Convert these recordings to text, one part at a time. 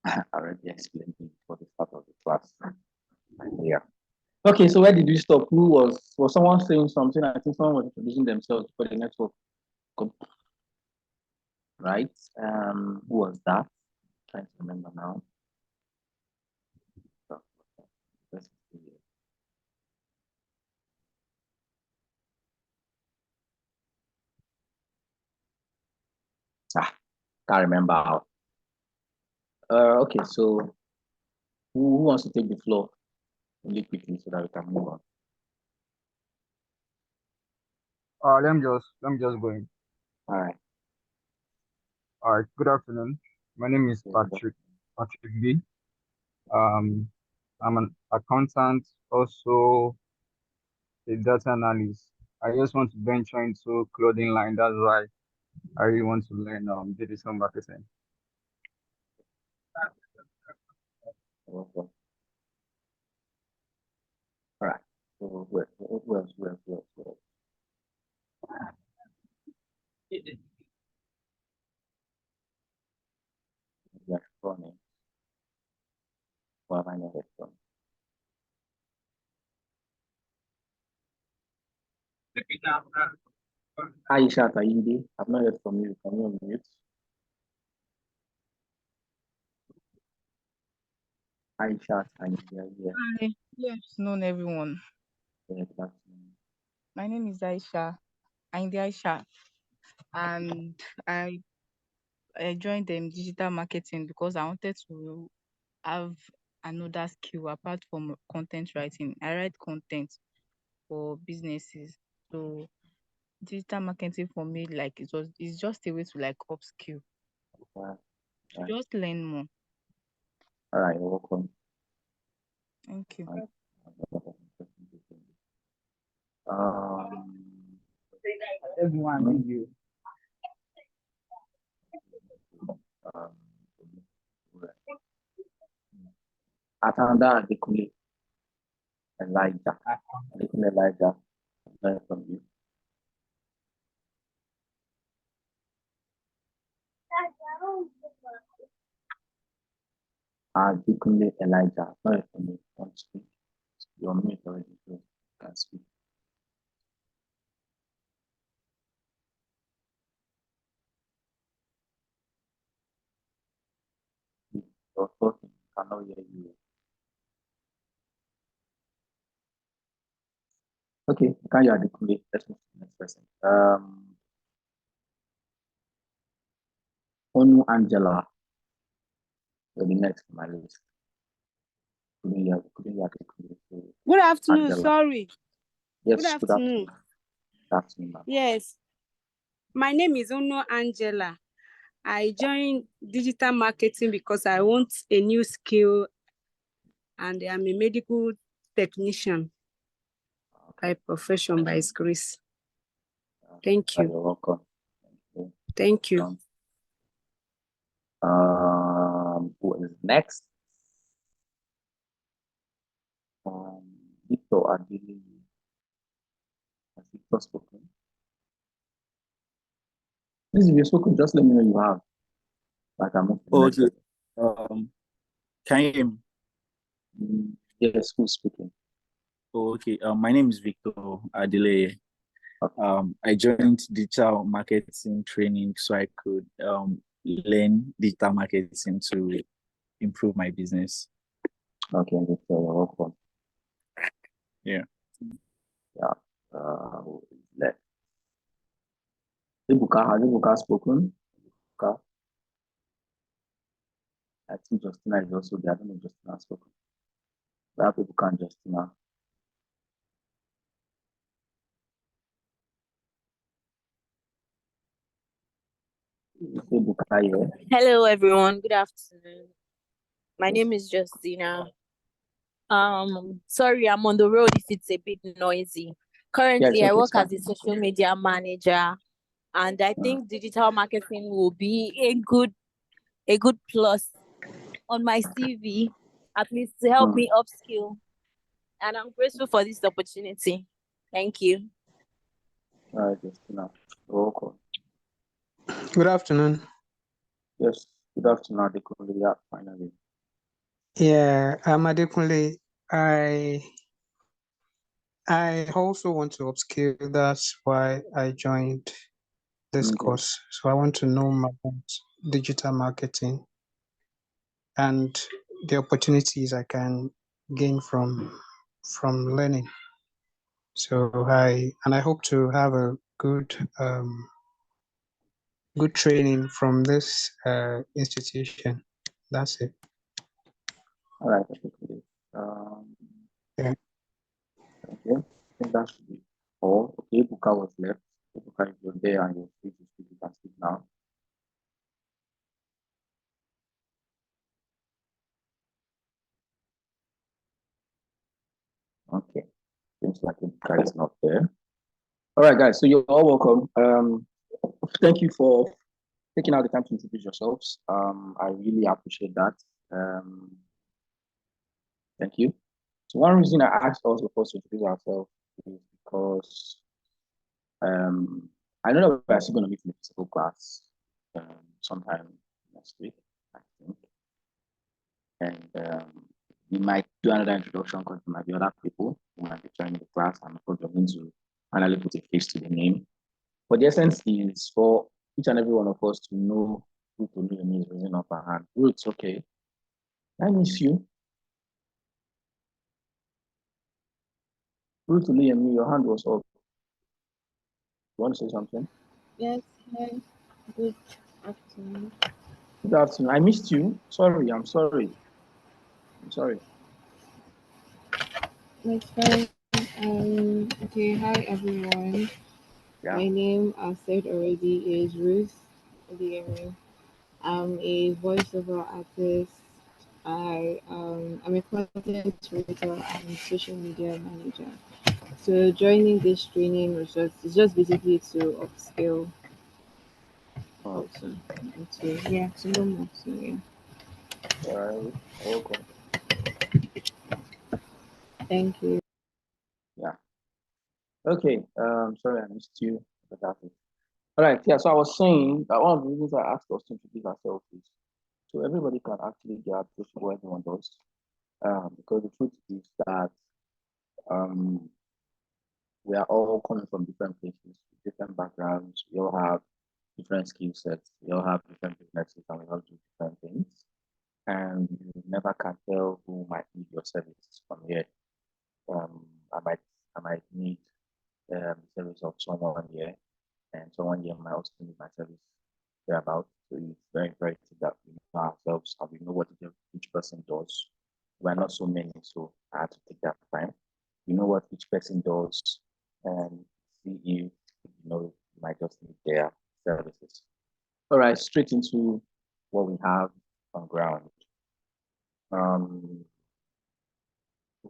I already explained it for the start of the class. Yeah. Okay, so where did we stop? Who was someone saying something? I think someone was introducing themselves for the network. Right? Who was that? Trying to remember now. Can't remember how. Okay, so who wants to take the floor really quickly so that we can move on? Let me just go in. All right. All right. Good afternoon. My name is Patrick B. I'm an accountant, also a data analyst. I just want to venture into clothing line. That's why I really want to learn digital marketing. All right. So where else? Electronics. What am I electronics? Aisha Taindi, I've not heard from you. Can you unmute? Aisha Taindi, yeah. Hi. Yes, known everyone. Yeah, my name is Aisha, Aisha, and I joined digital marketing because I wanted to have another skill apart from content writing. I write content for businesses, so digital marketing for me, like it's just a way to like upskill, to just learn more. All right, you're welcome. Thank you. Everyone need you. Atanda Adekule Elijah. Adekule Elijah, learn from you. Adekule Elijah, learn from you. Don't speak. You're mute already, so you can speak. You're talking, cannot hear you. Okay, can you articulate? Let's move to the next person. Onu Angela will be next on my list. Couldn't you articulate? Good afternoon, Angela. sorry. Yes, good afternoon. Good afternoon, ma'am. Yes. My name is Ono Angela. I joined digital marketing because I want a new skill and I'm a medical technician by profession, by His grace. Thank you. You're welcome. Thank you. Who is next? Victor Adili. Has Victor spoken? Please, if you've spoken, just let me know you have. Like I'm okay. Can you hear me? Yes, who's speaking? Okay. My name is Victor Adile. Okay. I joined digital marketing training so I could learn digital marketing to improve my business. Okay, Victor, you're welcome. Yeah. Yeah. Let Ibuka, has Ibuka spoken? Ibuka. I think Justina is also there. I don't know if Justina has spoken. We have Ibuka and Justina. Hi, yeah. Hello, everyone. Good afternoon. My Yes. name is Justina. Sorry, I'm on the road if it's a bit noisy. Yeah, Currently, I it's work fine. as a social media manager, and I Mm. think digital marketing will be a good plus on my CV, at least to help me upskill. And I'm grateful for this opportunity. Thank you. All right, Justina. Welcome. Good afternoon. Yes, good afternoon, Adekunle. Yeah, finally. Yeah, I'm Adekunle. I also want to upskill. That's why I joined this Okay. course. So I want to know more about digital marketing and the opportunities I can gain from learning. So I hope to have a good good training from this institution. That's it. All right, Adekunle. Yeah. Okay. I think that should be all. Okay, Buka was left. Buka, if you're there and you're free to speak, you can speak now. Okay. Seems like Buka is not there. All right, guys. So you're all welcome. Thank you for taking out the time to introduce yourselves. I really appreciate that. Thank you. So one reason I asked us, of course, to introduce ourselves is because I know that we're still going to meet in the physical class sometime next week, I think. And we might do another introduction because there might be other people who might be joining the class, and of course, we're going to finally put a face to the name. But the essence is for each and every one of us to know who to know is raising up our hand. Oh, it's okay. I miss you. Ruth Liam, your hand was up. You want to say something? Yes, hi. Good afternoon. Good afternoon. I missed you. Sorry, I'm sorry. I'm sorry. That's fine. Okay, hi everyone. Yeah. My name, as said already, is Ruth Liam. I'm a voiceover artist. I'm a content creator and social media manager. So joining this training was just basically to upskill Oh, also and to know more. So yeah. all right. Welcome. Thank you. Yeah. Okay. Sorry, I missed you. But that's it. All right. Yeah. So I was saying that one of the reasons I asked us to introduce ourselves is so everybody can actually get access to what everyone does. Because the truth is that um, we are all coming from different places, different backgrounds. We all have different skill sets. We all have different businesses, and we all do different things. And you never can tell who might need your service from here. I might need the service of someone here, and someone here might also need my service thereabout. So it's very imperative that we know ourselves and we know what each person does. We're not so many, so I had to take that time. We know what each person does and see if you might just need their services. All right, straight into what we have on ground.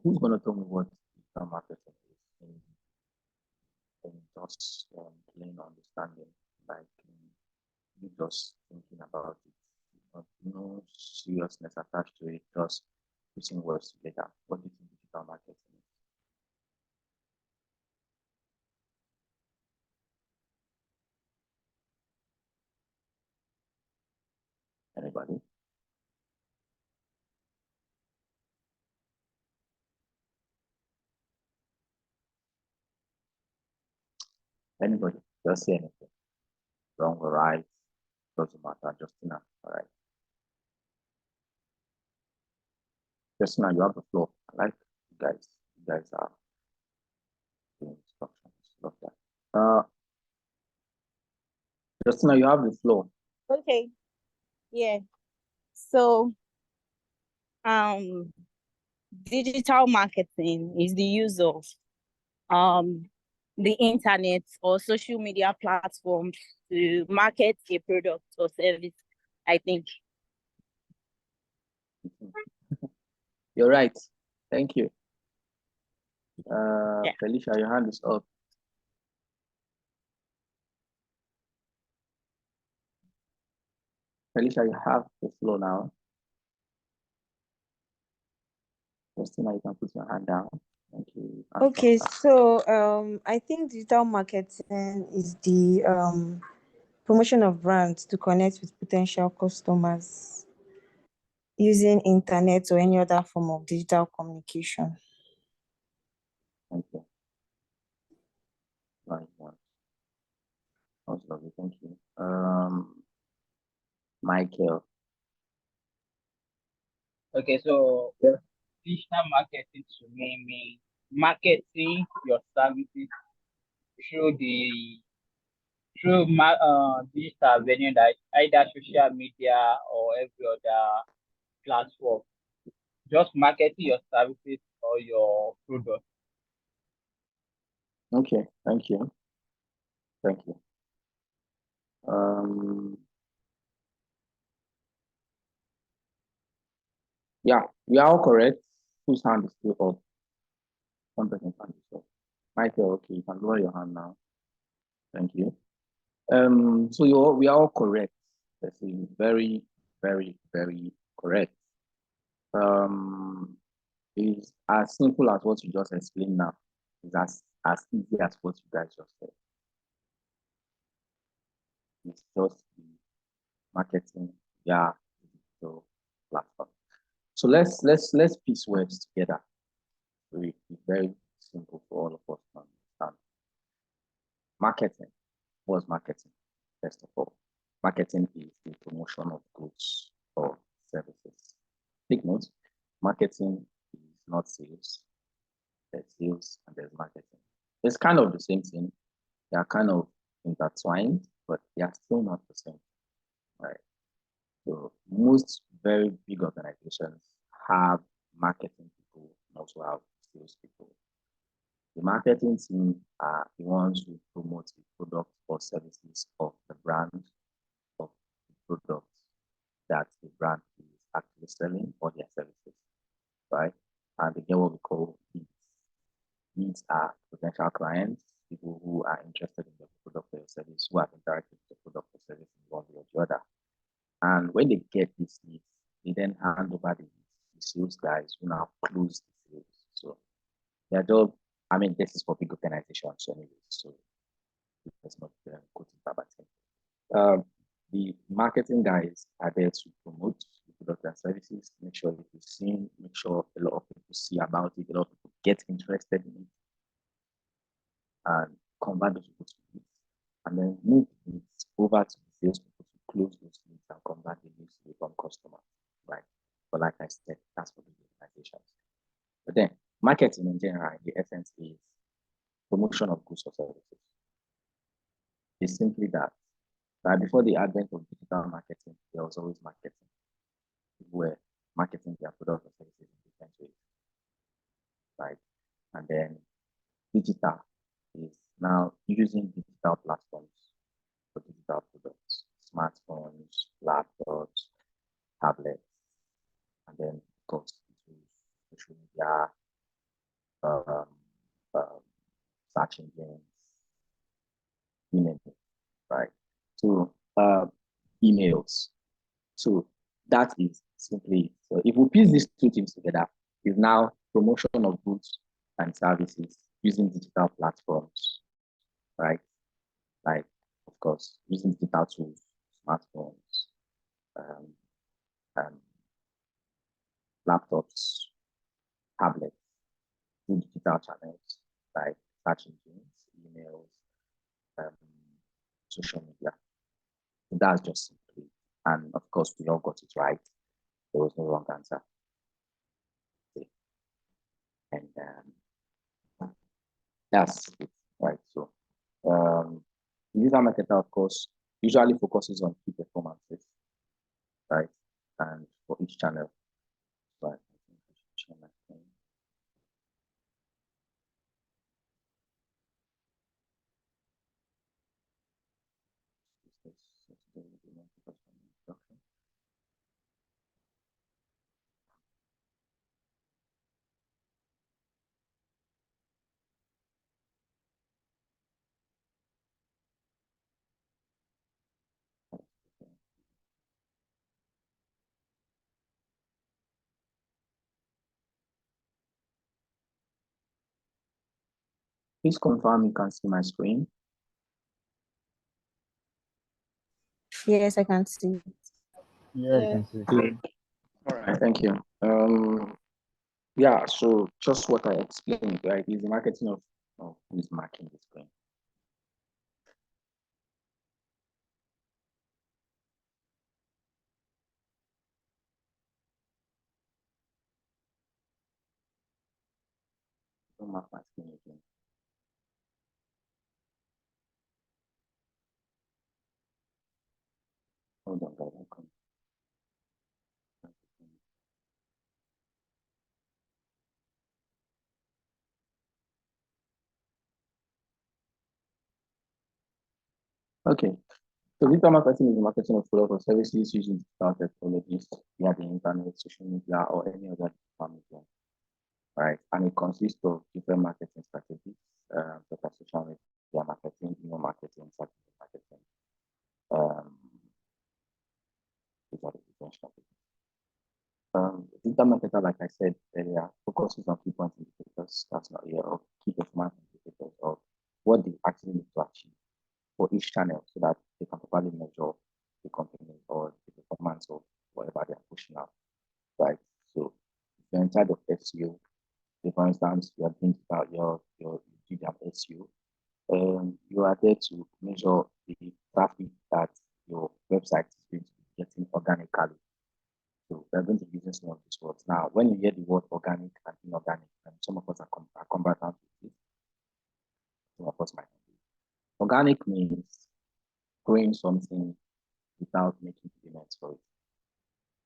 Who's going to tell me what digital marketing is in just plain understanding, like you just thinking about it, no seriousness attached to it, just putting words together. What do you think digital marketing is? Anybody? Anybody? Just say anything. Wrong or right? Doesn't matter. Justina. All right. Justina, you have the floor. I like you guys. You guys are doing instructions. Love that. Justina, you have the floor. Okay. Yeah. So, digital marketing is the use of um the internet or social media platforms to market a product or service I think. You're right. Thank you. Yeah. Felicia, your hand is up. Felicia, you have the floor now. Christina, you can put your hand down. Thank you. Okay, so I think digital marketing is the promotion of brands to connect with potential customers using internet or any other form of digital communication. Thank you. Right. That's lovely. Thank you. Michael. Okay, so digital marketing to me means marketing your services through digital venue, like either social media or every other platform. Just marketing your services or your product. Okay, thank you. Thank you. Yeah, we are all correct. Whose hand is still up? One person's hand is up. Michael, okay, you can lower your hand now. Thank you. So we are all correct. That's very, very, very correct. Is as simple as what you just explained now. It's as easy as what you guys just said. It's just the marketing, yeah, digital platform. So let's piece words together. It's very simple for all of us to understand. Marketing. What's marketing? First of all, marketing is the promotion of goods or services. Take note, marketing is not sales. There's sales and there's marketing. It's kind of the same thing. They are kind of intertwined, but they are still not the same. Right. So most very big organizations have marketing people and also have sales people. The marketing team are the ones who promote the product or services of the brand of the product that the brand is actually selling or their services, right? And they get what we call leads. Leads are potential clients, people who are interested in the product or service, who have interacted with the product or service in one way or the other. And when they get these leads, they then hand over the sales guys who now close the sales. So their job, I mean, this is for big organizations anyway, so let's not quote it verbatim. The marketing guys are there to promote the product and services, make sure it is seen, make sure a lot of people see about it, a lot of people get interested in it, and convert those people to leads, and then move leads over to the sales people to close those leads and convert the leads to become customers, right? But like I said, that's for the organizations. But then marketing in general, the essence is promotion of goods or services. It's simply that. That before the advent of digital marketing, there was always marketing. People were marketing their products or services in different ways, right? And then digital is now using digital platforms for digital products, smartphones, laptops, tablets, and then of course social media, um, um, search engines, right? So emails. So that is simply it. So if we piece these two things together, is now promotion of goods and services using digital platforms, right? Like, of course, using digital tools, smartphones, um, um, laptops, tablets, through digital channels like search engines, emails, um, social media. So that's just simply, and of course, we all got it right. There was no wrong answer. Okay. And that's it, right? So, digital marketer, of course, usually focuses on key performances, right? And for each channel, right? Please confirm you can see my screen. Yes, I can see. Yeah, you can see. All right, thank you. Yeah, so just what I explained, right, is the marketing of who's marking the screen. Don't mark my screen again. Hold on, guys. Okay. So digital marketing is the marketing of products or services using digital technologies via the internet, social media, or any other digital media. Right, and it consists of different marketing strategies, such as social media marketing, email marketing, satellite marketing. These are the different strategies. Digital marketer, like I said earlier, focuses on key point indicators, that's not here, or key performance indicators of what they actually need to achieve for each channel so that they can properly measure the company or the performance of whatever they are pushing out. Right. So if you're in charge of SEO, say for instance, you are doing about your DIGIGAP SEO, you are there to measure the traffic that your website is going to be getting organically. So we're going to be using some of these words. Now, when you hear the word organic and inorganic, and some of us are combatant with it, some of us might not be. Organic means growing something without making payments for it.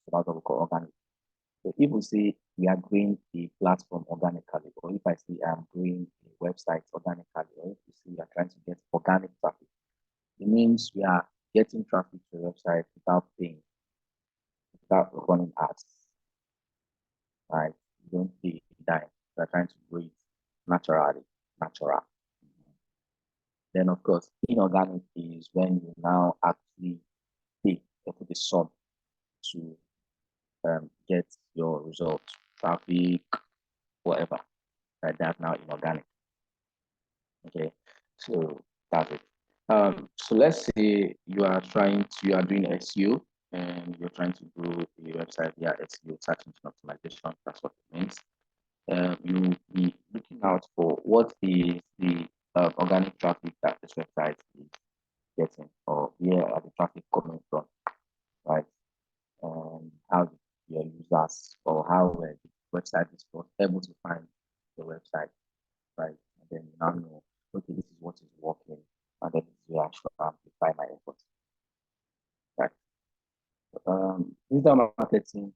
So that's what we call organic. So if we say we are growing a platform organically, or if I say I'm growing a website organically, or if we say we are trying to get organic traffic, it means we are getting traffic to the website without paying, without running ads. Right? You don't pay a dime. We are trying to grow it naturally, natural. Then of course, inorganic is when you now actually pay or put a sum to get your results, traffic, whatever. Right? That's now inorganic. Okay, so that's it. So let's say you are doing SEO and you're trying to grow a website via SEO, search engine optimization. That's what it means. You'll be looking out for what is the organic traffic that this website is getting, or where are the traffic coming from, right? How your users or how the website is able to find the website, right? And then you now know, okay, this is what is working, and then this is where I should amplify my efforts, right? Digital marketing,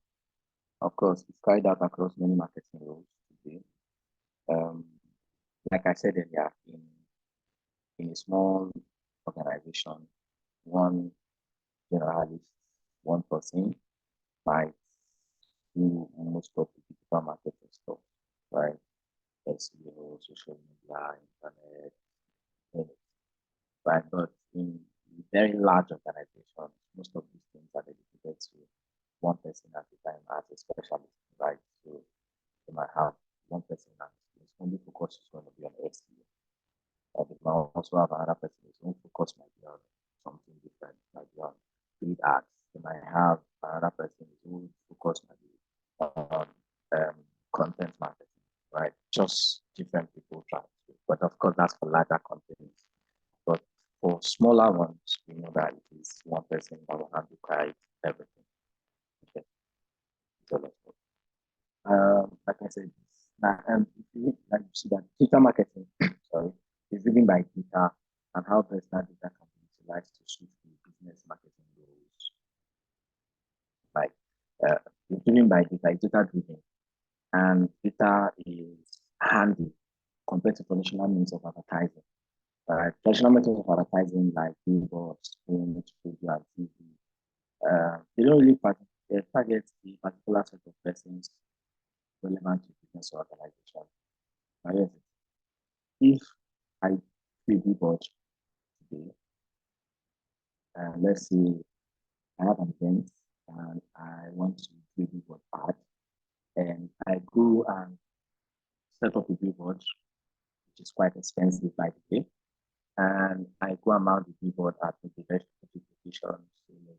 of course, is carried out across many marketing roles today. Um, like I said earlier, in a small organization, one generalist, one person might do most of the digital marketing stuff, right? SEO, social media, internet, right? But in very large organizations, most of these things are dedicated to one person at a time as a specialist, right? So they might have one person and his only focus is going to be on SEO. They might also have another person whose own focus might be on something different, might be on paid ads. They might have another person whose focus might be on content marketing, right? Just different people trying to. But of course, that's for larger companies. But for smaller ones, we know that it is one person that will handle quite everything. Okay. So let's go. Like I said, now, if you like you see that data marketing, sorry, is driven by data and how personal data can be utilized to suit the business marketing goals. Like, it's driven by data, it's data driven, and data is handy compared to traditional means of advertising. Traditional methods of advertising like billboards, print, radio, and TV, they don't really target the particular set of persons relevant to business or organization. However, if I do a billboard today, and let's say I have an event and I want to do a billboard ad, and I go and set up a billboard, which is quite expensive, by the way. And I go and mount the billboard at the very specific locations, maybe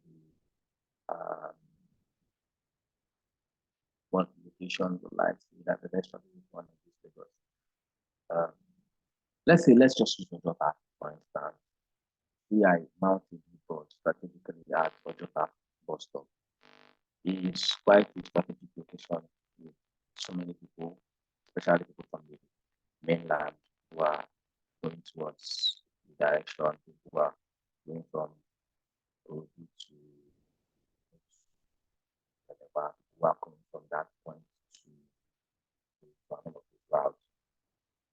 one location would like to that the rest of the one of these figures. Let's just use the job app, for instance. We are mounting billboard strategically at Ojota bus stop. It's quite a strategic location with so many people, especially people from the mainland who are going towards the direction, people who are going from Oji to whatever, who are coming from that point to one of the route.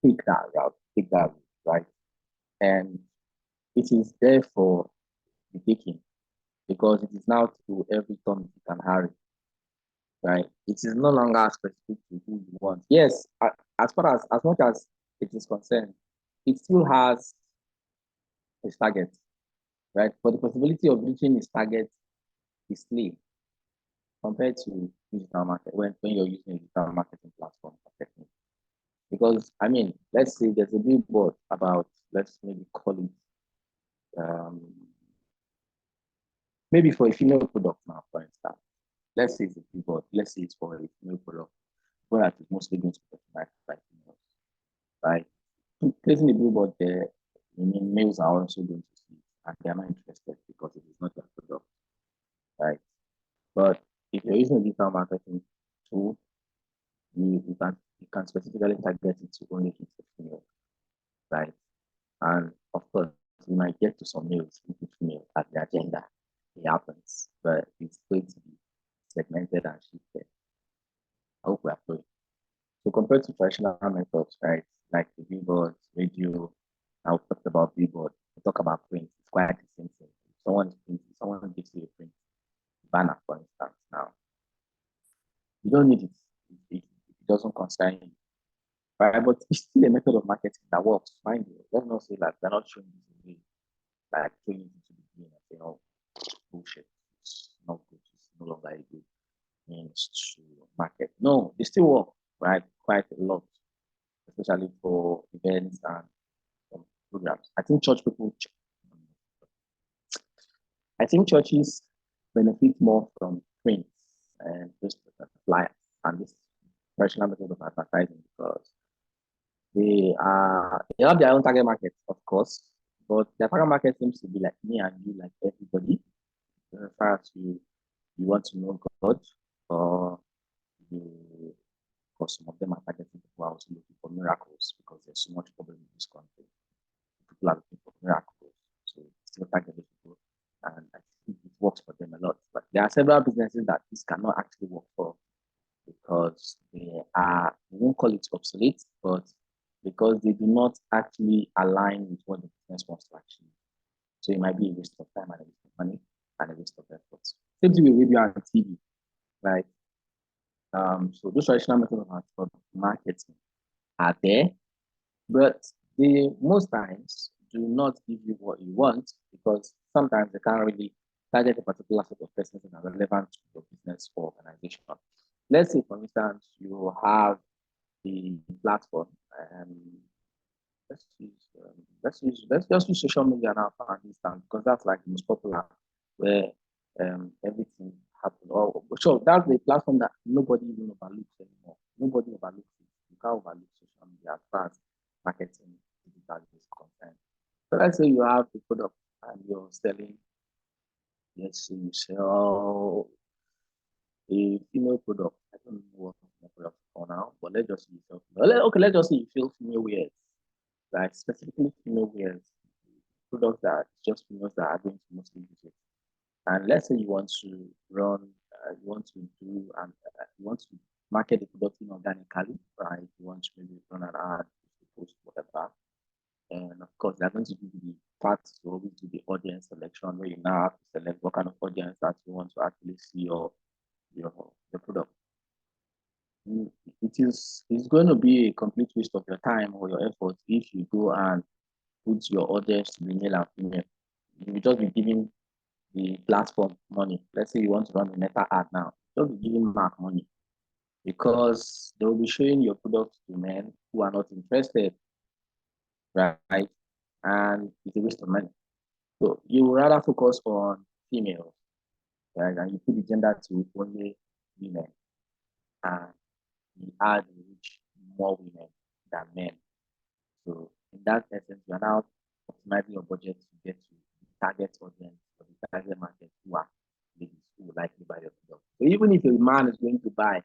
Take that route, right? And it is there for the taking because it is now to every turn you can hurry, right? It is no longer specific to who you want. Yes, as far as much as it is concerned, it still has its target, right? But the possibility of reaching its target is slim compared to digital market when you're using a digital marketing platform or technique. Because I mean, let's say there's a billboard about, let's maybe call it maybe for a female product now, for instance. Let's say it's a billboard, let's say it's for a female product, where it's mostly going to be recognized by females, right? Placing a billboard there, I mean, males are also going to see it and they are not interested because it is not their product, right? But if you're using a digital marketing tool, you can specifically target it to only hit the female, right? And of course, you might get to some males who put female at the agenda. It happens, but it's going to be segmented and shifted. I hope we are flowing. So compared to traditional methods, right, like the billboards, radio, I've talked about billboard, we talk about print, it's quite the same thing. Someone gives you a print banner, for instance, now. You don't need it. It doesn't concern you. Right? But it's still a method of marketing that works. Mind you, let's not say that they're not showing this away, like showing it to the beginning and saying, oh, bullshit, it's not good, it's no longer a good means to market. No, they still work, right? Quite a lot, especially for events and programs. I think churches benefit more from prints and just flyers and this traditional method of advertising because they have their own target market, of course, but their target market seems to be like me and you, like everybody. As far as you want to know God, or you, because some of them are targeting people who are also looking for miracles because there's so much problem in this country. People are looking for miracles, so still targeting people, and I think it works for them a lot. But there are several businesses that this cannot actually work for because they won't call it obsolete, but because they do not actually align with what the business wants to achieve. So it might be a waste of time and a waste of money and a waste of effort. Same thing with radio and TV, right? So those traditional methods of marketing are there, but they most times do not give you what you want because sometimes they can't really target a particular set of persons that are relevant to your business or organization. Let's say, for instance, you have the platform and let's just use social media now for instance because that's like the most popular where everything happens. Oh, so that's the platform that nobody even overlooks anymore. Nobody overlooks it. You can't overlook social media as far as marketing digital is concerned. So let's say you have the product and you're selling. Let's say you sell a female product. I don't know what female product for now, but let's just use okay, let's just say you feel female wears, like specifically female wears, products that just females that are going to mostly use it. And let's say you want to run, you want to do, and you want to market the product organically, right? You want to maybe run an ad, post, whatever. And of course, they're going to give you the parts to always do the audience selection where you now have to select what kind of audience that you want to actually see your product. It's going to be a complete waste of your time or your effort if you go and put your audience to be male and female. You will just be giving the platform money. Let's say you want to run a meta ad now, just be giving Mark money because they will be showing your product to men who are not interested right? And it's a waste of money. So you would rather focus on females, right? And you put the gender to only women, and you add reach more women than men. So in that essence, you are now optimizing your budget to get to the target audience or the target market who are ladies who will likely buy your product. So even if a man is going to buy,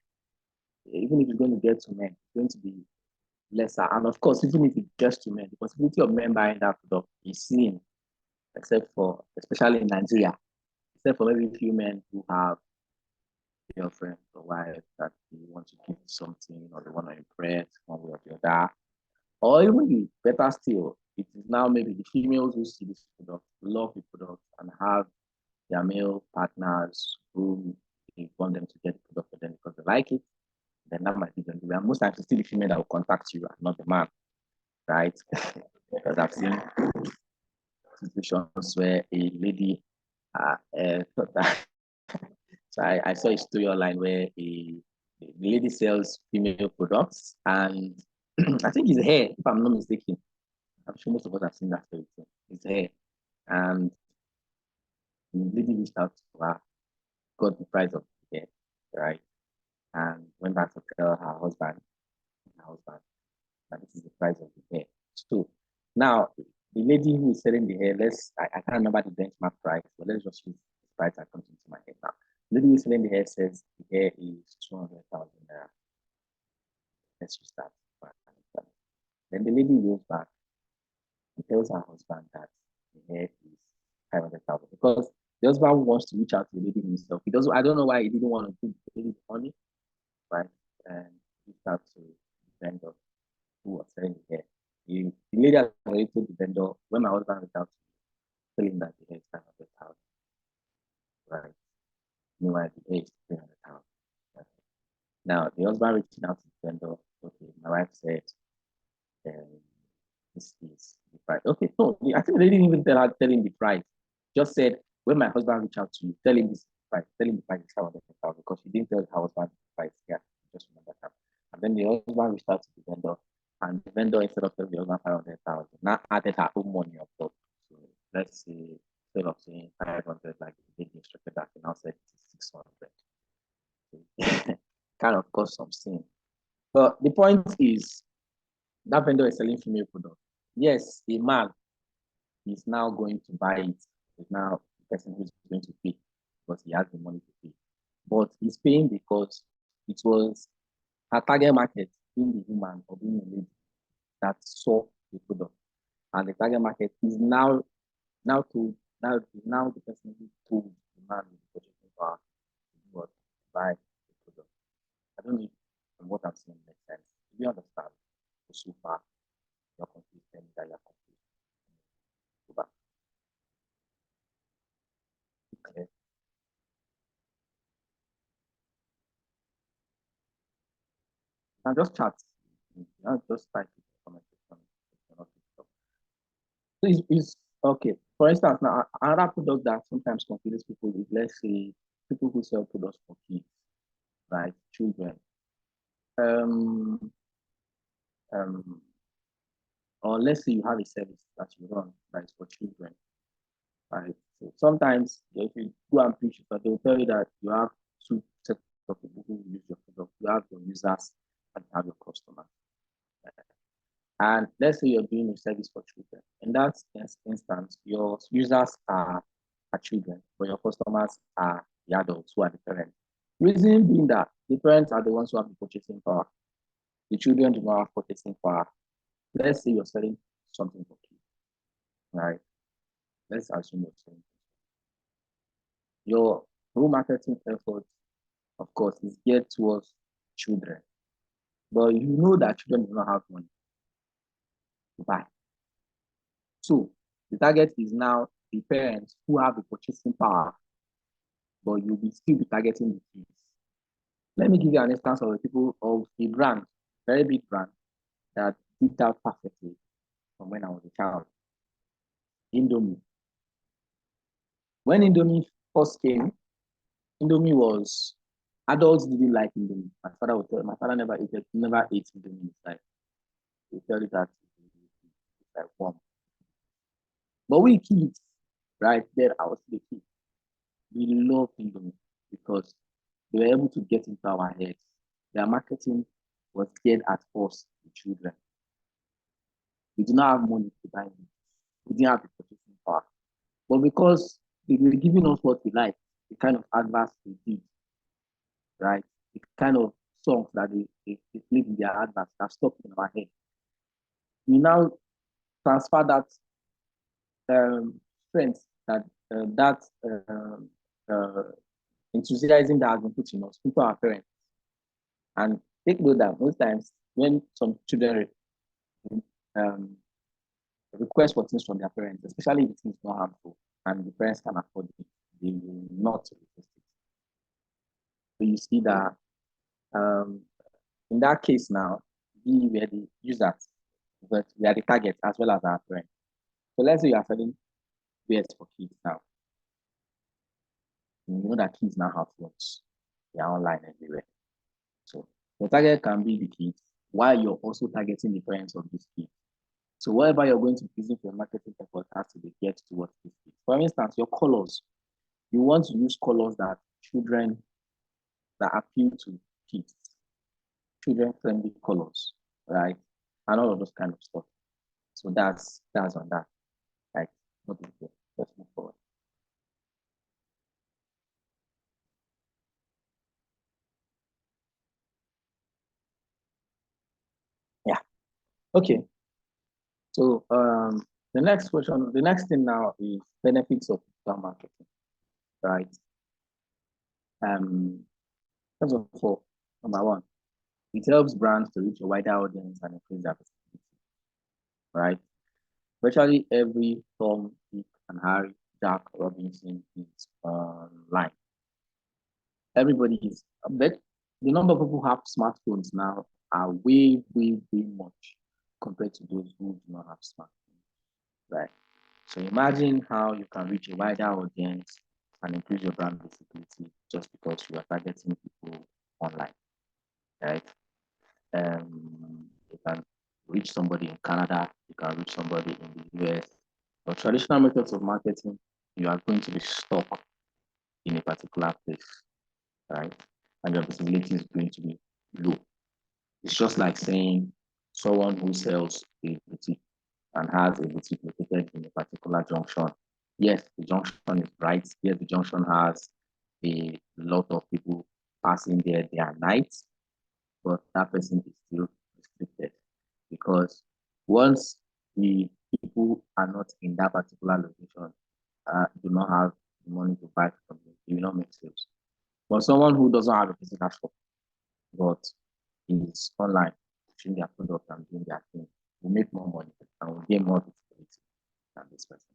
even if he's going to get to men, it's going to be lesser. And of course, even if it gets to men, the possibility of men buying that product is slim, except for, especially in Nigeria, except for maybe a few men who have girlfriends or wives that they want to give something or they want to impress one way or the other. Or even better still, it is now maybe the females who see this product, love the product, and have their male partners who they want them to get the product for them because they like it. Then that might be the way. And most times it's still the female that will contact you and not the man, right? Because I've seen situations where a lady thought that. So I saw a story online where the lady sells female products, and I think it's hair, if I'm not mistaken. I'm sure most of us have seen that story too. It's hair. And the lady reached out to her, got the price of the hair, right? And went back to tell her husband, that this is the price of the hair. So now the lady who is selling the hair, I can't remember the benchmark price, but let's just use the price that comes into my head now. The lady who is selling the hair says the hair is 200,000 naira. Let's use that. Then the lady goes back and tells her husband that the hair is 500,000 because the husband wants to reach out to the lady himself. He doesn't. I don't know why he didn't want to give the lady money, right? And reached out to the vendor who was selling the hair. The lady has already told the vendor when my husband reached out to me, telling that the hair is 500,000, right? Meanwhile, the hair is 300,000. Right? Now the husband reaching out to the vendor. Okay, my wife said, this is the price. Okay, so I think they didn't even tell him the price. Just said, when my husband reach out to you, tell him this price. Tell him the price is 500,000 because she didn't tell her husband the price. Yeah, just remember that. And then the husband reached out to the vendor, and the vendor, instead of telling the husband 500,000, now added her own money on top. So let's say, instead of saying 500, like the instructed that, he now said 600. So, kind of caused some sin. But the point is, that vendor is selling female product. Yes, a man is now going to buy it. Is now the person who's going to pay because he has the money to pay. But he's paying because it was her target market, being the woman or being a lady, that saw the product. And the target market is now the person who told the man with the purchasing power to buy the product. I don't know if from what I'm saying makes sense. Do you understand? So far, you're confused, then that you're confused. Go back. Okay. Now just chat. Not just type it in the comment section. So it's okay. For instance, now another product that sometimes confuses people is, let's say, people who sell products for kids, like children. Um, um, or let's say you have a service that you run that is for children, right? So sometimes if you go and pitch, but they will tell you that you have two sets of people who use your product. You have your users and you have your customers. And let's say you're doing a service for children. In that instance, your users are children, but your customers are the adults who are the parents. Reason being that the parents are the ones who have the purchasing power. The children do not have purchasing power. Let's say you're selling something for kids, right? Let's assume you're selling. Your whole marketing effort, of course, is geared towards children. But you know that children do not have money to buy. So the target is now the parents who have the purchasing power, but you'll still be targeting the kids. Let me give you an instance of the people of a brand, very big brand, that did that perfectly from when I was a child. Indomie. When Indomie first came, Indomie was adults didn't like Indomie. My father never ate Indomie in his life. He tell you that warm. But we kids, right there, I was the kid. We love Indomie because they were able to get into our heads. Their marketing was geared at us, the children. We did not have money to buy it. We didn't have the purchasing power. But because they were giving us what we like, the kind of adverts they did, right? The kind of songs that they played in their adverts that stuck in our head. We now transfer that strength, that uh, enthusiasm that has been put in us into our parents. And take note that most times when some children um, request for things from their parents, especially if it's not harmful and the parents can afford it, they will not request it. So you see that in that case now, we were the users, but we are the target as well as our parents. So let's say you are selling beers for kids now. You know that kids now have phones. They are online everywhere. So your target can be the kids while you're also targeting the parents of these kids. So whatever you're going to be using for your marketing effort has to be geared towards these kids. For instance, your colors. You want to use colors that appeal to kids, children-friendly colors, right? And all of those kind of stuff. So that's on that. Like, what is it? Let's move forward. Yeah. Okay. So the next thing now is benefits of digital marketing, right? First of all, number one, it helps brands to reach a wider audience and increase their visibility, right? Virtually every Tom, Dick, and Harry, Jack Robinson is online. Everybody is, but the number of people who have smartphones now are way, way, way much compared to those who do not have smartphones, right? So imagine how you can reach a wider audience and increase your brand visibility just because you are targeting people online, right? You can reach somebody in Canada, you can reach somebody in the US. But traditional methods of marketing, you are going to be stuck in a particular place, right? And your visibility is going to be low. It's just like saying someone who sells a boutique and has a boutique located in a particular junction. Yes, the junction is bright. Yes, the junction has a lot of people passing there at night, but that person is still restricted because once the people are not in that particular location, do not have the money to buy from you, it will not make sales. But someone who doesn't have a physical shop but is online, pushing their product and doing their thing, will make more money and will gain more visibility than this person.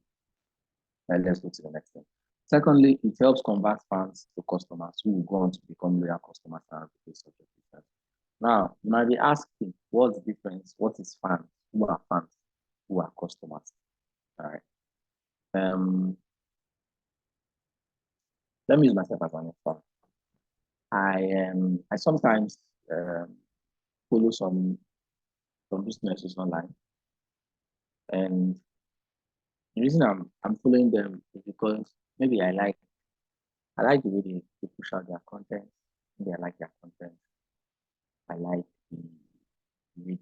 And let's go to the next thing. Secondly, it helps convert fans to customers who will go on to become loyal customers and replace subject difference. Now, you might be asking, what's the difference? What is fans? Who are fans? Who are customers? All right. Let me use myself as an example. I sometimes follow some businesses online, and the reason I'm following them is because maybe I like the way they push out their content. Maybe I like their content. I like the way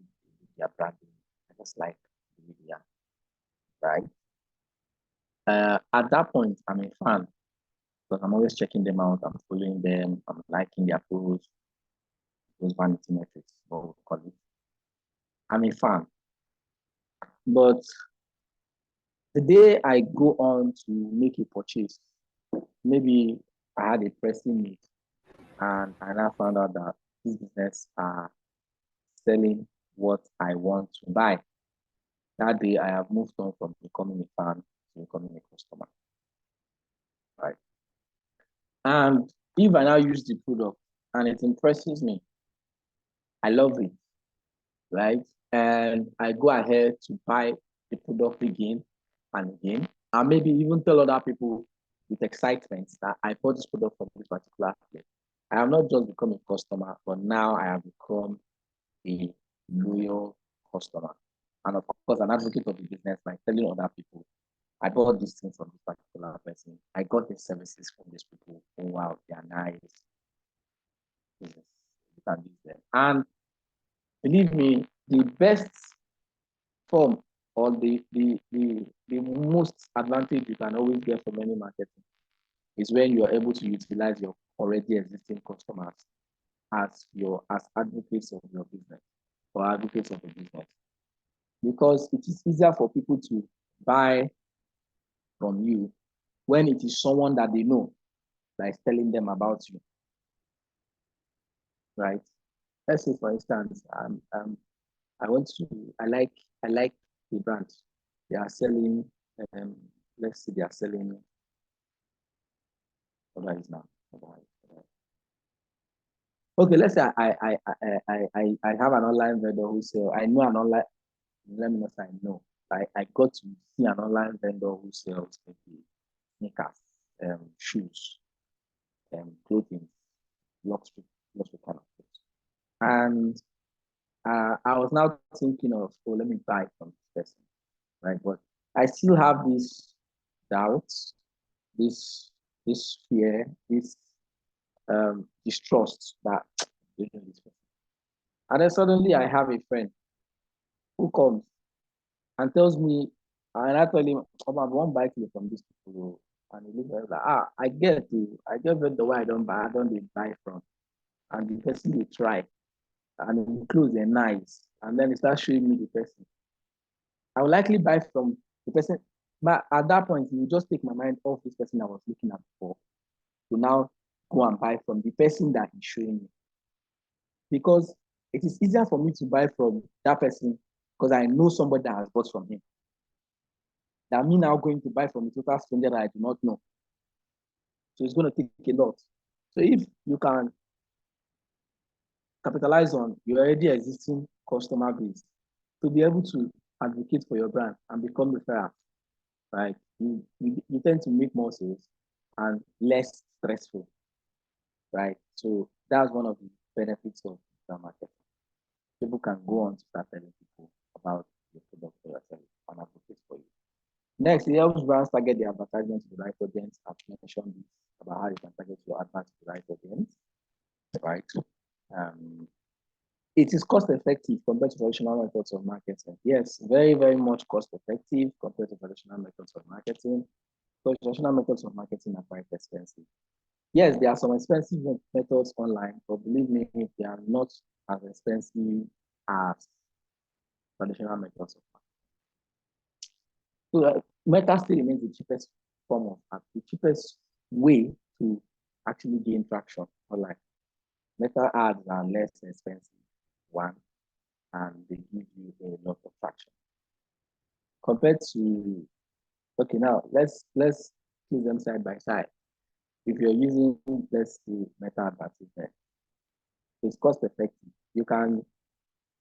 they are branding. I just like the way they are, right? At that point, I'm a fan because I'm always checking them out. I'm following them. I'm liking their posts, those vanity metrics, what we call it. I'm a fan. But the day I go on to make a purchase, maybe I had a pressing need and I now found out that this business are selling what I want to buy. That day I have moved on from becoming a fan to becoming a customer. Right. And if I now use the product and it impresses me, I love it, right? And I go ahead to buy the product again and again, and maybe even tell other people with excitement that I bought this product from this particular place. I have not just become a customer, but now I have become a loyal customer. and of course, an advocate of the business by telling other people, I bought this thing from this particular person. I got the services from these people. Oh, wow, they are nice. Yes, you can use them. And believe me, the best form or the most advantage you can always get from any marketing is when you are able to utilize your already existing customers as advocates of your business or advocates of the business. Because it is easier for people to buy from you when it is someone that they know that is telling them about you, right? Let's say, for instance, I like the brand. They are selling, let's say they are selling, what is now? Okay, let's say I have an online vendor who sell. I know an online. Let me not say I know. I got to see an online vendor who sells maybe sneakers, shoes, clothing, luxury kind of things. And I was now thinking of, oh, let me buy from this person, right? But I still have this doubts, this fear, this distrust that this person. And then suddenly I have a friend who comes and tells me, and I tell him, oh, I want buy clothes from these people. And he looks at me like, I get the way I don't buy from. And the person will try. And the clothes are nice. And then he starts showing me the person. I will likely buy from the person. But at that point, you just take my mind off this person I was looking at before to now go and buy from the person that he's showing me. Because it is easier for me to buy from that person because I know somebody that has bought from him. That me now going to buy from a total stranger that I do not know. So it's going to take a lot. So if you can capitalize on your already existing customer base to be able to advocate for your brand and become referral, right? You tend to make more sales and less stressful, right? So that's one of the benefits of the market. People can go on to start telling people about your product or your service and advocate for you. Next, it helps brands target their advertisement to the right audience. I've mentioned this about how you can target your advert to the right audience, right? It is cost effective compared to traditional methods of marketing. Yes, very, very much cost effective compared to traditional methods of marketing. Because traditional methods of marketing are quite expensive. Yes, there are some expensive methods online, but believe me, they are not as expensive as traditional methods of marketing. So Meta still remains the cheapest form of the cheapest way to actually gain traction online. Meta ads are less expensive, one, and they give you a lot of traction. Compared to, okay, now let's put them side by side. If you're using, let's see, Meta advertisement, it's cost effective. You can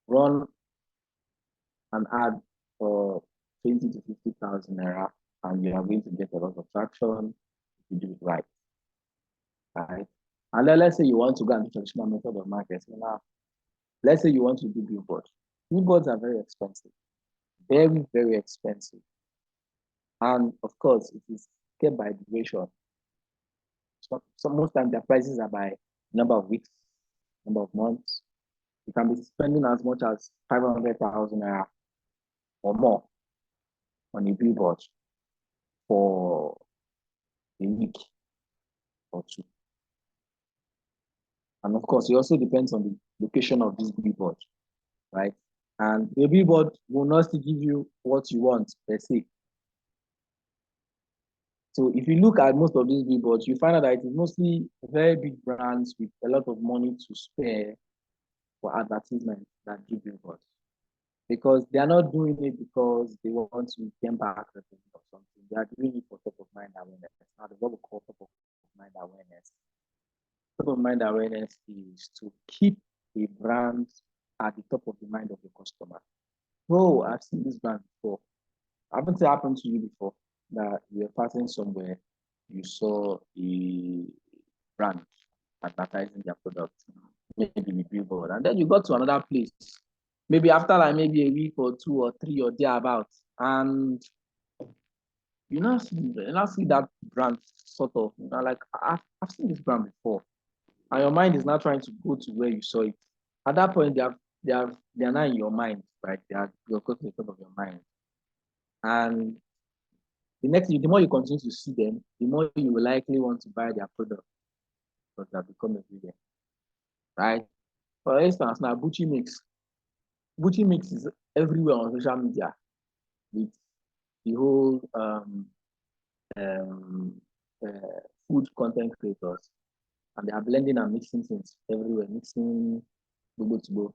run an ad for 20 to 50,000 naira, and you are going to get a lot of traction if you do it right. Right? And then let's say you want to go and do traditional method of marketing. Now, let's say you want to do billboards. Billboards are very expensive, very, very expensive. And of course, it is kept by duration. So most times their prices are by number of weeks, number of months. You can be spending as much as 500,000 naira or more on a billboard for a week or two. And of course, it also depends on the location of this billboard, right? And the billboard will not give you what you want per se. So if you look at most of these billboards, you find out that it is mostly very big brands with a lot of money to spare for advertisement that do billboards. Because they are not doing it because they want to gain back revenue or something. They are doing it for top of mind awareness. Now, what we call top of mind awareness. Top of mind awareness is to keep a brand at the top of the mind of the customer. Oh, I've seen this brand before. Haven't it happened to you before that you're passing somewhere, you saw a brand advertising their product, maybe in a billboard, and then you got to another place maybe after like maybe a week or 2 or 3 or thereabouts, and you now see that brand sort of, like I've seen this brand before, and your mind is now trying to go to where you saw it. At that point, they are now in your mind, right? You're close to the top of your mind, and the more you continue to see them, the more you will likely want to buy their product because they have become everywhere, right? For instance, now Gucci Mix is everywhere on social media with the whole um, uh, food content creators, and they are blending and mixing things everywhere, mixing bobo to go,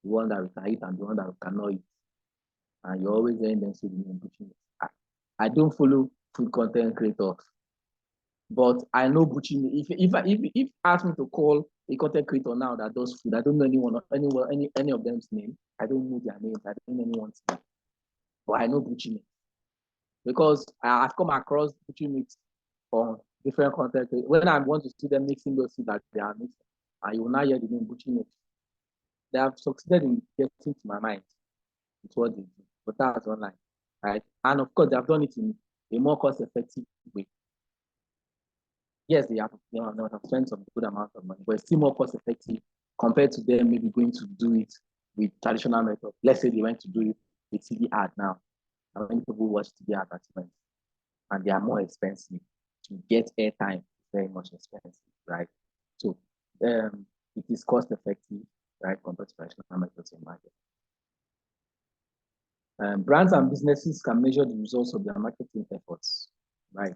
the one that we can eat and the one that we cannot eat, and you're always hearing them say the name Gucci Mix. I don't follow food content creators, but I know Gucci. If ask me to call a content creator now that does food, I don't know any of them's name. I don't know their names. I don't know anyone's name, but I know Gucci Mix because I've come across Gucci Mix on different content. When I want to see them mixing those things that they are mixing, and you will now hear the name Gucci Mix. They have succeeded in getting to my mind with what they do, but that's online, right? And of course, they have done it in a more cost-effective way. Yes, they have spent some good amount of money, but it's still more cost-effective compared to them maybe going to do it with traditional methods. Let's say they went to do it with TV ad now. How many people watch TV advertisements? And they are more expensive. To get airtime, very much expensive, right? So it is cost effective, right, compared to traditional methods in market. Brands and businesses can measure the results of their marketing efforts, right?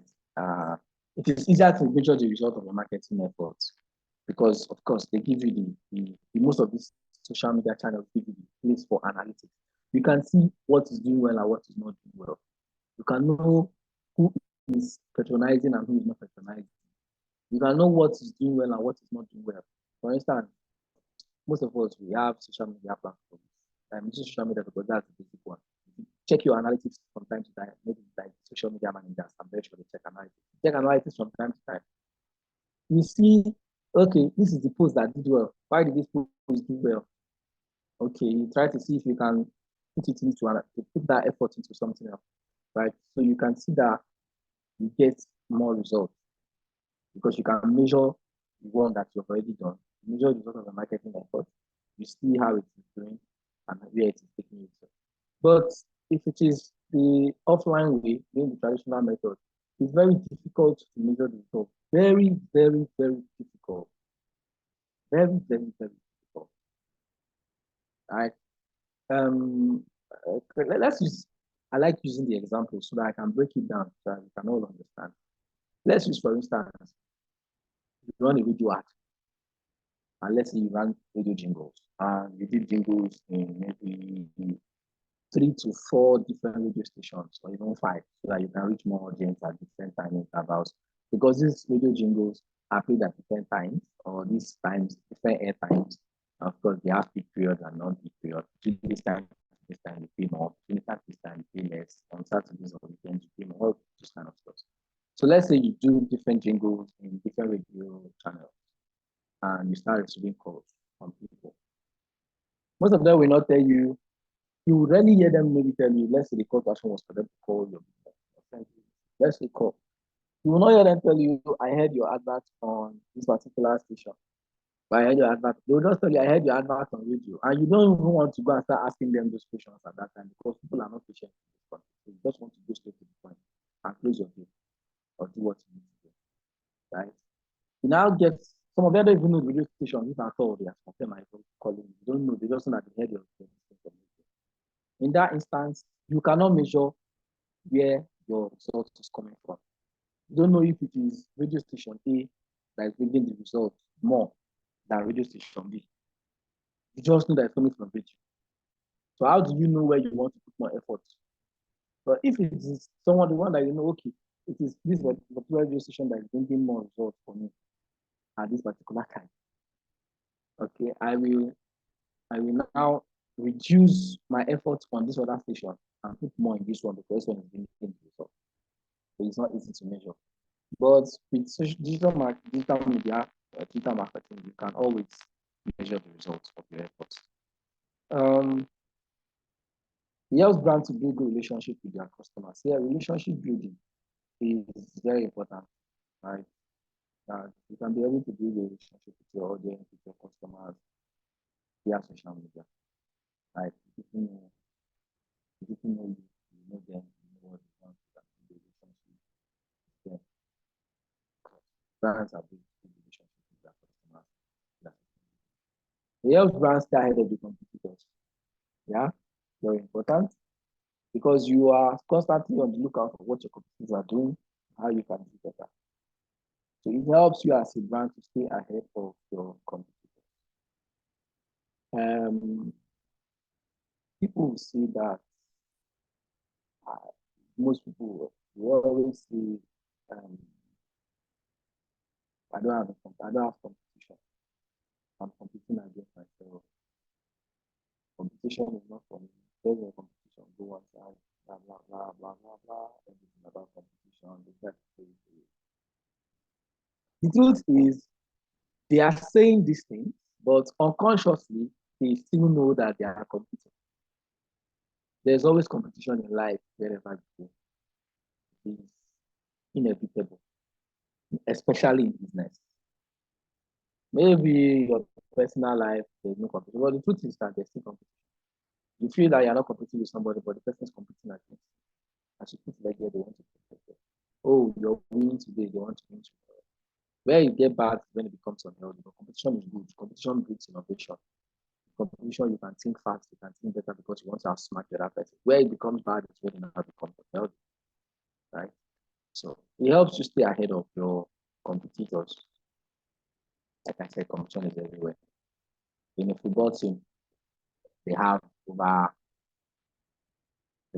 It is easier to measure the result of your marketing efforts because, of course, they give you the most of these social media channels give you the place for analytics. You can see what is doing well and what is not doing well. You can know who is patronizing and who is not patronizing. You can know what is doing well and what is not doing well. For instance, most of us, we have social media platforms. I'm using social media because that's the basic one. Check your analytics from time to time. Maybe like social media managers, I'm very sure they check analytics. Check analytics from time to time. You see, okay, this is the post that did well. Why did this post do well? Okay, you try to see if you can put it into put that effort into something else, right? So you can see that you get more results because you can measure the one that you've already done, measure the result of the marketing effort, you see how it is doing and where it is taking you to. But if it is the offline way, doing the traditional method, it's very difficult to measure the result. Very, very, very difficult. Very, very, very difficult. Right? Let's use. I like using the example so that I can break it down so that we can all understand. Let's use, for instance, you run a video ad, and let's say you run radio jingles, and you did jingles in maybe 3 to 4 different radio stations, or even 5, so that you can reach more audience at different time intervals. Because these radio jingles are played at different times, or these times, different air times. Of course, they have peak periods and non-peak periods. This time they pay more. This time they pay less. On Saturdays or weekends, you pay more. All this kind of stuff. So let's say you do different jingles in different radio channels, and you start receiving calls from people. Most of them will not tell you. You would rarely hear them maybe tell you, let's say the call to action was for them to call your friend. Let's say call. You will not hear them tell you, I heard your advert on this particular station. But I heard your advert. They will just tell you, I heard your advert on radio. And you don't even want to go and start asking them those questions at that time because people are not patient in this point. So you just want to go straight to the point and close your deal or do what you need to do. Right? You now get some of them don't even know the radio station, if at all they are them are calling you. They don't know, they just know that they heard your in that instance, you cannot measure where your result is coming from. You don't know if it is radio station A that is bringing the result more than radio station B. You just know that it's coming from radio. So how do you know where you want to put more effort? But if it is someone, the one that you know, okay, it is this particular radio station that is bringing more results for me at this particular time. Okay, I will now reduce my efforts on this other station and put more in this one because this one is bringing the result. So it's not easy to measure. But with digital media, digital marketing, you can always measure the results of your efforts. It helps brands to build good relationship with their customers. Yeah, relationship building is very important, right? You can be able to build a relationship with your audience, with your customers via social media, right? If you know you, you know them, you know what they want, you can build a relationship with them. Brands are building good relationship with their customers. It helps brands stay ahead of the competitors. Yeah, very important because you are constantly on the lookout for what your competitors are doing, how you can do better. So it helps you as a brand to stay ahead of your competitors. People will see that most people will always say, I don't have competition. I'm competing against myself. Competition is not for me. There's a competition. Go outside, blah blah blah blah blah blah. Everything about competition. The truth is, they are saying these things, but unconsciously, they still know that they are competing. There's always competition in life wherever you go. It is inevitable, especially in business. Maybe your personal life, there's no competition. But the truth is that there's still competition. You feel that you're not competing with somebody, but the person is competing against you. As you put like here, they want to protect you. Oh, you're winning today, they want to win tomorrow. Where you get bad when it becomes unhealthy, but competition is good. Competition breeds innovation. Competition, you can think fast, you can think better because you want to outsmart the other person. Where it becomes bad is when it now becomes unhealthy, right? So it helps you stay ahead of your competitors. Like I said, competition is everywhere. In a football team, they have over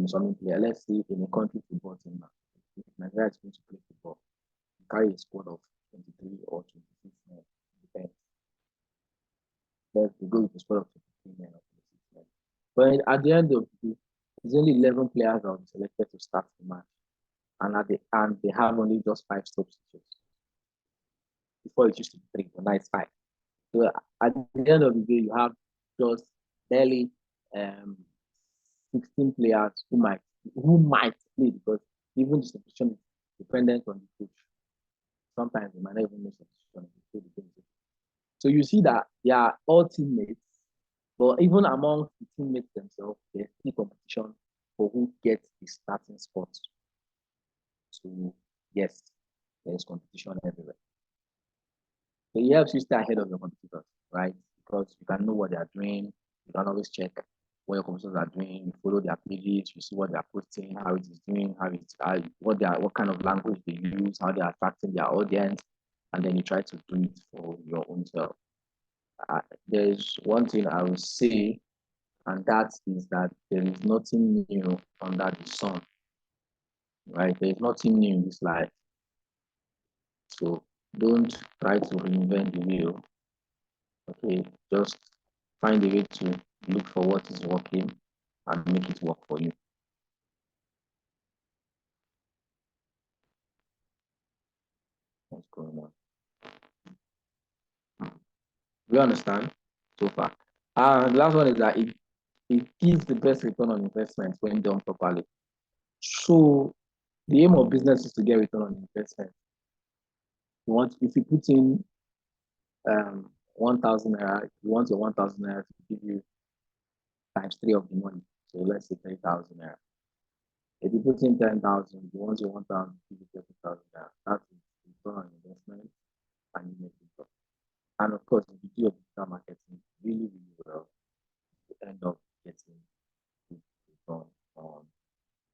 something player. Let's say in a country football team now, if Nigeria is going to play football, you carry a squad of 23 or 26 men. Depends. Let's go with a squad of 23 men or 26 men. But at the end of the day, it's only 11 players that will be selected to start the match. And they have only just 5 substitutes. Before it used to be 3, but now it's 5. So at the end of the day, you have just barely 16 players who might play because even the substitution is dependent on the coach. Sometimes they might not even make substitution. So you see that they are all teammates, but even among the teammates themselves, there's still competition for who gets the starting spot. So yes, there's competition everywhere. So it helps you stay ahead of your competitors, right? Because you can know what they are doing. You can always check what your competitors are doing. You follow their pages. You see what they are posting, how it is doing, what kind of language they use, how they are attracting their audience, and then you try to do it for your own self. There's one thing I will say, and that is that there is nothing new under the sun, right? There is nothing new in this life. So don't try to reinvent the wheel. Okay, just find a way to look for what is working and make it work for you. What's going on? We understand so far. And the last one is that it gives the best return on investment when done properly. So the aim of business is to get return on investment. If you put in 1,000 naira, you want your 1,000 naira to give you times 3 of the money. So let's say 3,000 naira. If you put in 10,000, you want your 1,000 to give you 30,000 naira. That is return on investment and you make it up. And of course, if you do your digital marketing really, really well, you end up getting good return on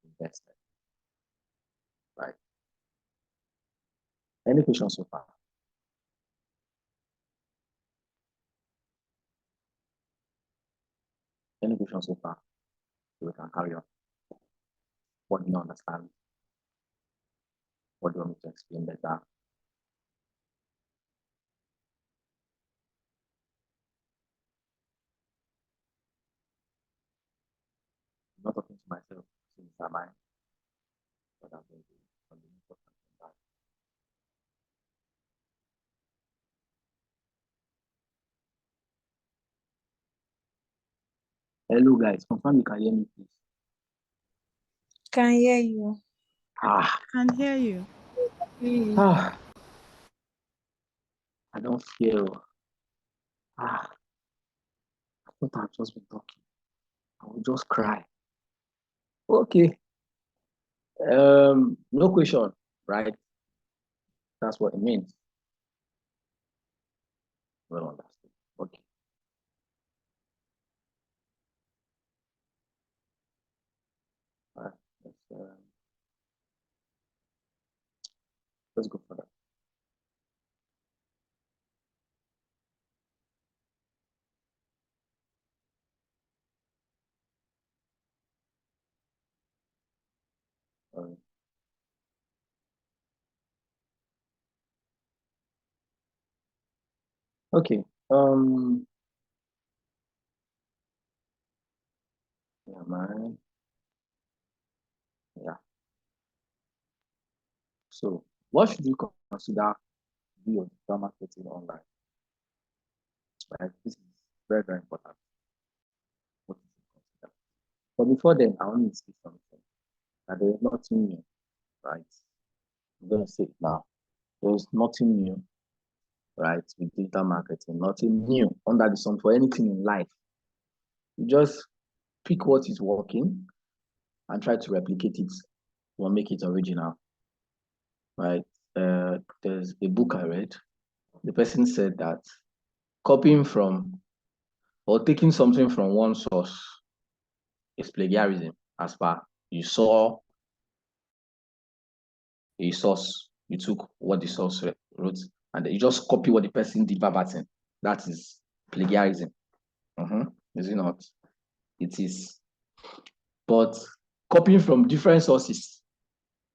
investment. Right? Any questions so far? Any questions so far? So we can carry on. What do you understand? What do you want me to explain better? I'm not talking to myself since I'm mine, but I'm going to continue talking about that. Hello, guys. Confirm you can hear me, please. Can hear you. Can hear you. I don't feel. I thought I've just been talking. I will just cry. Okay. No question, right? That's what it means. Well understood. Okay. All right. Let's go for that. Okay. Yeah, man. Yeah. So, what should you consider do your digital marketing online? Right. This is very, very important. What you should consider. But before then, I want to say something. That there is nothing new, right? I'm gonna say it now. There is nothing new, right, with digital marketing. Nothing new under the sun for anything in life. You just pick what is working and try to replicate it or make it original, right? There's a book I read. The person said that copying from or taking something from one source is plagiarism. As far you saw a source, you took what the source wrote, and you just copy what the person did verbatim. That is plagiarism. Is it not? It is. But copying from different sources,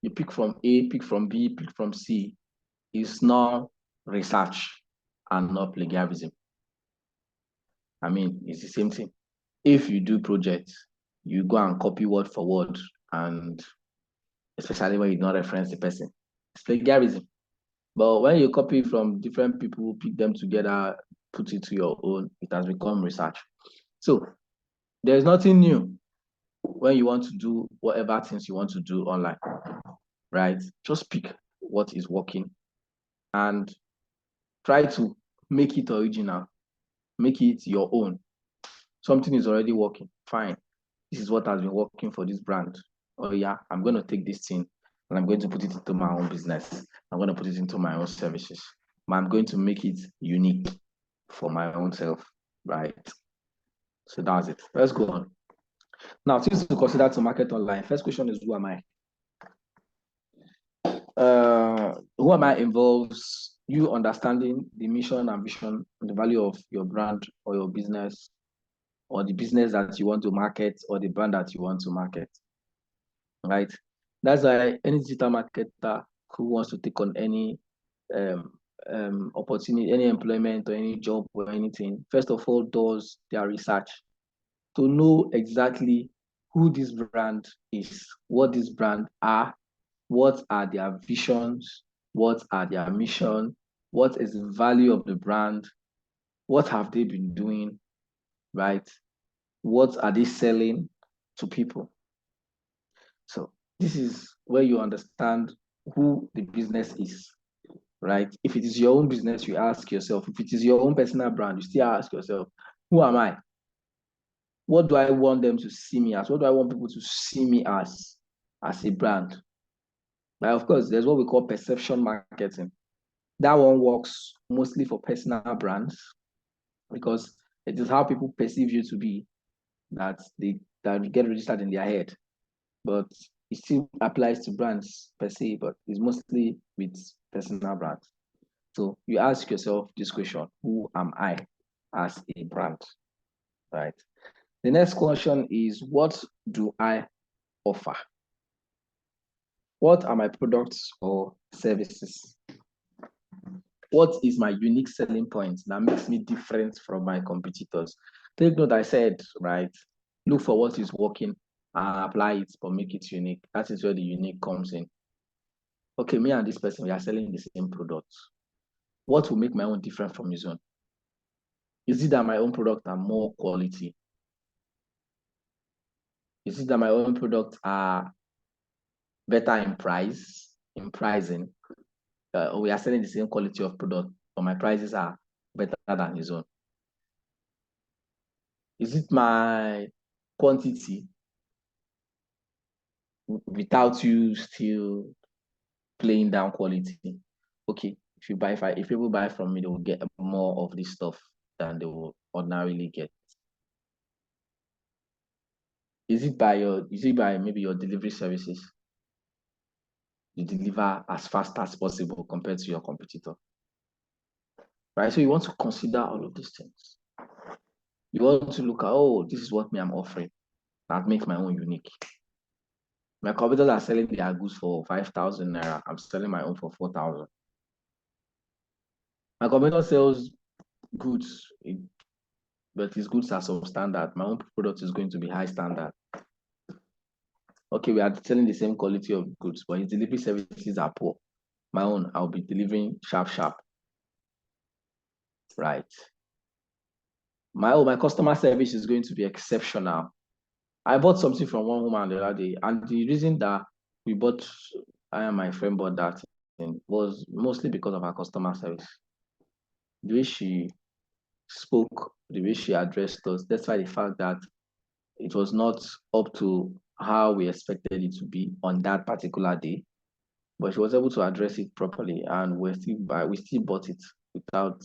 you pick from A, pick from B, pick from C, is not research and not plagiarism. I mean, it's the same thing. If you do projects, you go and copy word for word, and especially when you don't reference the person, it's plagiarism. But when you copy from different people, pick them together, put it to your own, it has become research. So there's nothing new when you want to do whatever things you want to do online, right? Just pick what is working and try to make it original, make it your own. Something is already working, fine. This is what has been working for this brand. Oh yeah, I'm going to take this thing and I'm going to put it into my own business. I'm going to put it into my own services. I'm going to make it unique for my own self, right? So that's it. Let's go on. Now, things to consider to market online. First question is, who am I? Who am I involves you understanding the mission and vision and the value of your brand or your business or the business that you want to market or the brand that you want to market, right? That's why any digital marketer who wants to take on any opportunity, any employment or any job or anything, first of all, does their research to know exactly who this brand is, what this brand are, what are their visions, what are their mission, what is the value of the brand, what have they been doing, right? What are they selling to people? So this is where you understand who the business is, right? If it is your own business, you ask yourself. If it is your own personal brand, you still ask yourself, who am I? What do I want them to see me as? What do I want people to see me as a brand? Now, of course, there's what we call perception marketing. That one works mostly for personal brands because it is how people perceive you to be that get registered in their head. But it still applies to brands per se, but it's mostly with personal brands. So you ask yourself this question: who am I as a brand? Right. The next question is, what do I offer? What are my products or services? What is my unique selling point that makes me different from my competitors? Take note, I said, right? Look for what is working and apply it, but make it unique. That is where the unique comes in. Okay, me and this person, we are selling the same product. What will make my own different from his own? Is it that my own product are more quality? Is it that my own products are better in pricing? We are selling the same quality of product, but my prices are better than his own? Is it my quantity without you still playing down quality? Okay, if people buy from me, they will get more of this stuff than they will ordinarily get. Is it by maybe your delivery services? You deliver as fast as possible compared to your competitor, right? So you want to consider all of these things. You want to look at, oh, this is what I'm offering. That makes my own unique. My competitors are selling their goods for 5,000 naira. I'm selling my own for 4,000. My competitor sells goods, but his goods are substandard. My own product is going to be high standard. Okay, we are selling the same quality of goods, but his delivery services are poor. My own, I'll be delivering sharp, right? My customer service is going to be exceptional. I bought something from one woman the other day, and the reason that I and my friend bought that thing was mostly because of her customer service. The way she spoke, the way she addressed us, despite the fact that it was not up to how we expected it to be on that particular day, but she was able to address it properly, and we still bought it without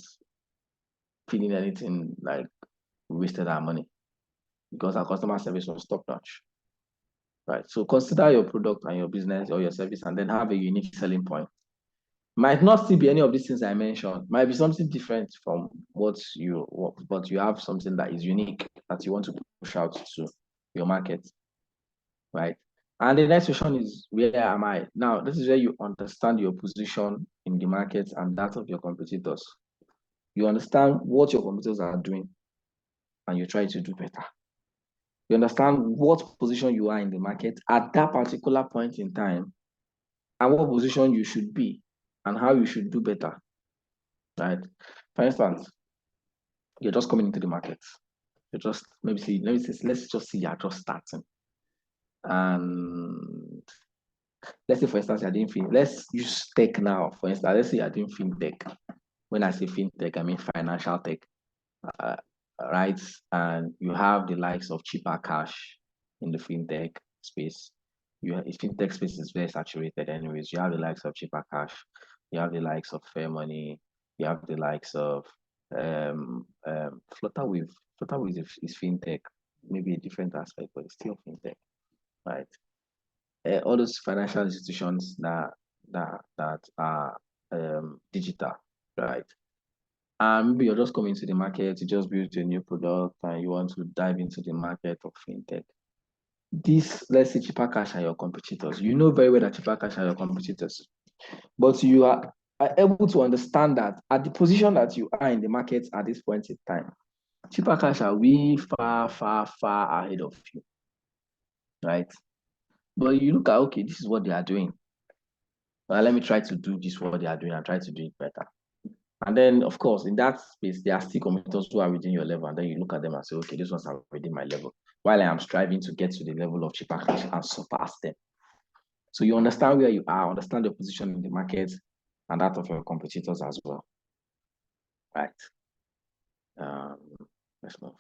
feeling anything like we wasted our money, because our customer service was top notch. Right. So consider your product and your business or your service, and then have a unique selling point. Might not still be any of these things I mentioned. Might be something different from but you have something that is unique that you want to push out to your market. Right. And the next question is, where am I? Now, this is where you understand your position in the market and that of your competitors. You understand what your competitors are doing, and you try to do better. You understand what position you are in the market at that particular point in time, and what position you should be, and how you should do better, right? For instance, you're just coming into the market. You're just let's just say you're just starting, and let's say, for instance, you're doing let's use tech now. For instance, let's say you're doing fintech. When I say fintech, I mean financial tech, uh, right? And you have the likes of cheaper cash in the fintech space. Fintech space is very saturated anyways. You have the likes of cheaper cash, you have the likes of fair money, you have the likes of Flutterwave. Flutterwave is fintech, maybe a different aspect, but it's still fintech, right? All those financial institutions that are digital, right? And maybe you're just coming to the market, you just built a new product and you want to dive into the market of fintech. Let's say cheaper cash are your competitors. You know very well that cheaper cash are your competitors, but you are able to understand that at the position that you are in the market at this point in time, cheaper cash are way far ahead of you, right? But you look at, okay, this is what they are doing. Well, let me try to do this what they are doing and try to do it better. And then, of course, in that space, there are still competitors who are within your level. And then you look at them and say, okay, these ones are within my level, while I am striving to get to the level of cheaper cash and surpass them. So you understand where you are, understand your position in the market, and that of your competitors as well. Right. Let's move.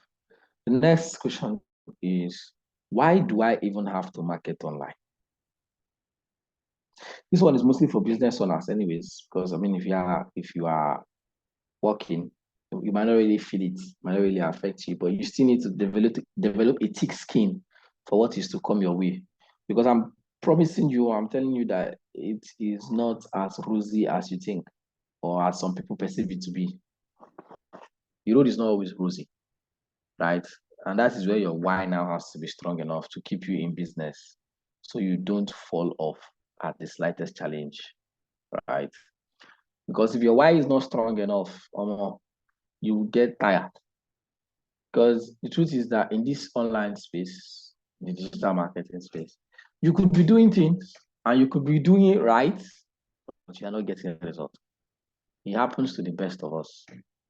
The next question is, why do I even have to market online? This one is mostly for business owners anyways, because I mean, if you are working, you might not really feel it, might not really affect you, but you still need to develop a thick skin for what is to come your way. Because I'm telling you that it is not as rosy as you think, or as some people perceive it to be. The road is not always rosy, right? And that is where your why now has to be strong enough to keep you in business, so you don't fall off at the slightest challenge, right? Because if your why is not strong enough, you will get tired. Because the truth is that in this online space, the digital marketing space, you could be doing things and you could be doing it right, but you are not getting a result. It happens to the best of us,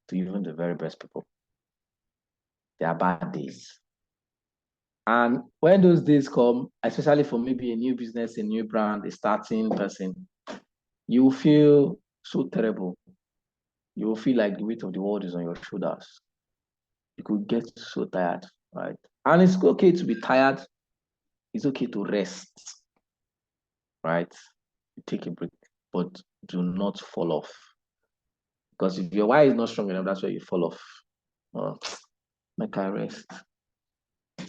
to even the very best people. There are bad days. And when those days come, especially for maybe a new business, a new brand, a starting person, you will feel so terrible. You will feel like the weight of the world is on your shoulders. You could get so tired, right? And it's okay to be tired. It's okay to rest, right? Take a break, but do not fall off. Because if your why is not strong enough, that's where you fall off. Make I rest.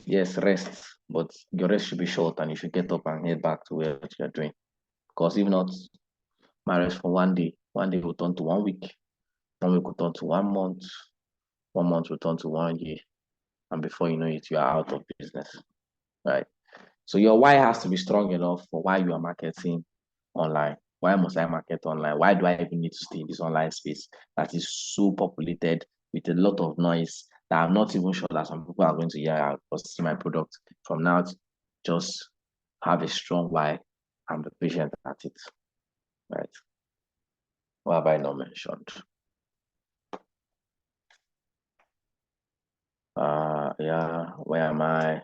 Yes, rest, but your rest should be short and you should get up and head back to what you're doing. Because if not, my rest for one day will turn to 1 week, 1 week will turn to 1 month, 1 month will turn to 1 year. And before you know it, you are out of business, right? So your why has to be strong enough for why you are marketing online. Why must I market online? Why do I even need to stay in this online space that is so populated with a lot of noise that I'm not even sure that some people are going to hear out or see my product? From now, just have a strong why and be patient at it, right? What have I not mentioned? Yeah, where am I?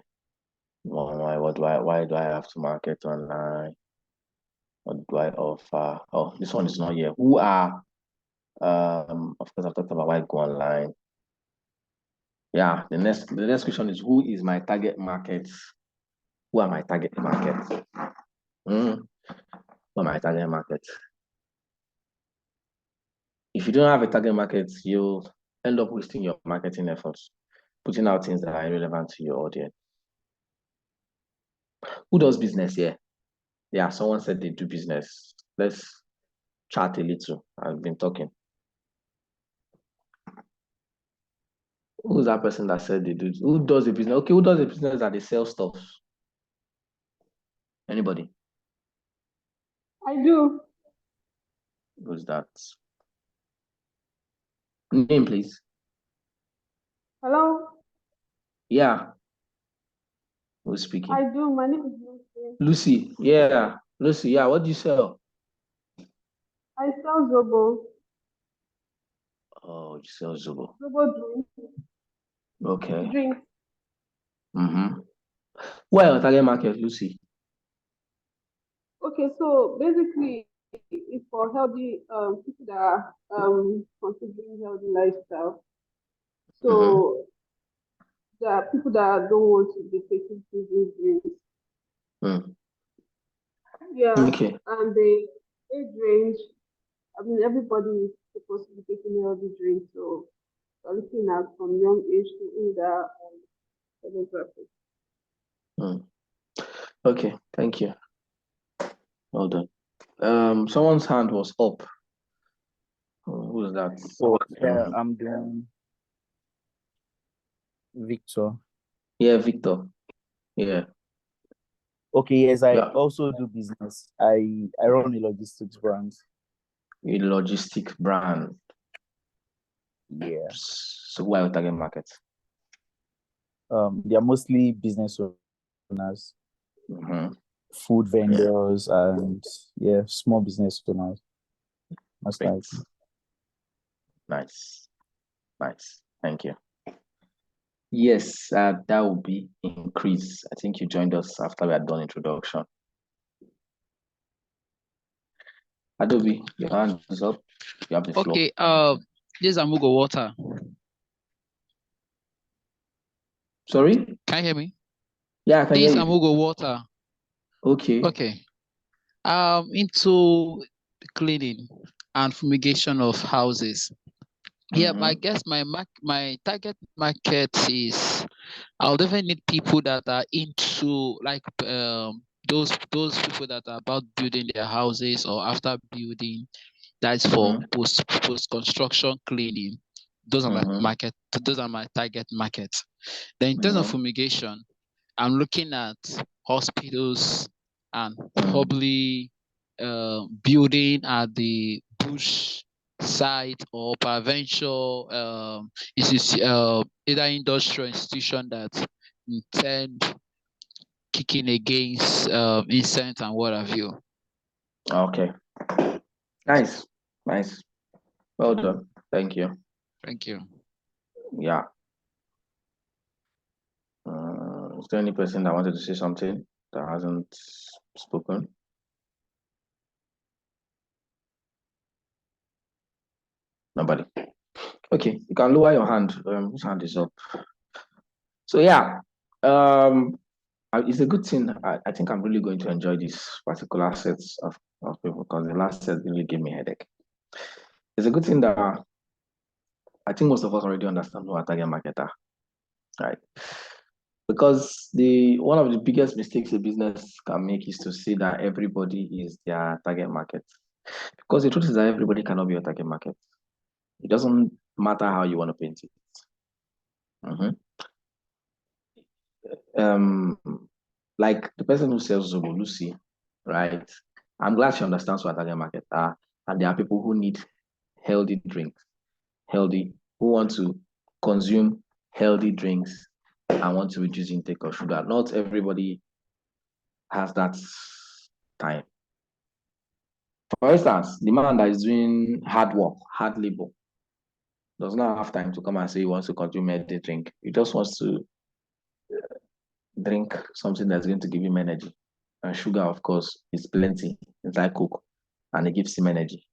Why do I have to market online? What do I offer? Oh, this one is not here. Who are, of course, I've talked about why go online. Yeah, the next question is who is my target market? Who are my target market? Who are my target market? If you don't have a target market, you'll end up wasting your marketing efforts, putting out things that are irrelevant to your audience. Who does business here? Yeah, someone said they do business. Let's chat a little. I've been talking. Who's that person that said they do? Who does a business? Okay, who does a business that they sell stuff? Anybody? I do. Who's that? Name, please. Hello? Yeah. Who's speaking? I do. My name is Lucy. Lucy. Yeah. Lucy. Yeah. What do you sell? I sell Zobo. Oh, you sell Zobo. Zobo drink. Okay. Drink. Well, target market, Lucy. Okay, so basically it's for healthy people that are considering healthy lifestyle. So there are people that don't want to be taking fizzy drinks. Yeah, Okay. and the age range, I mean, everybody is supposed to be taking healthy drinks. So we're looking at from young age to older demographic. Okay. Thank you. Well done. Someone's hand was up. Who is that? Oh, yeah, I'm doing Victor. Yeah, Victor. Yeah. Okay, yes, I Yeah. also do business. I run a logistics brand. A logistic brand. Yeah. So who are your target market? They are mostly business owners, food vendors, and yeah, small business owners. Most likely. Nice. Thank you. Yes, that will be increase. I think you joined us after we had done introduction. Adobe, your hand is up. You have the floor. Okay, this is Amugo Water. Sorry? Can you hear me? Yeah, I can This hear you. Amugo Water. Okay. Okay. Into cleaning and fumigation of houses. Yeah, I guess my target market is I'll definitely need people that are into like those people that are about building their houses or after building. That's for post construction cleaning. Those are my market. Those are my target markets. Then in terms of fumigation, I'm looking at hospitals and probably building at the bush site or provincial either industrial institution that intend kicking against insect and what have you. Okay. Nice. Well done. Thank you. Thank you. Yeah. Is there any person that wanted to say something that hasn't spoken? Nobody. Okay, you can lower your hand. Whose hand is up? So yeah, it's a good thing. I think I'm really going to enjoy this particular set of people because the last set really gave me a headache. It's a good thing that I think most of us already understand who our target market are, right? Because one of the biggest mistakes a business can make is to say that everybody is their target market. Because the truth is that everybody cannot be your target market. It doesn't matter how you want to paint it. Like the person who sells Zobo, Lucy, right? I'm glad she understands what target market are, and there are people who need healthy drinks, who want to consume healthy drinks and want to reduce intake of sugar. Not everybody has that time. For instance, the man that is doing hard work, hard labor, does not have time to come and say he wants to consume healthy drink. He just wants to drink something that's going to give him energy. And sugar, of course, is plenty inside Coke, and it gives him energy,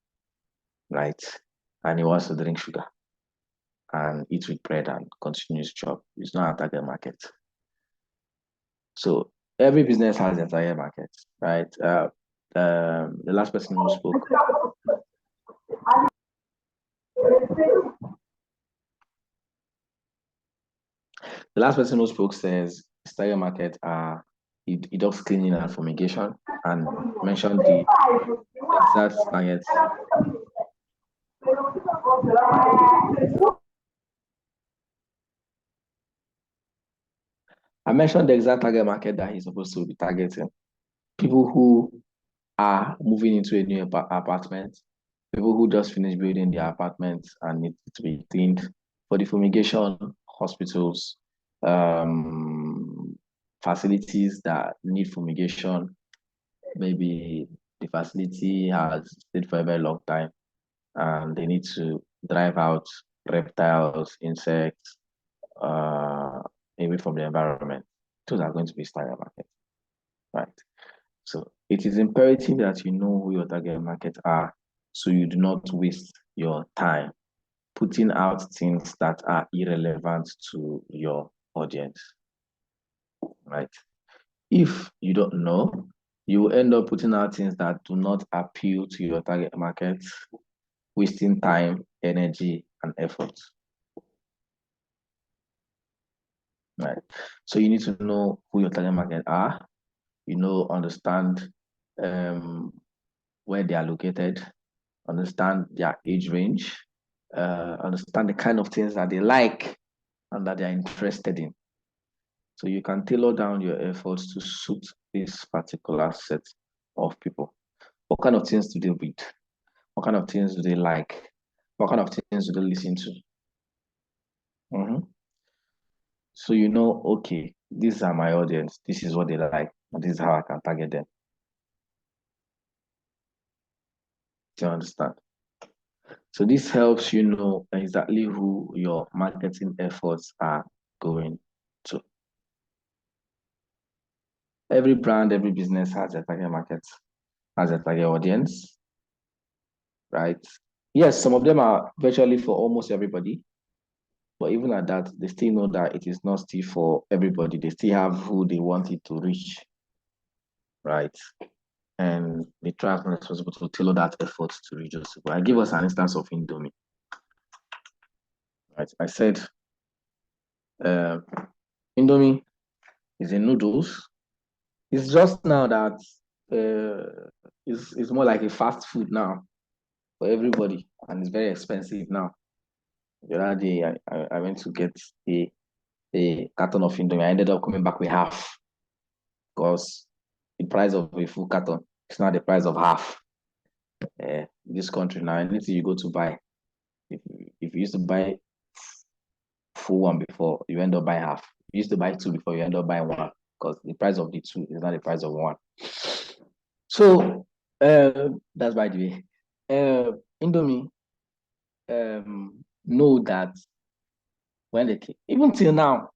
right? And he wants to drink sugar and eat with bread and continue his job. It's not a target market. So every business has a target market, right? The last person who spoke. The last person who spoke says target market it does cleaning and fumigation, and mentioned the exact target. I mentioned the exact target market that he's supposed to be targeting. People who are moving into a new apartment, people who just finished building their apartment and need to be cleaned. For the fumigation, hospitals, facilities that need fumigation. Maybe the facility has stayed for a very long time and they need to drive out reptiles, insects, away from the environment. Those are going to be target market, right? So it is imperative that you know who your target market are, so you do not waste your time putting out things that are irrelevant to your audience, right? If you don't know, you will end up putting out things that do not appeal to your target market, wasting time, energy, and effort. Right. So you need to know who your target market are, understand where they are located, understand their age range, understand the kind of things that they like and that they're interested in. So you can tailor down your efforts to suit this particular set of people. What kind of things do they read? What kind of things do they like? What kind of things do they listen to? So okay, these are my audience. This is what they like. And this is how I can target them. Do you understand? So this helps you know exactly who your marketing efforts are going to. Every brand, every business has a target market, has a target audience, right? Yes, some of them are virtually for almost everybody. But even at that, they still know that it is not still for everybody. They still have who they want it to reach, right? And they try as much as possible to tailor that effort to reach those people. I give us an instance of Indomie. Right? I said Indomie is in noodles. It's just now that it's more like a fast food now for everybody, and it's very expensive now. The other day, I went to get a carton of Indomie. I ended up coming back with half because the price of a full carton is not the price of half. This country now, anything you go to buy, if you used to buy full one before, you end up buying half. If you used to buy two before, you end up buying one because the price of the two is not the price of one. So that's by the way. Indomie know that when they even till now,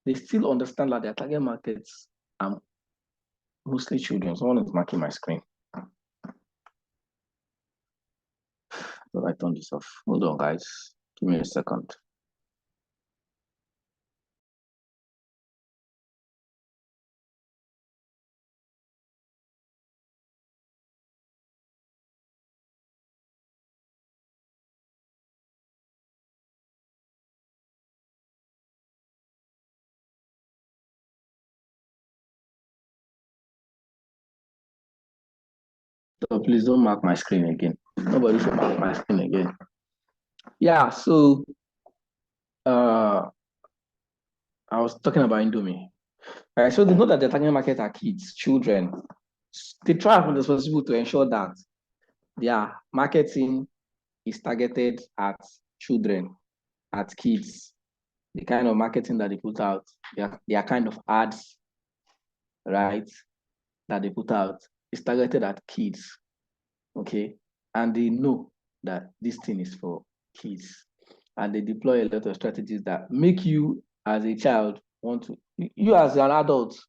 they still understand that their target markets are mostly children. Someone is marking my screen. So I turn this off. Hold on, guys. Give me a second. So please don't mark my screen again. Nobody should mark my screen again. Yeah, so I was talking about Indomie. Right, so they know that the target market are kids, children. They try as much as possible to ensure that their marketing is targeted at children, at kids. The kind of marketing that they put out, their kind of ads, right, that they put out is targeted at kids. Okay, and they know that this thing is for kids, and they deploy a lot of strategies that make you as a child want to, you as an adult,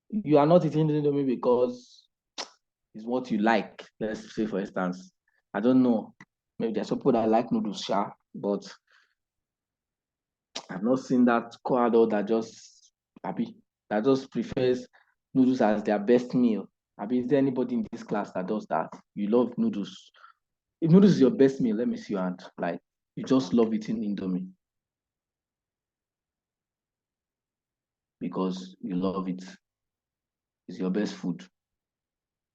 you are not eating Indomie because it's what you like. Let's say, for instance, I don't know, maybe there's some people that like noodles, but I've not seen that core adult that just happy, that just prefers noodles as their best meal. Is there anybody in this class that does that? You love noodles. If noodles is your best meal, let me see your hand. Like, you just love eating Indomie because you love it. It's your best food.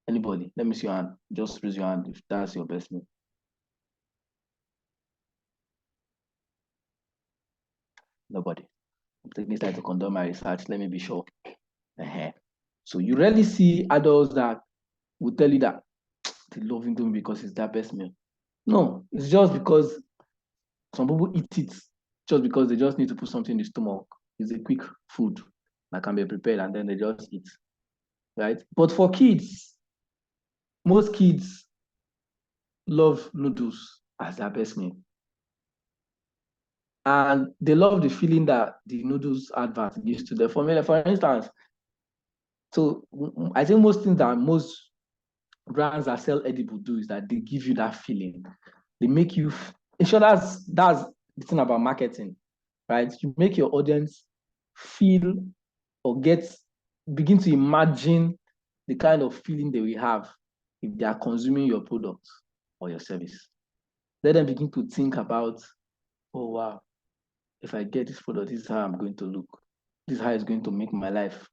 Anybody? Let me see your hand. Just raise your hand if that's your best meal. Nobody. I'm taking this time to conduct my research. Let me be sure. So you rarely see adults that will tell you that they love Indomie because it's their best meal. No, it's just because some people eat it just because they just need to put something in the stomach. It's a quick food that can be prepared and then they just eat, right? But for kids, most kids love noodles as their best meal. And they love the feeling that the noodles advert gives to them. For instance, so I think most things that most brands that sell edible do is that they give you that feeling. They make you, sure, that's the thing about marketing, right? You make your audience feel or begin to imagine the kind of feeling they will have if they are consuming your product or your service. Let them begin to think about, oh wow, if I get this product, this is how I'm going to look. This is how it's going to make my life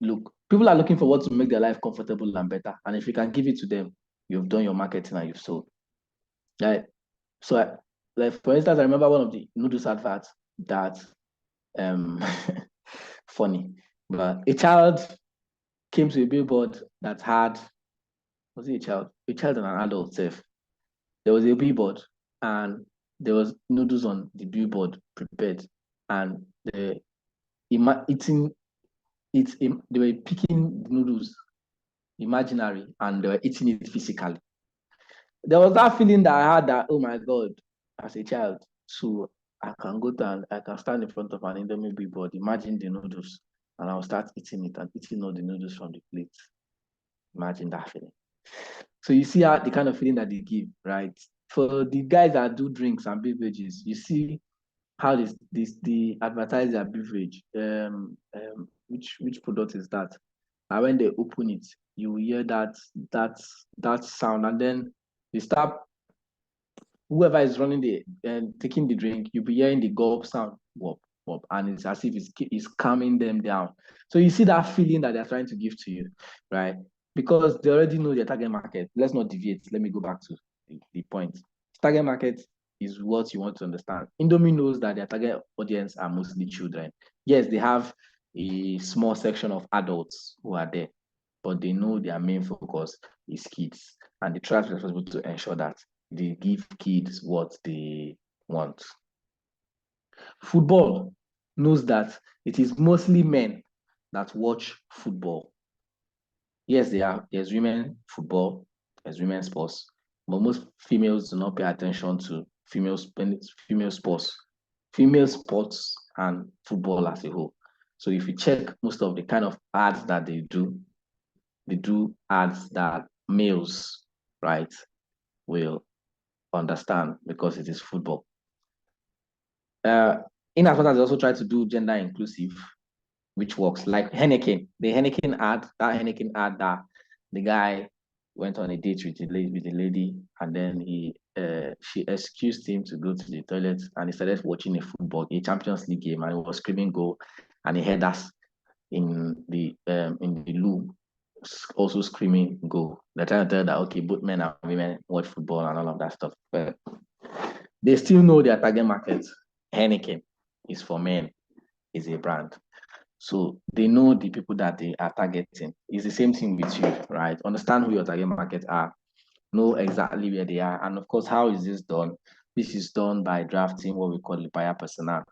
look. People are looking for what to make their life comfortable and better. And if you can give it to them, you've done your marketing and you've sold. Right? So, like for instance, I remember one of the noodles adverts that funny, but a child came to a billboard that had, was it a child? A child and an adult safe. There was a billboard and there was noodles on the billboard prepared, and they were picking the noodles imaginary and they were eating it physically. There was that feeling that I had that, oh my God, as a child, so I can go down, I can stand in front of an Indomie billboard, imagine the noodles, and I'll start eating it and eating all the noodles from the plate. Imagine that feeling. So you see how the kind of feeling that they give, right? For the guys that do drinks and beverages, you see how they advertise their beverage. Which product is that? And when they open it, you will hear that sound, and then they start, whoever is running taking the drink, you'll be hearing the gulp sound, whop, whop, and it's as if it's calming them down. So you see that feeling that they're trying to give to you, right? Because they already know their target market. Let's not deviate. Let me go back to the point. Target market is what you want to understand. Indomie knows that their target audience are mostly children. Yes, they have a small section of adults who are there, but they know their main focus is kids, and they try to be responsible to ensure that they give kids what they want. Football knows that it is mostly men that watch football. Yes, there's women football, there's women sports, but most females do not pay attention to female sports. Female sports and football as a whole. So if you check most of the kind of ads that they do ads that males, right, will understand because it is football. In as much as they also try to do gender inclusive, which works, like Henneken, the Henneken ad, that the guy went on a date with the lady, and then she excused him to go to the toilet, and he started watching a Champions League game, and he was screaming goal, and he heard us in the loo also screaming goal. They're trying to tell that okay, both men and women watch football and all of that stuff, but they still know their target market. Henneken is for men, is a brand. So they know the people that they are targeting. It's the same thing with you, right? Understand who your target market are, know exactly where they are. And of course, how is this done? This is done by drafting what we call the buyer persona.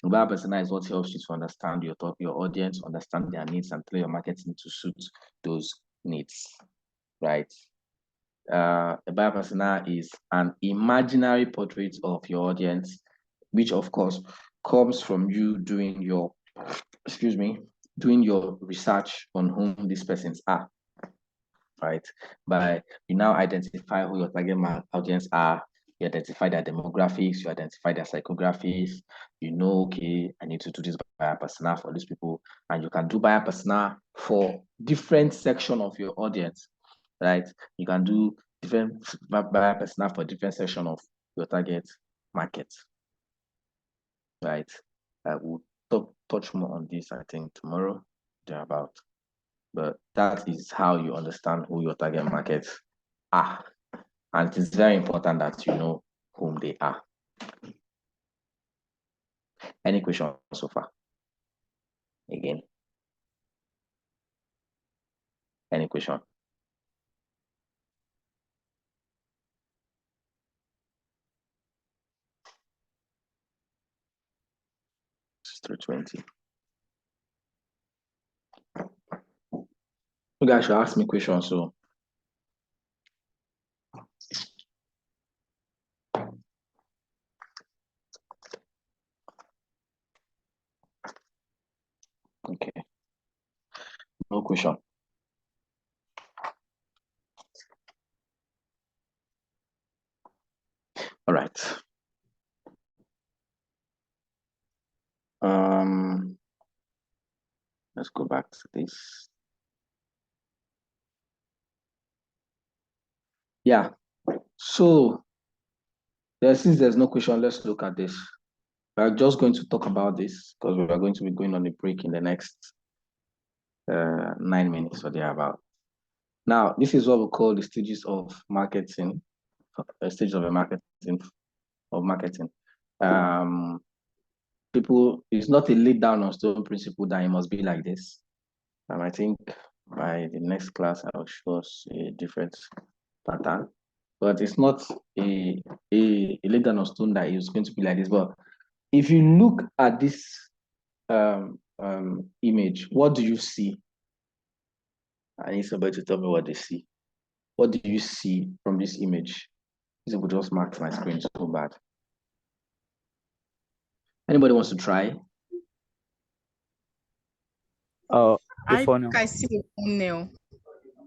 The buyer persona is what helps you to understand your audience, understand their needs, and play your marketing to suit those needs, right? A buyer persona is an imaginary portrait of your audience, which of course comes from you doing your research on whom these persons are, right? But you now identify who your target audience are, you identify their demographics, you identify their psychographics, you know, okay, I need to do this buyer persona for these people, and you can do buyer persona for different section of your audience, right? You can do different buyer persona for different section of your target market, right? I will touch more on this, I think, tomorrow, thereabout. But that is how you understand who your target markets are. And it is very important that you know whom they are. Any questions so far? Again? Any question? It's 3:20. You guys should ask me questions. So okay. No question. All right. Let's go back to this. Yeah. So since there's no question, let's look at this. We're just going to talk about this because we are going to be going on a break in the next 9 minutes or thereabout. Now, this is what we call the stages of marketing, stages of marketing. People, it's not a laid down on stone principle that it must be like this. I think by the next class, I'll show us a different pattern. But it's not a laid down on stone that it's going to be like this. But if you look at this image, what do you see? I need somebody to tell me what they see. What do you see from this image? This will just mark my screen so bad. Anybody wants to try? I think I see a funnel.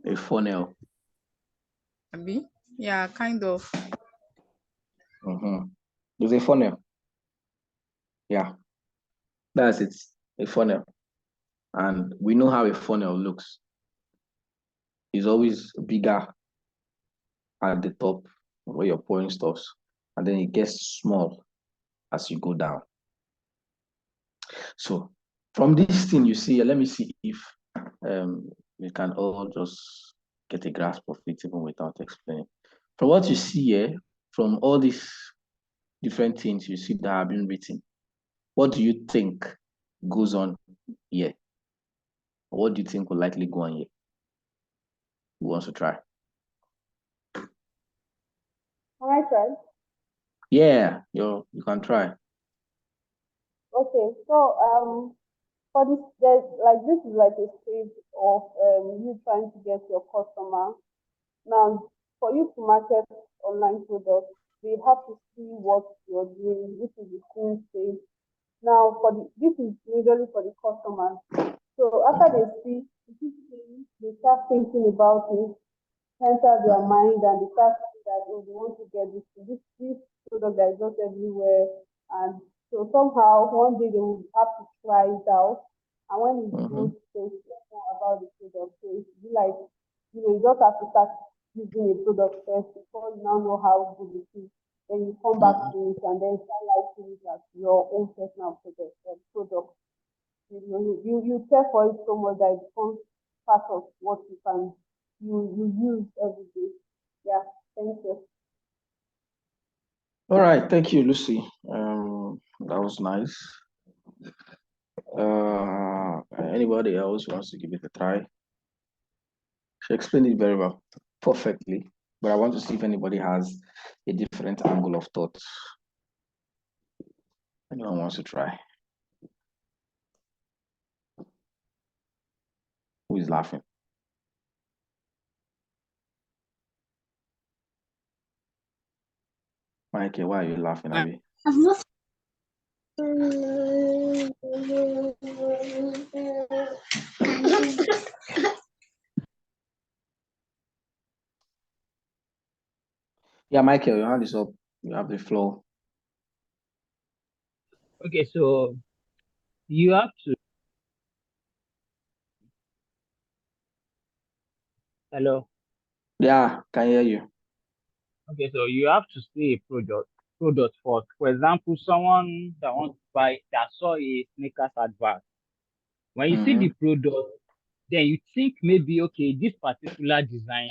A funnel. Abi? Yeah, kind of. There's a funnel. Yeah, that's it. A funnel. And we know how a funnel looks. It's always bigger at the top where you're pouring stuff, and then it gets small as you go down. So from this thing you see, let me see if we can all just get a grasp of it even without explaining. From what you see here, from all these different things you see that have been written, what do you think goes on here? What do you think will likely go on here? Who wants to try? Can I try? Yeah, you can try. Okay, so for this, this is like a stage of you trying to get your customer. Now, for you to market online products, they have to see what you're doing, which is the screen stage. Now, this is majorly for the customers. So after they see, they start thinking about it, enter their mind, and they start thinking that, oh, they want to get this product that is not everywhere. And so somehow one day they will have to try it out. And when it's good, they will learn more about the product. So it's like, you just have to start using a product first before you now know how good it is. Then you come back to it and then start liking it as your own personal product. You care for it so much that it becomes part of what you use every day. Yeah, thank you. All right, thank you, Lucy. That was nice. Anybody else wants to give it a try? She explained it very well, perfectly. But I want to see if anybody has a different angle of thought. Anyone wants to try? Who is laughing? Mikey, why are you laughing at me? Yeah, Michael, your hand is up. You have the floor. Okay, so you have to. Hello. Yeah, can hear you. Okay, so you have to see a product first. For example, someone that wants to buy that saw a sneakers advert. When you see the product, then you think maybe, okay, this particular design,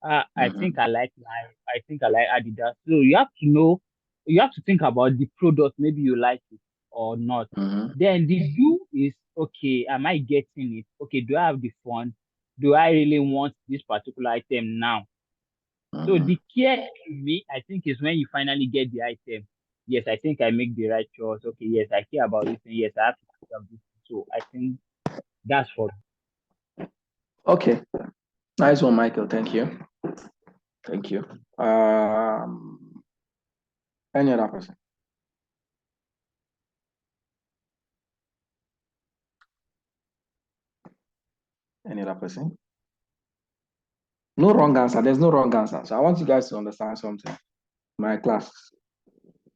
I think I like Adidas. So you have to know, you have to think about the product, maybe you like it or not. Then the do is, okay, am I getting it? Okay, do I have the fund? Do I really want this particular item now? So the care in me, I think, is when you finally get the item. Yes, I think I make the right choice. Okay, yes, I care about this, and yes, I have to care about this. So I think that's for me. Okay, nice one, Michael. Thank you. Thank you. Any other person? Any other person? No wrong answer. There's no wrong answer. So I want you guys to understand something. My class,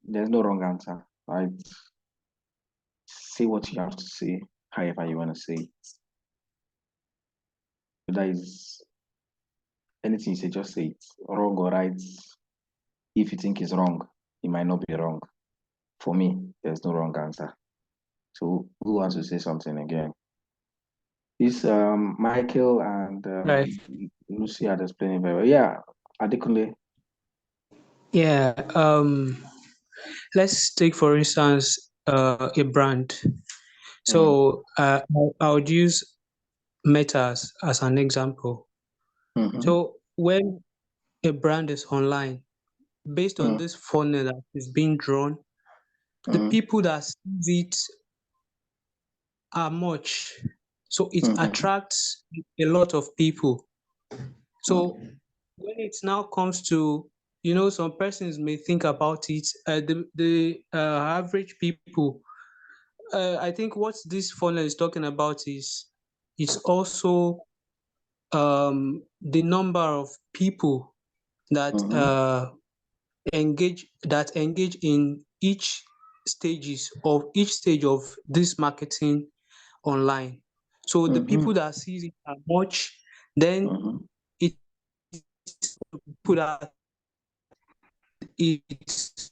there's no wrong answer. Right? Say what you have to say, however you want to say it. That is anything you say, just say it. Wrong or right. If you think it's wrong, it might not be wrong. For me, there's no wrong answer. So who wants to say something again? This Michael and Lucy are explaining very well. Yeah, Adekunle. Yeah. Let's take for instance a brand. So I would use Metas as an example. So when a brand is online, based on this funnel that is being drawn, the people that see it are much. So it attracts a lot of people. So when it now comes to, some persons may think about it, the average people, I think what this funnel is talking about is also the number of people that engage in each stage of this marketing online. So the people that see it are much, then it's people that it's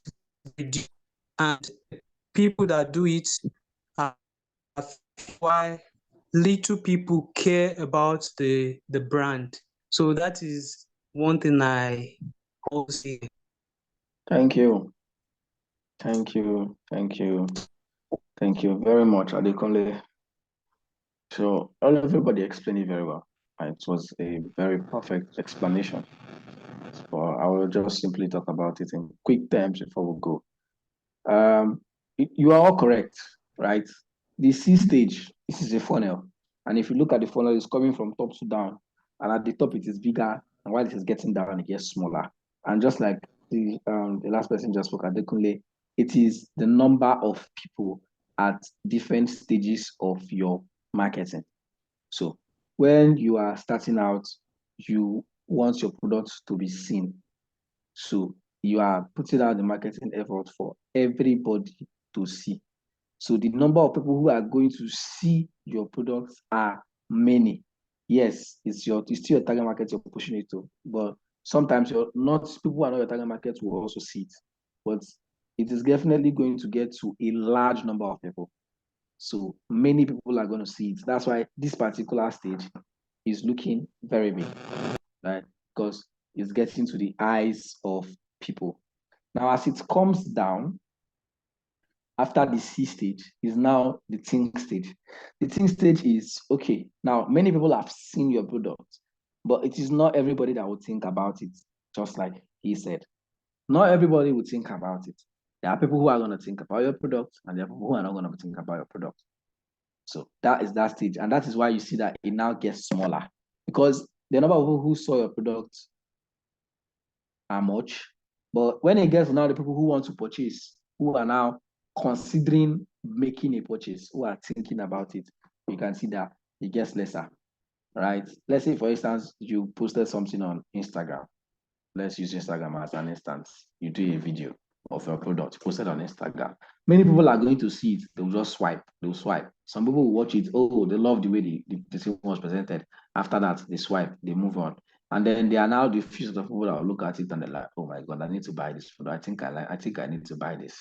reduced, and people that do it are why little people care about the brand. So that is one thing I also see. Thank you. Thank you. Thank you. Thank you very much, Adekunle. So everybody explained it very well. It was a very perfect explanation. So I will just simply talk about it in quick terms before we go. You are all correct, right? The C stage, this is a funnel. And if you look at the funnel, it's coming from top to down. And at the top, it is bigger. And while it is getting down, it gets smaller. And just like the last person just spoke at Dekunle, it is the number of people at different stages of your marketing. So when you are starting out, you want your product to be seen. So you are putting out the marketing effort for everybody to see. So the number of people who are going to see your products are many. Yes, it's still your target market you're pushing it to, but sometimes people who are not your target market will also see it. But it is definitely going to get to a large number of people. So many people are going to see it. That's why this particular stage is looking very big, right? Because it's getting to the eyes of people. Now, as it comes down, after the C stage is now the think stage. The think stage is, okay, now many people have seen your product, but it is not everybody that will think about it, just like he said. Not everybody will think about it. There are people who are going to think about your product, and there are people who are not going to think about your product. So that is that stage. And that is why you see that it now gets smaller, because the number of people who saw your product are much. But when it gets to now the people who want to purchase, who are now considering making a purchase, who are thinking about it, you can see that it gets lesser, right? Let's say, for instance, you posted something on Instagram. Let's use Instagram as an instance. You do a video of your product, posted on Instagram. Many people are going to see it. They'll just swipe. They'll swipe. Some people will watch it. Oh, they love the way the thing was presented. After that, they swipe. They move on. And then they are now the few of people that will look at it and they're like, oh my God, I need to buy this food. I think I need to buy this.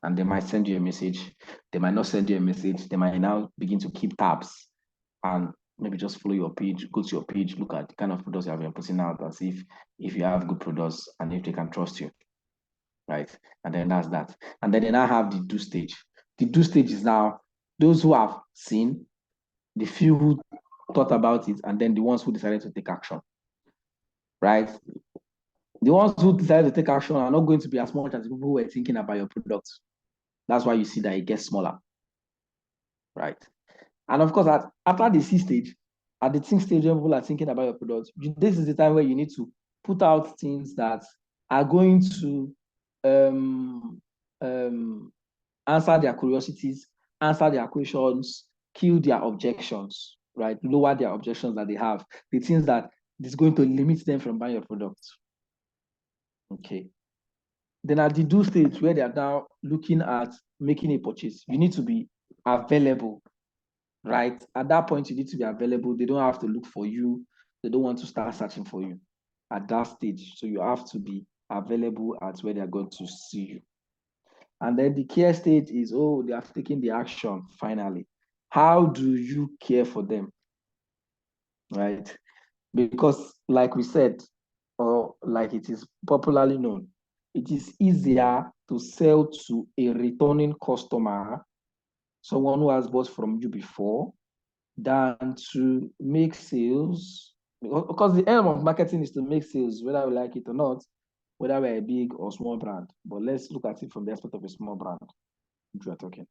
And they might send you a message. They might not send you a message. They might now begin to keep tabs and maybe just follow your page, go to your page, look at the kind of products you have been putting out and see if you have good products and if they can trust you, right? And then that's that. And then they now have the do stage. The do stage is now those who have seen, the few who thought about it, and then the ones who decided to take action, right? The ones who decided to take action are not going to be as much as the people who were thinking about your product. That's why you see that it gets smaller, right? And of course, after the C stage, at the think stage, when people are thinking about your product, this is the time where you need to put out things that are going to answer their curiosities, answer their questions, kill their objections, right? Lower their objections that they have, the things that is going to limit them from buying your product. Okay. Then at the do stage, where they are now looking at making a purchase, you need to be available, right? At that point, you need to be available. They don't have to look for you. They don't want to start searching for you at that stage. So you have to be available at where they're going to see you. And then the care stage is, oh, they have taken the action finally. How do you care for them, right? Because like we said, or like it is popularly known, it is easier to sell to a returning customer, someone who has bought from you before, than to make sales. Because the aim of marketing is to make sales, whether we like it or not, whether we're a big or small brand. But let's look at it from the aspect of a small brand, which we're talking.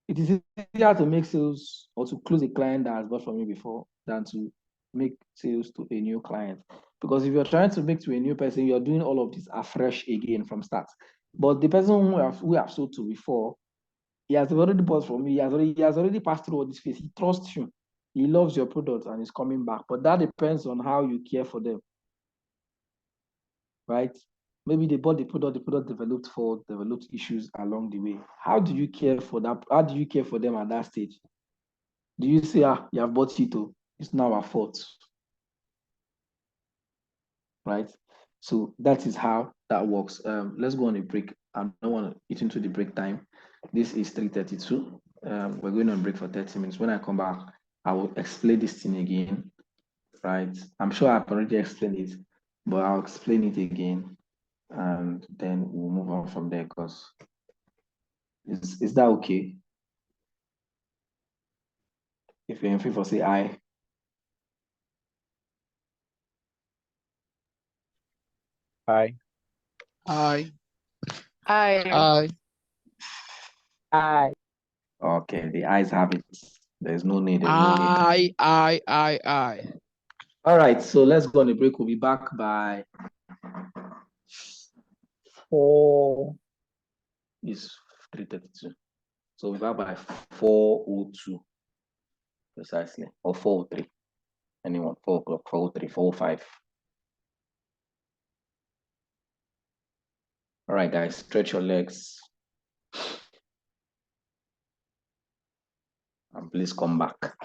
It is easier to make sales or to close a client that has bought from you before than to make sales to a new client. Because if you're trying to make to a new person, you're doing all of this afresh again from start. But the person who have sold to before, he has already bought from me. He has already passed through all this phase. He trusts you. He loves your product and is coming back. But that depends on how you care for them, right? Maybe they bought the product developed issues along the way. How do you care for that? How do you care for them at that stage? Do you say, you have bought it, it's now our fault, right? So that is how that works. Let's go on a break. I don't want to eat into the break time. This is 3:32. We're going on break for 30 minutes. When I come back, I will explain this thing again, right? I'm sure I've already explained it, but I'll explain it again, and then we'll move on from there. Because is that okay? If you're in favor, say aye. Aye. Aye. Aye. Aye. Okay, the ayes have it. There's no need. There's no need. Aye. All right, so let's go on a break. We'll be back by 4. It's 3:32. So we divide by 4:02 precisely, or 4:03. Anyone, 4 o'clock, 4:03, 4:05. All right, guys, stretch your legs. And please come back.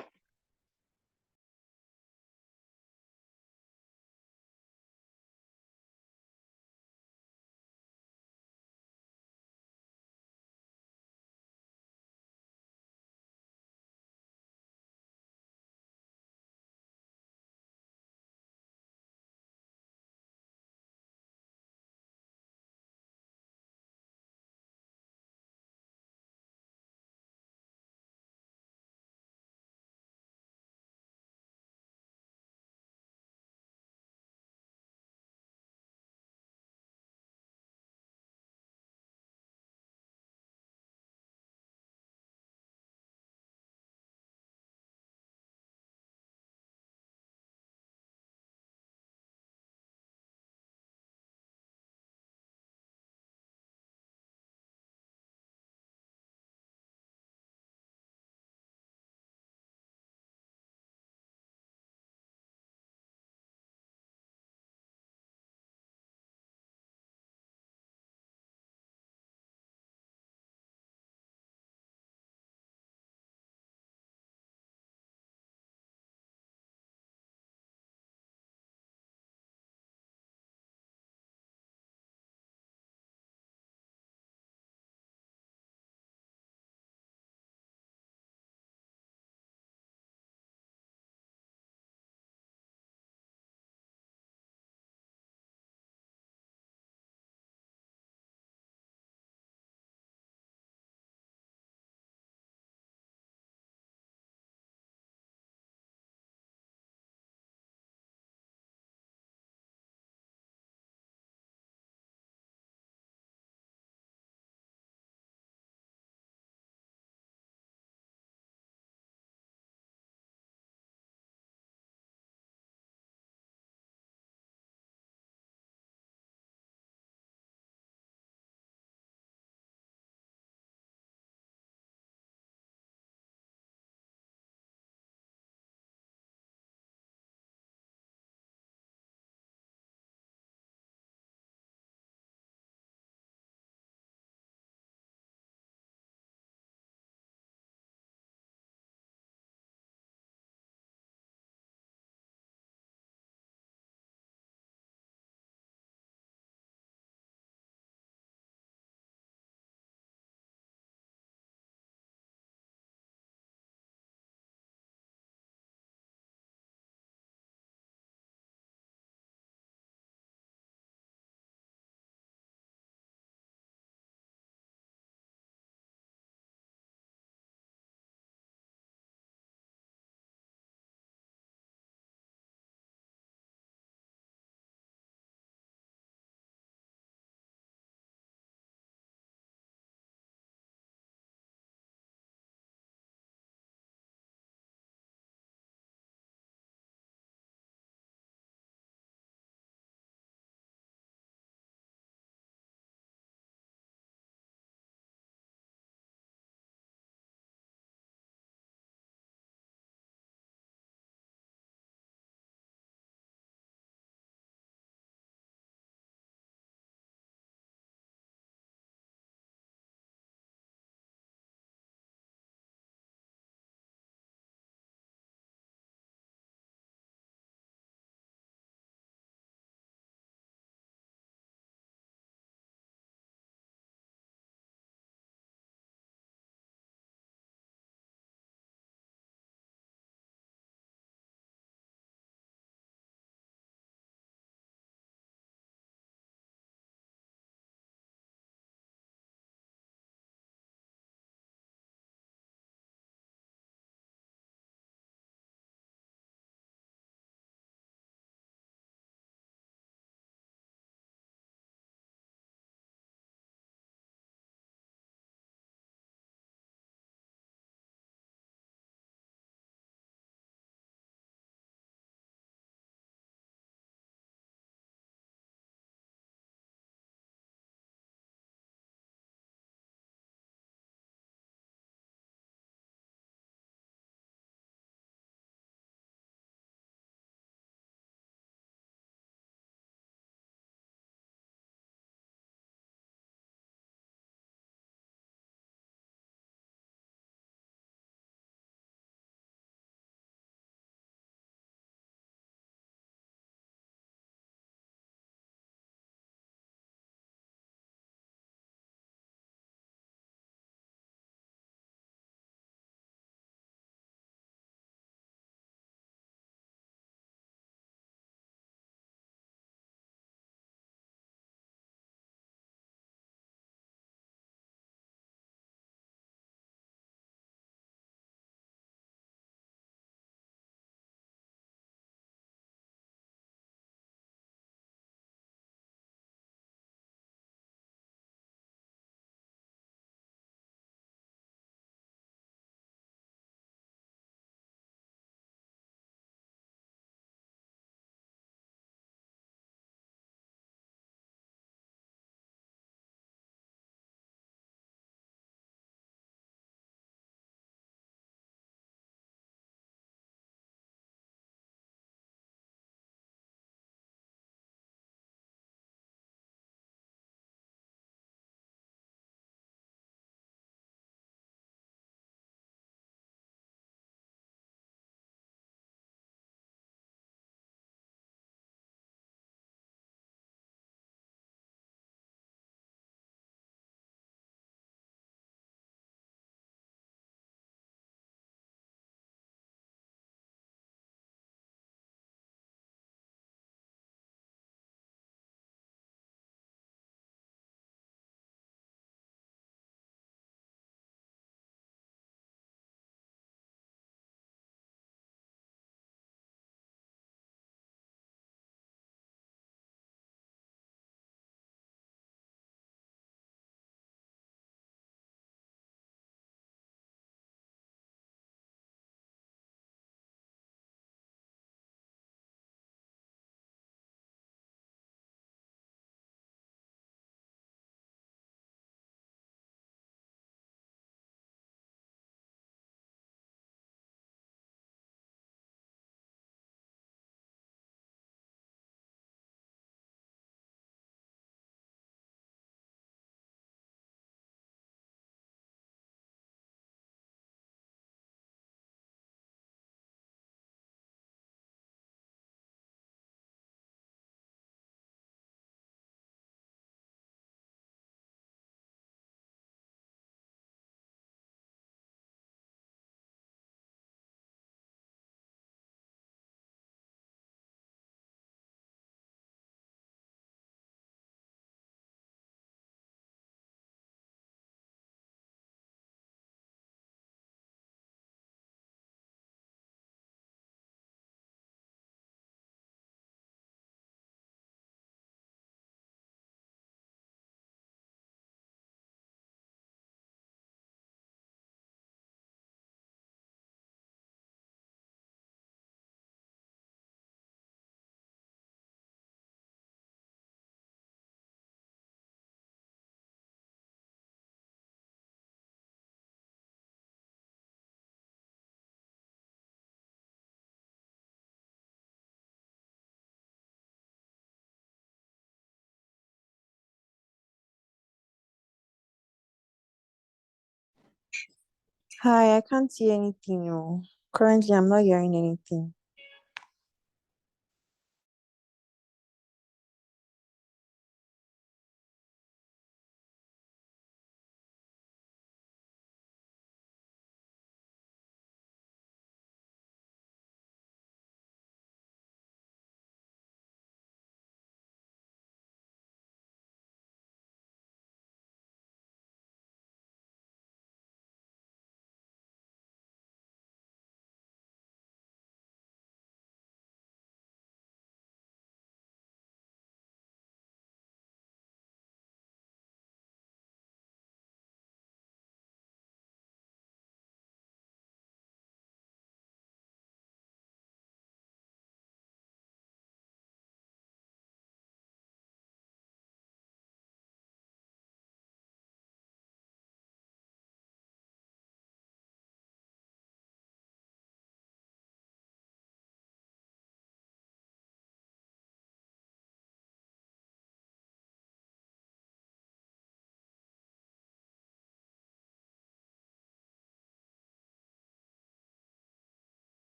Hi, I can't see anything. No. Currently, I'm not hearing anything.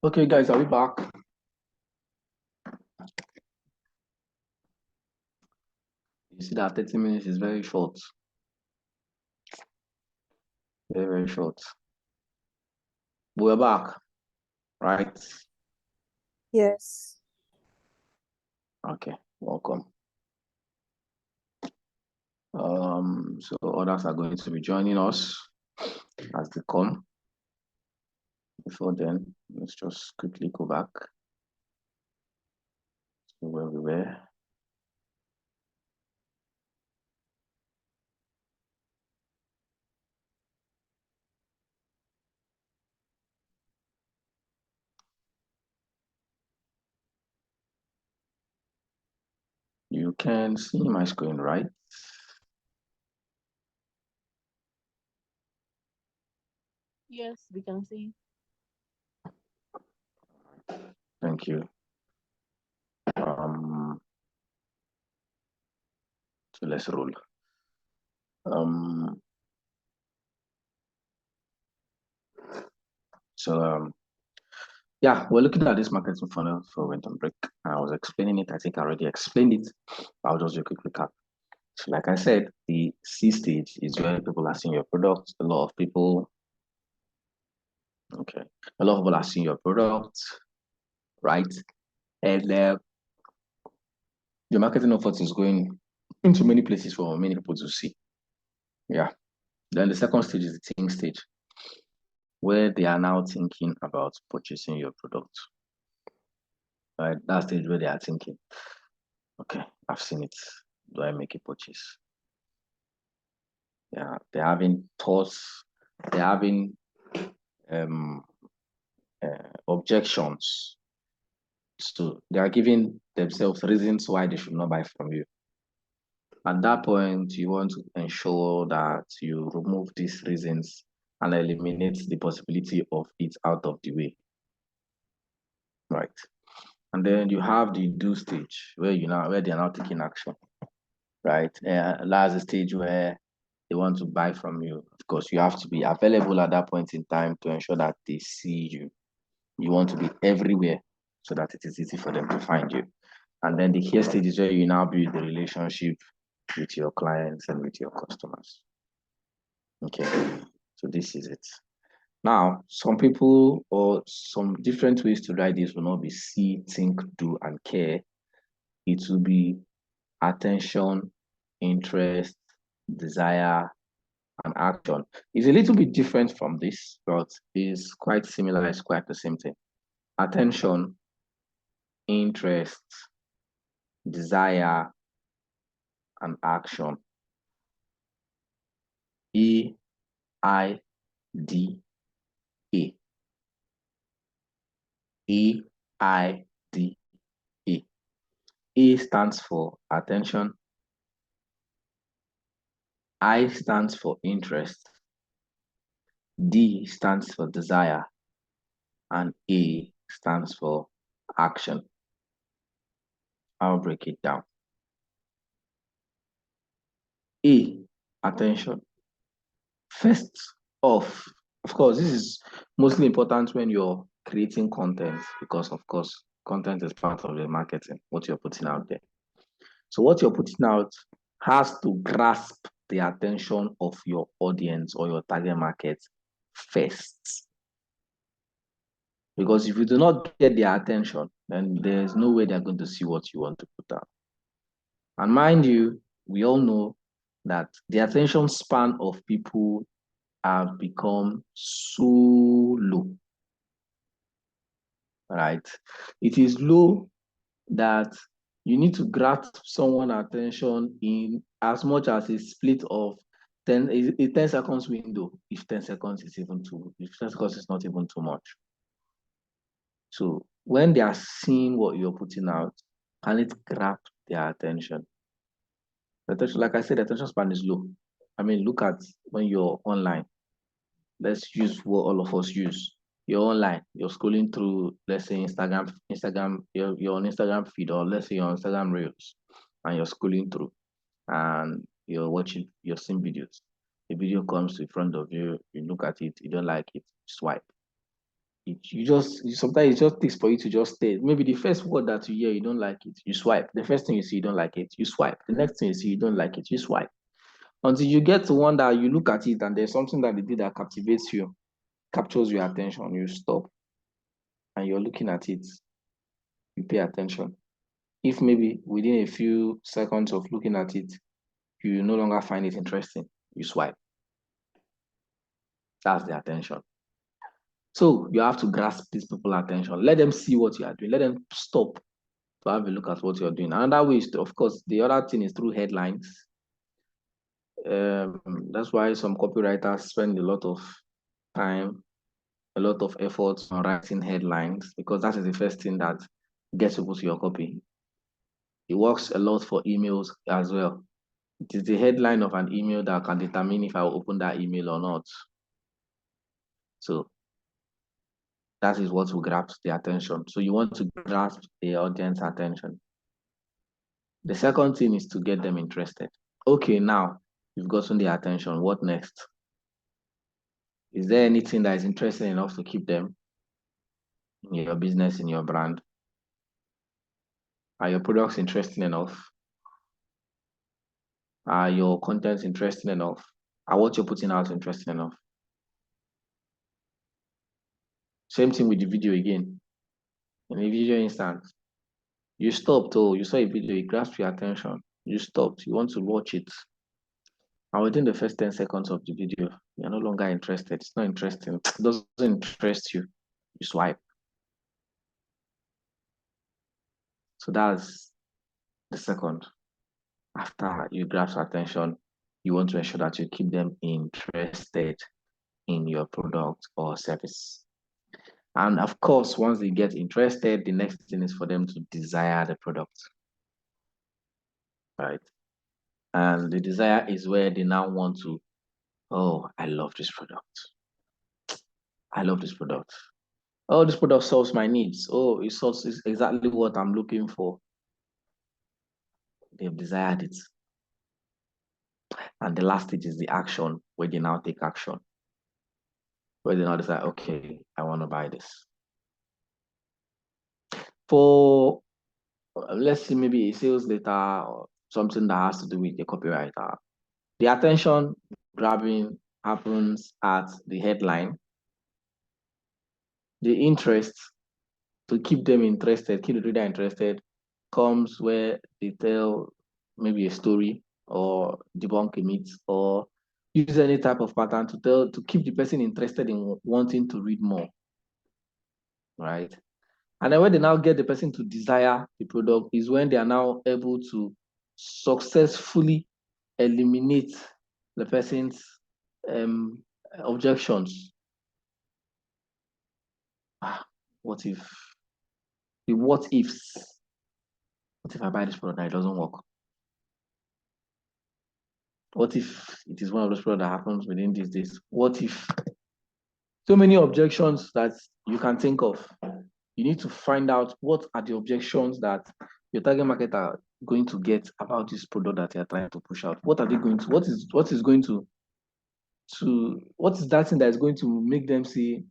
Okay, guys, are we back? You see that 30 minutes is very short. Very, very short. We're back, right? Yes. Okay, welcome. So others are going to be joining us as they come. Before then, let's just quickly go back to where we were. You can see my screen, right? Yes, we can see. Thank you. So let's roll. Yeah, we're looking at this marketing funnel for winter break. I was explaining it. I think I already explained it. I'll just do a quick recap. So like I said, the C stage is where people are seeing your product. A lot of people are seeing your product, right? And your marketing efforts is going into many places for many people to see. Yeah. Then the second stage is the think stage, where they are now thinking about purchasing your product. Right? That stage where they are thinking, okay, I've seen it. Do I make a purchase? Yeah, they're having thoughts, they're having objections. So they are giving themselves reasons why they should not buy from you. At that point, you want to ensure that you remove these reasons and eliminate the possibility of it out of the way. Right. And then you have the do stage where they are now taking action. Right. That's the stage where they want to buy from you. Of course, you have to be available at that point in time to ensure that they see you. You want to be everywhere so that it is easy for them to find you. And then the key stage is where you now build the relationship with your clients and with your customers. Okay, so this is it. Now, some people or some different ways to write this will not be see, think, do, and care. It will be attention, interest, desire, and action. It's a little bit different from this, but it's quite similar. It's quite the same thing. Attention, interest, desire, and action. EIDA. EIDA. E stands for attention. I stands for interest. D stands for desire. And A stands for action. I'll break it down. A, attention. First off, of course, this is mostly important when you're creating content because, of course, content is part of the marketing, what you're putting out there. So what you're putting out has to grasp the attention of your audience or your target market first. Because if you do not get their attention, then there's no way they're going to see what you want to put out. And mind you, we all know that the attention span of people have become so low, right? It is low that you need to grasp someone's attention in as much as a split of 10 seconds window, if 10 seconds is even too, if 10 seconds is not even too much. So when they are seeing what you're putting out, can it grab their attention? Attention, like I said, the attention span is low. I mean, look at when you're online. Let's use what all of us use. You're online, you're scrolling through, let's say Instagram, you're on Instagram feed, or let's say you're on Instagram Reels, and you're scrolling through, and you're seeing videos. The video comes in front of you, you look at it, you don't like it, swipe. sometimes it just takes for you to just stay. Maybe the first word that you hear, you don't like it, you swipe. The first thing you see, you don't like it, you swipe. The next thing you see, you don't like it, you swipe. Until you get to one that you look at it and there's something that they did that captivates you, captures your attention, you stop and you're looking at it, you pay attention. If maybe within a few seconds of looking at it, you no longer find it interesting, you swipe. That's the attention. So you have to grasp these people's attention. Let them see what you are doing. Let them stop to have a look at what you're doing. Another way is, of course, the other thing is through headlines. That's why some copywriters spend a lot of time, a lot of effort on writing headlines, because that is the first thing that gets people to your copy. It works a lot for emails as well. It is the headline of an email that can determine if I will open that email or not. So that is what will grab the attention. So you want to grasp the audience attention. The second thing is to get them interested. Okay, now you've gotten the attention. What next? Is there anything that is interesting enough to keep them in your business, in your brand? Are your products interesting enough? Are your contents interesting enough? Are what you're putting out interesting enough? Same thing with the video again. In a video instance, you stopped, you saw a video, it grasped your attention. You stopped, you want to watch it. And within the first 10 seconds of the video, you're no longer interested. It's not interesting. It doesn't interest you. You swipe. So that's the second. After you grasp attention, you want to ensure that you keep them interested in your product or service. And of course, once they get interested, the next thing is for them to desire the product. Right? And the desire is where they now want to, oh, I love this product. I love this product. Oh, this product solves my needs. Oh, it solves exactly what I'm looking for. They've desired it. And the last stage is the action, where they now take action. Where they now decide, okay, I want to buy this. For, let's see, maybe a sales letter or something that has to do with a copywriter, the attention grabbing happens at the headline. The interest, to keep them interested, keep the reader interested, comes where they tell maybe a story or debunk a myth or use any type of pattern to keep the person interested in wanting to read more, right? And then when they now get the person to desire the product is when they are now able to successfully eliminate the person's objections. What if? The what ifs. What if I buy this product and it doesn't work? What if it is one of those products that happens within these days? What if? So many objections that you can think of. You need to find out what are the objections that your target market are going to get about this product that you're trying to push out. What are they going to, what is that thing that is going to make them say,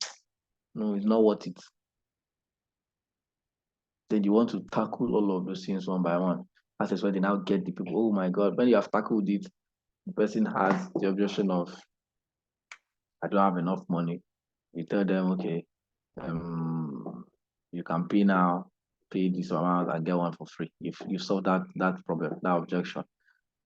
no, it's not worth it? Then you want to tackle all of those things one by one. That is where they now get the people, oh my God, when you have tackled it, the person has the objection of, I don't have enough money. You tell them, okay, you can pay now, pay this amount and get one for free. If you solve that problem, that objection,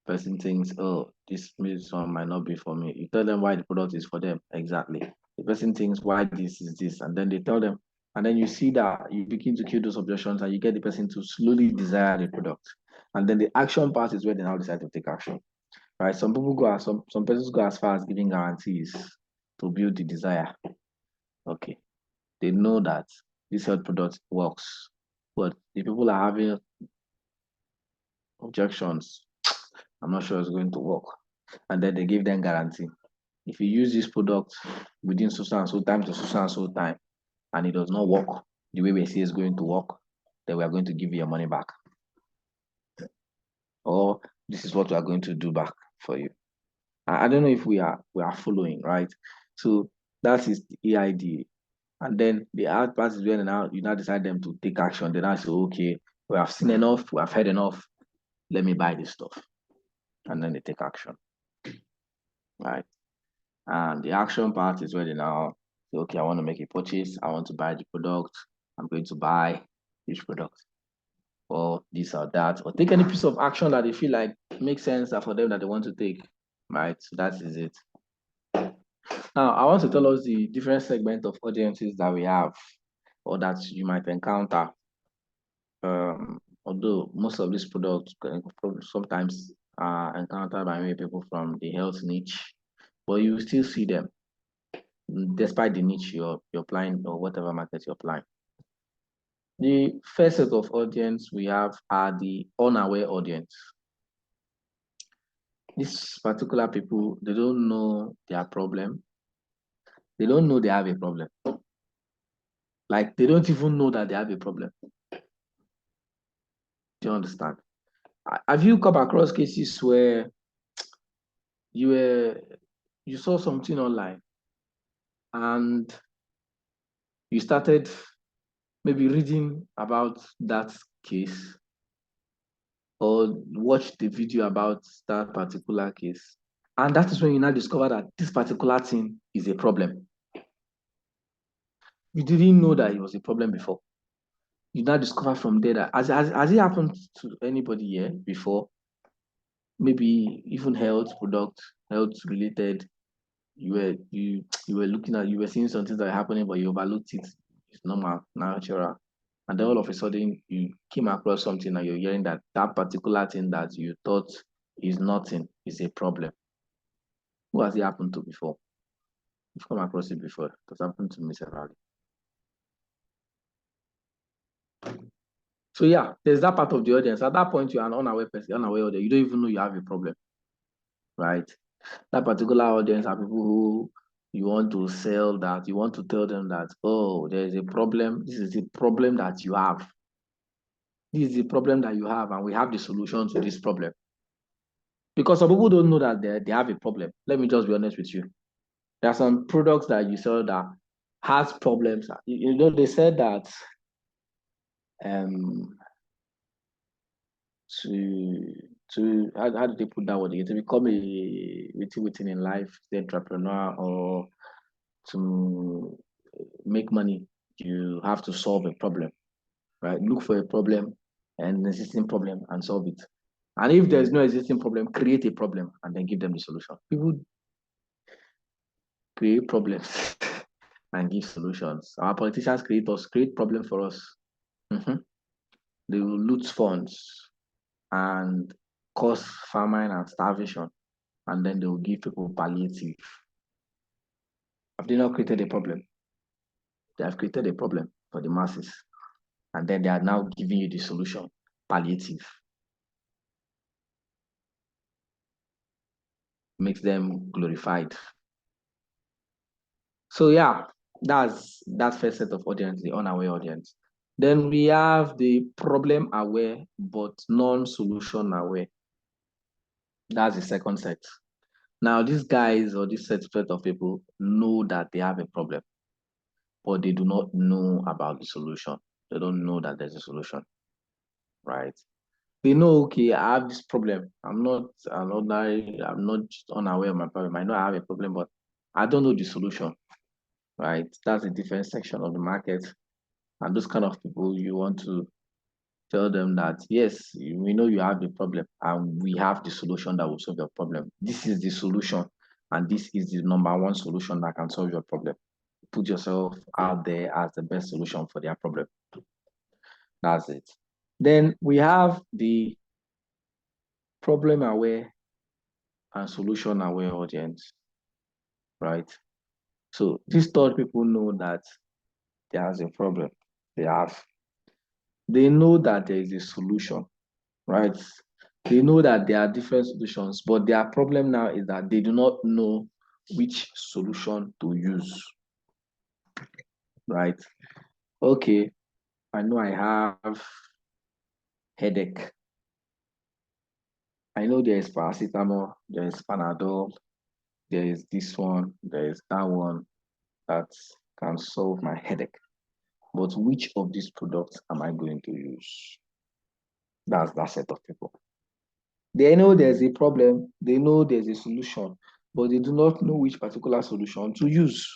person thinks, oh, this one might not be for me. You tell them why the product is for them. Exactly. The person thinks why this is this, and then they tell them, and then you see that you begin to kill those objections and you get the person to slowly desire the product. And then the action part is where they now decide to take action. Right? Some people go as some persons go as far as giving guarantees to build the desire. Okay. They know that this health product works, but the people are having objections. I'm not sure it's going to work. And then they give them guarantee. If you use this product within so and so time to so and so time, and it does not work the way we say it's going to work, then we are going to give you your money back. Or this is what we are going to do back for you. I don't know if we are following, right? So that is the EID. And then the hard part is when you now decide them to take action. Then I say, okay, we have seen enough, we have heard enough. Let me buy this stuff. And then they take action. Right. And the action part is where they now say, okay, I want to make a purchase. I want to buy the product. I'm going to buy this product or this or that, or take any piece of action that they feel like makes sense for them that they want to take. Right. So that is it. Now, I want to tell us the different segment of audiences that we have or that you might encounter. Although most of these products sometimes are encountered by many people from the health niche, but you will still see them despite the niche you're applying or whatever market you're applying. The first set of audience we have are the unaware audience. These particular people, they don't know their problem. They don't know they have a problem. Like they don't even know that they have a problem. Do you understand? Have you come across cases where you saw something online and you started maybe reading about that case or watch the video about that particular case, and that is when you now discover that this particular thing is a problem. You didn't know that it was a problem before. You now discover from there that has it happened to anybody here before? Maybe even health related. You were looking at, you were seeing something that are happening, but you overlooked it. It's normal, natural. And then all of a sudden you came across something and you're hearing that that particular thing that you thought is nothing is a problem. Who has it happened to before? You've come across it before. It has happened to me severally. So yeah, there's that part of the audience. At that point, you're an unaware person, unaware audience. You don't even know you have a problem, right? That particular audience are people who you want to sell that, you want to tell them that, oh, there's a problem. This is the problem that you have. This is the problem that you have, and we have the solution to this problem. Because some people don't know that they have a problem. Let me just be honest with you. There are some products that you sell that has problems. You know, they said that to how do they put that word again? To become a within in life, the entrepreneur, or to make money, you have to solve a problem, right? Look for a problem and an existing problem and solve it. And if there's no existing problem, create a problem and then give them the solution. People create problems and give solutions. Our politicians create problems for us. They will loot funds and cause famine and starvation, and then they will give people palliative. Have they not created a problem? They have created a problem for the masses, and then they are now giving you the solution, palliative. Makes them glorified. So yeah, that's that first set of audience, the unaware audience. Then we have the problem aware but non-solution aware. That's the second set. Now these guys or this set of people know that they have a problem, but they do not know about the solution. They don't know that there's a solution, right? They know, okay, I have this problem. I'm not unaware of my problem. I know I have a problem, but I don't know the solution, right? That's a different section of the market. And those kind of people, you want to tell them that, yes, we know you have the problem and we have the solution that will solve your problem. This is the solution, and this is the number one solution that can solve your problem. Put yourself out there as the best solution for their problem. That's it. Then we have the problem aware and solution aware audience, right? So these third people know that there's a problem. They know that there is a solution, right? They know that there are different solutions, but their problem now is that they do not know which solution to use, right? Okay, I know I have headache. I know there is paracetamol, there is Panadol, there is this one, there is that one that can solve my headache. But which of these products am I going to use? That's that set of people. They know there's a problem, they know there's a solution, but they do not know which particular solution to use.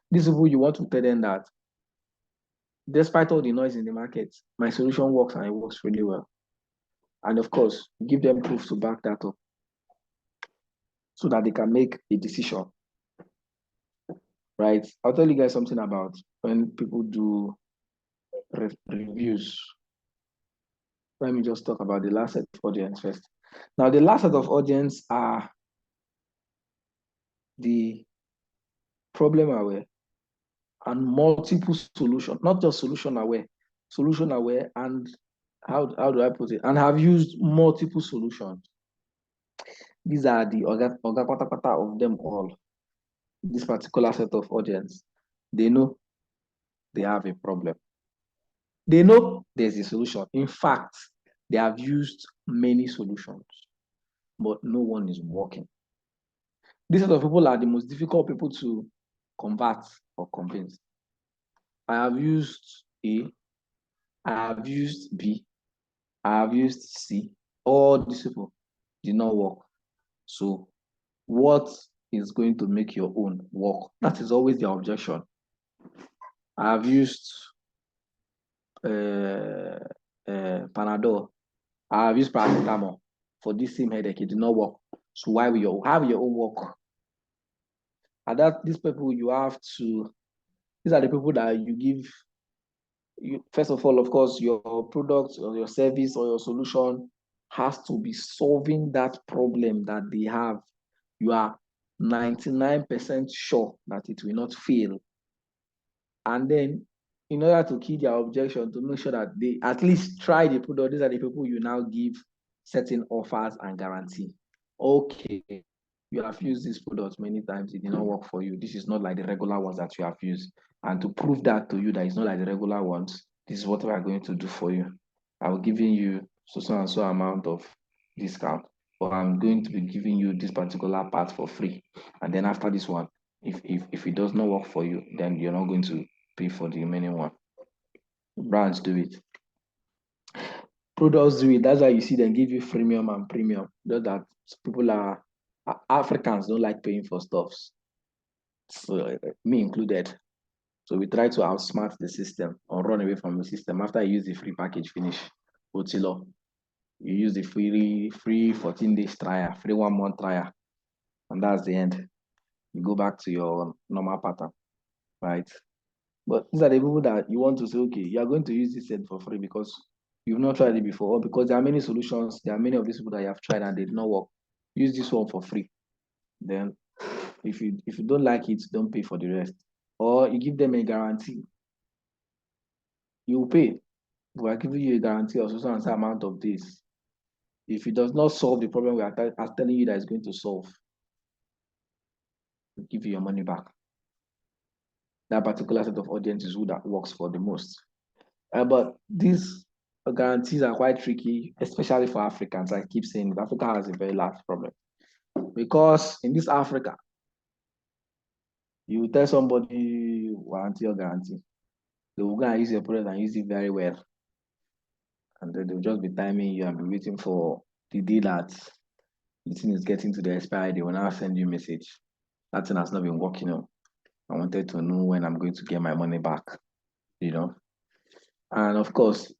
These people, you want to tell them that despite all the noise in the market, my solution works and it works really well. And of course, give them proof to back that up so that they can make a decision. Right? I'll tell you guys something about when people do reviews. Let me just talk about the last set of audience first. Now, the last set of audience are the problem aware and multiple solution, not just solution aware and how do I put it? And have used multiple solutions. These are the oga of them all. This particular set of audience, they know they have a problem. They know there's a solution. In fact, they have used many solutions, but no one is working. These set of people are the most difficult people to convert or convince. I have used A, I have used B, I have used C. All these people did not work. So what is going to make your own work? That is always the objection. I have used Panadol. I have used paracetamol for this same headache. It did not work. So why will you have your own work? And that these people you have to, these are the people that you give. First of all, of course, your product or your service or your solution has to be solving that problem that they have. You are 99% sure that it will not fail. And then, in order to keep their objection, to make sure that they at least try the product, these are the people you now give certain offers and guarantee. Okay, you have used this product many times, it did not work for you. This is not like the regular ones that you have used. And to prove that to you that it's not like the regular ones, this is what we are going to do for you. I will giving you so and so amount of discount, or I'm going to be giving you this particular part for free. And then after this one, if it does not work for you, then you're not going to pay for the remaining one. Brands do it. Products do it. That's why you see them give you freemium and premium. Just that people are Africans don't like paying for stuffs. So me included. So we try to outsmart the system or run away from the system. After you use the free package, finish. Otilo. You use the free 14 days trial, free 1 month trial, and that's the end. You go back to your normal pattern, right? But these are the people that you want to say, okay, you are going to use this set for free because you've not tried it before, or because there are many solutions, there are many of these people that you have tried and they did not work. Use this one for free. Then if you don't like it, don't pay for the rest. Or you give them a guarantee. You will pay. We are giving you a guarantee of so and so amount of this. If it does not solve the problem we are telling you that it's going to solve, we'll give you your money back. That particular set of audience is who that works for the most. But these guarantees are quite tricky, especially for Africans. I keep saying Africa has a very large problem. Because in this Africa, you tell somebody warranty or guarantee, they will go and use your product and use it very well. And then they'll just be timing you and be waiting for the day that the thing is getting to the expiry. They will now send you a message. That thing has not been working out. I wanted to know when I'm going to get my money back, you know. And of course,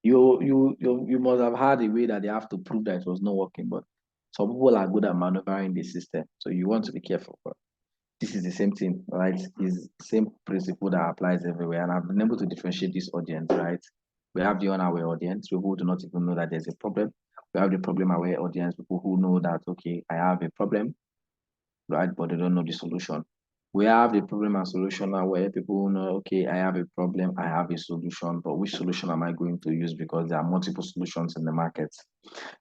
you must have had a way that they have to prove that it was not working, but some people are good at maneuvering the system. So you want to be careful. But this is the same thing, right? It's the same principle that applies everywhere. And I've been able to differentiate this audience, right? We have the unaware audience, people who do not even know that there's a problem. We have the problem aware audience, people who know that, okay, I have a problem, right? But they don't know the solution. We have the problem and solution aware people who know, okay, I have a problem, I have a solution, but which solution am I going to use? Because there are multiple solutions in the market.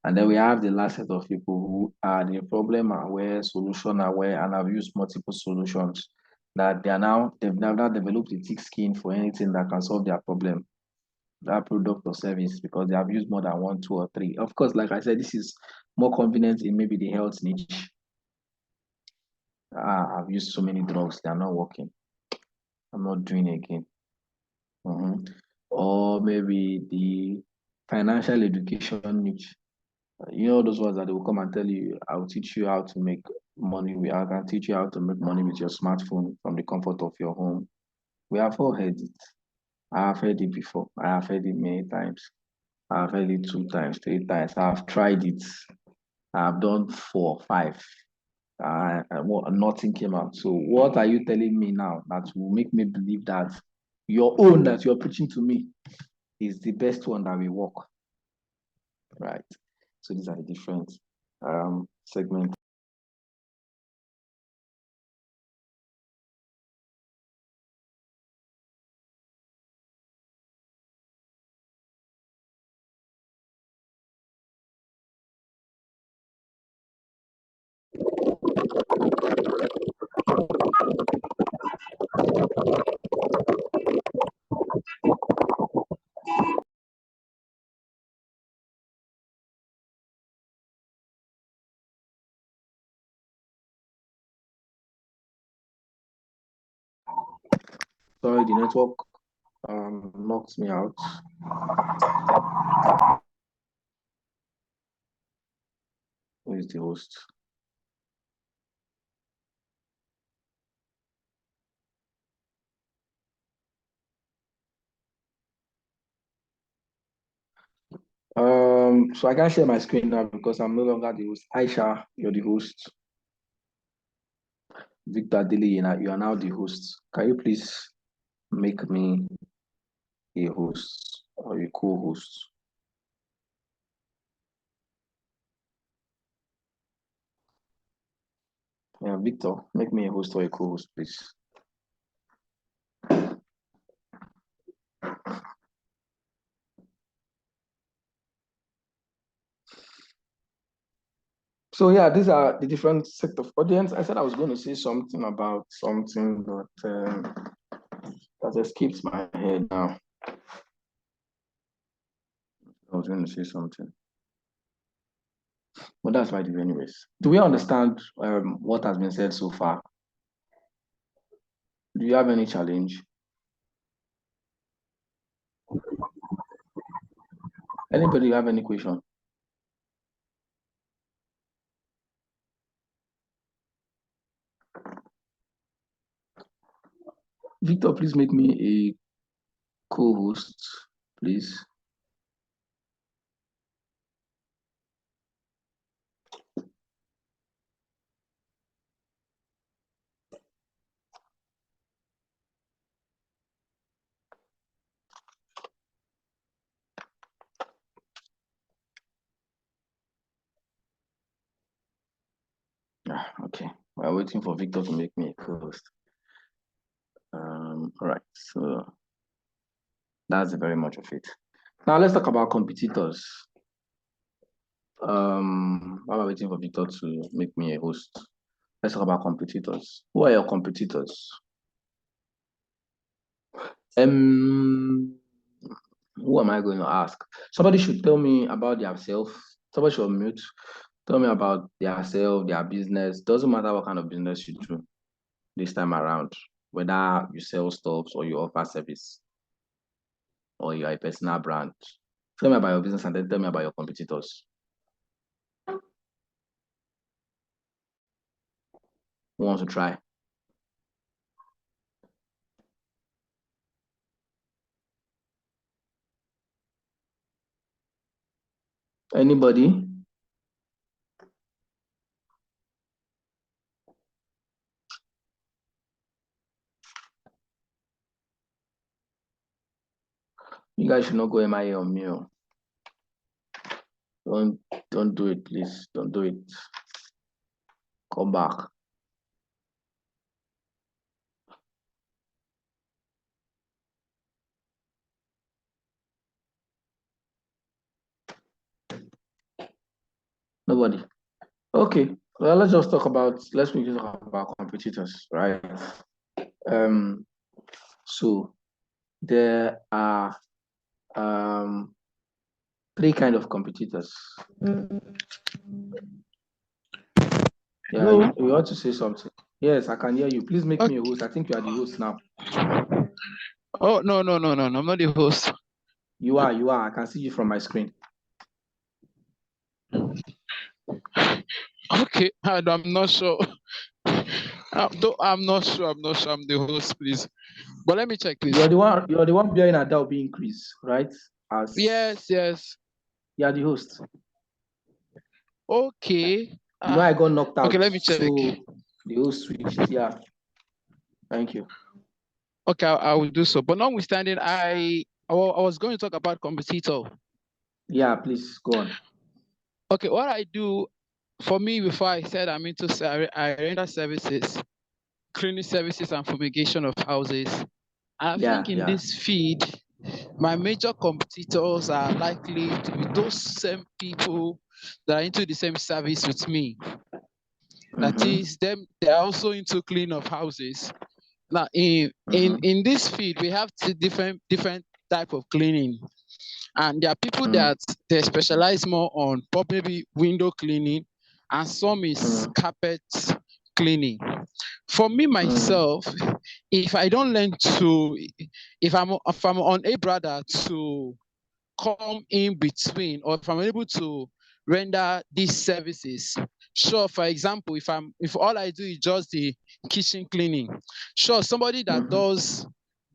And then we have the last set of people who are the problem aware, solution aware, and have used multiple solutions that they've now developed a thick skin for anything that can solve their problem, that product or service, because they have used more than 1, 2, or 3. Of course, like I said, this is more convenient in maybe the health niche. I've used so many drugs, they are not working. I'm not doing again. Or maybe the financial education niche. You know those ones that they will come and tell you, I'll teach you how to make money. I can teach you how to make money with your smartphone from the comfort of your home. We have all heard it. I have heard it before. I have heard it many times. I have heard it 2 times, 3 times. I have tried it. I have done 4, 5. Nothing came out. So what are you telling me now that will make me believe that your own that you're preaching to me is the best one that will work? Right. So these are the different segments. Sorry, the network knocked me out. Who is the host? So I can't share my screen now because I'm no longer the host. Aisha, you're the host. Victor Dili, you are now the host. Can you please make me a host or a co-host? Yeah, Victor, make me a host or a co-host, please. So yeah, these are the different set of audience. I said I was going to say something about something, but that escapes my head now. I was going to say something, but that's why I do anyways. Do we understand what has been said so far? Do you have any challenge? Anybody have any question? Victor, please make me a co-host, please. Okay, we're waiting for Victor to make me a co-host. All right, so that's very much of it. Now let's talk about competitors. While we're waiting for Victor to make me a host, let's talk about competitors. Who are your competitors? Who am I going to ask? Somebody should tell me about themselves. Somebody should mute. Tell me about themselves, their business. Doesn't matter what kind of business you do this time around, whether you sell stuff or you offer service or you are a personal brand. Tell me about your business and then tell me about your competitors. Who wants to try? Anybody? You guys should not go MIA on me. Don't do it, please. Don't do it. Come back. Nobody. Okay. Well, let's just talk about competitors, right? So there are 3 kind of competitors. Yeah, you want to say something? Yes, I can hear you. Please make me a host. I think you are the host now. Oh, no. I'm not the host. You are. I can see you from my screen. Okay, I'm not sure. I'm not sure. I'm the host, please. But let me check, please. You're the one bearing a that will be increased, right? Yes. You are the host. Okay. I got knocked out. Okay, let me check. So the host switched. Yeah. Thank you. Okay, I will do so. But notwithstanding, I was going to talk about competitor. Yeah, please go on. Okay, what I do, for me, before I said I'm into, I render services, cleaning services and fumigation of houses. I think in this feed, my major competitors are likely to be those same people that are into the same service with me. That is, they are also into cleaning of houses. Now, in this field, we have two different type of cleaning, and there are people that they specialize more on probably window cleaning, and some is carpet cleaning. For me myself, if I don't learn to, if I'm unable rather to come in between, or if I'm able to render these services, sure, for example, if all I do is just the kitchen cleaning, sure, somebody that does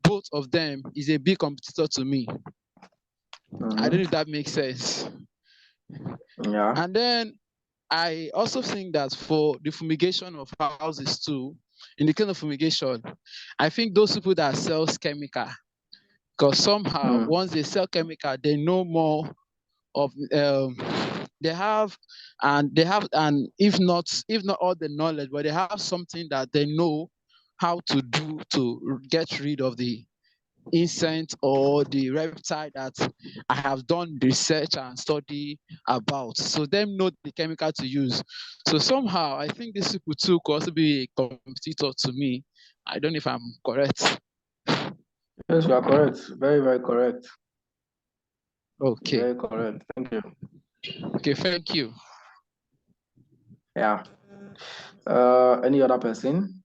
both of them is a big competitor to me. I don't know if that makes sense. Yeah. And then I also think that for the fumigation of houses too, in the kind of fumigation, I think those people that sells chemical, because somehow once they sell chemical, they know more of they have if not all the knowledge, but they have something that they know how to do to get rid of the insect or the reptile that I have done research and study about. So them know the chemical to use. So somehow I think these people too could also be a competitor to me. I don't know if I'm correct. Yes, you are correct. Very, very correct. Okay. Very correct. Thank you. Okay, thank you. Yeah. Any other person?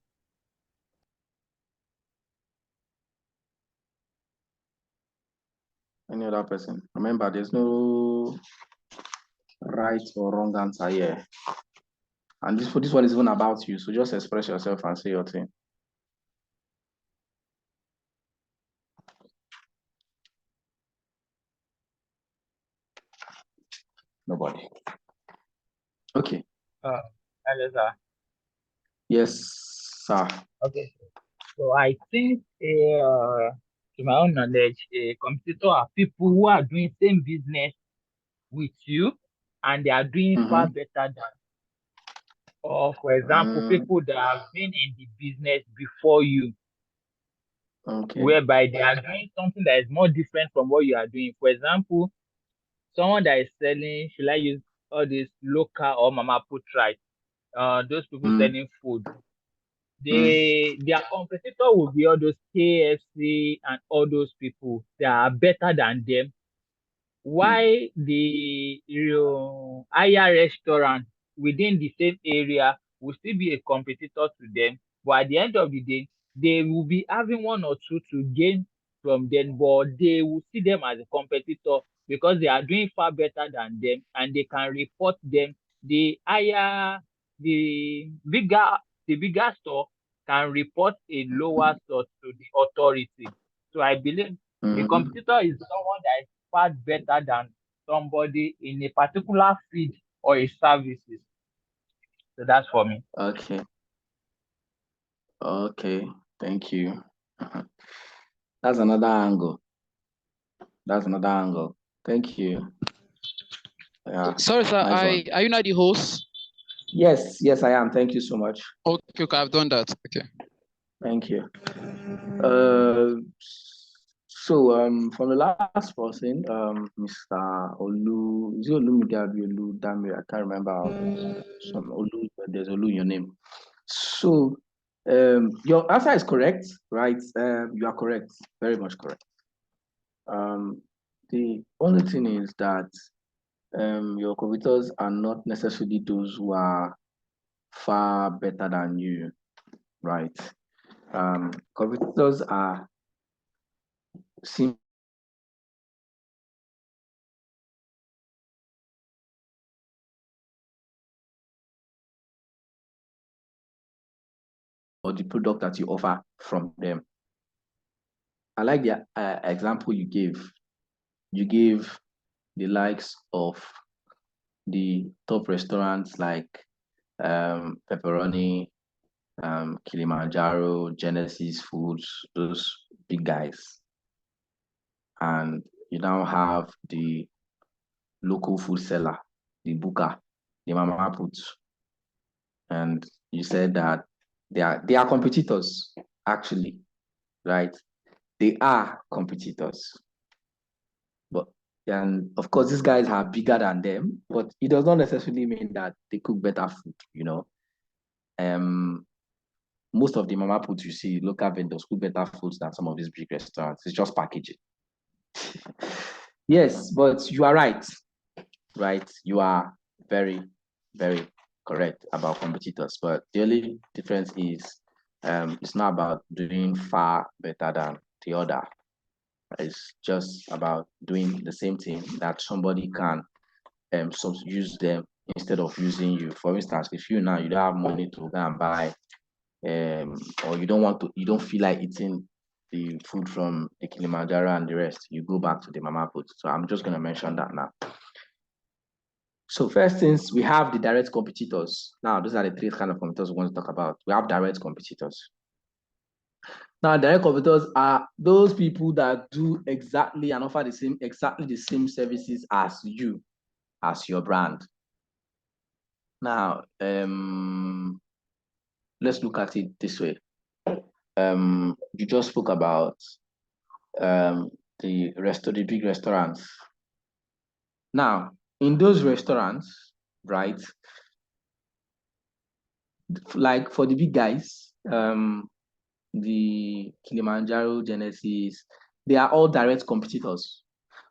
Any other person? Remember, there's no right or wrong answer here. And this one is even about you. So just express yourself and say your thing. Nobody. Okay. Hello, sir. Yes, sir. Okay. So I think, to my own knowledge, a competitor are people who are doing same business with you, and they are doing far better than. Or, for example, people that have been in the business before you, whereby they are doing something that is more different from what you are doing. For example, someone that is selling, should I use all this local or mama put right? Those people selling food. Their competitor will be all those KFC and all those people that are better than them. Why the higher restaurant within the same area will still be a competitor to them, but at the end of the day, they will be having one or two to gain from them, but they will see them as a competitor because they are doing far better than them, and they can report them. The higher, the bigger store can report a lower store to the authority. So I believe a competitor is someone that is far better than somebody in a particular field or a services. So that's for me. Okay. Okay. Thank you. That's another angle. Thank you. Yeah. Sorry, sir. Nice Are you not the host? Yes, I am. Thank you so much. Okay, I've done that. Okay. Thank you. From the last person, Mr. Olu, is it Olumigabi Olu Damir? I can't remember some Olu, but there's Olu in your name. So, your answer is correct, right? You are correct, very much correct. The only thing is that your competitors are not necessarily those who are far better than you. right? Competitors are simple or the product that you offer from them. I like the example you gave. You gave the likes of the top restaurants like Pepperoni, Kilimanjaro, Genesis Foods, those big guys. And you now have the local food seller, the booker, the mama puts. And you said that they are competitors, actually, right? They are competitors. But and of course, these guys are bigger than them, but it does not necessarily mean that they cook better food, you know. Most of the mama puts you see, local vendors cook better foods than some of these big restaurants. It's just packaging. Yes, but you are right, right? You are very, very correct about competitors. But the only difference is it's not about doing far better than the other. It's just about doing the same thing that somebody can use them instead of using you. For instance, if you now you don't have money to go and buy or you don't feel like eating the food from the Kilimanjaro and the rest, you go back to the mama put. So I'm just going to mention that now. So first things, we have the direct competitors. Now, those are the three kind of competitors we want to talk about. We have direct competitors. Now, direct competitors are those people that do exactly and offer exactly the same services as you, as your brand. Now, let's look at it this way. You just spoke about the big restaurants. Now, in those restaurants, right? Like for the big guys, the Kilimanjaro, Genesis, they are all direct competitors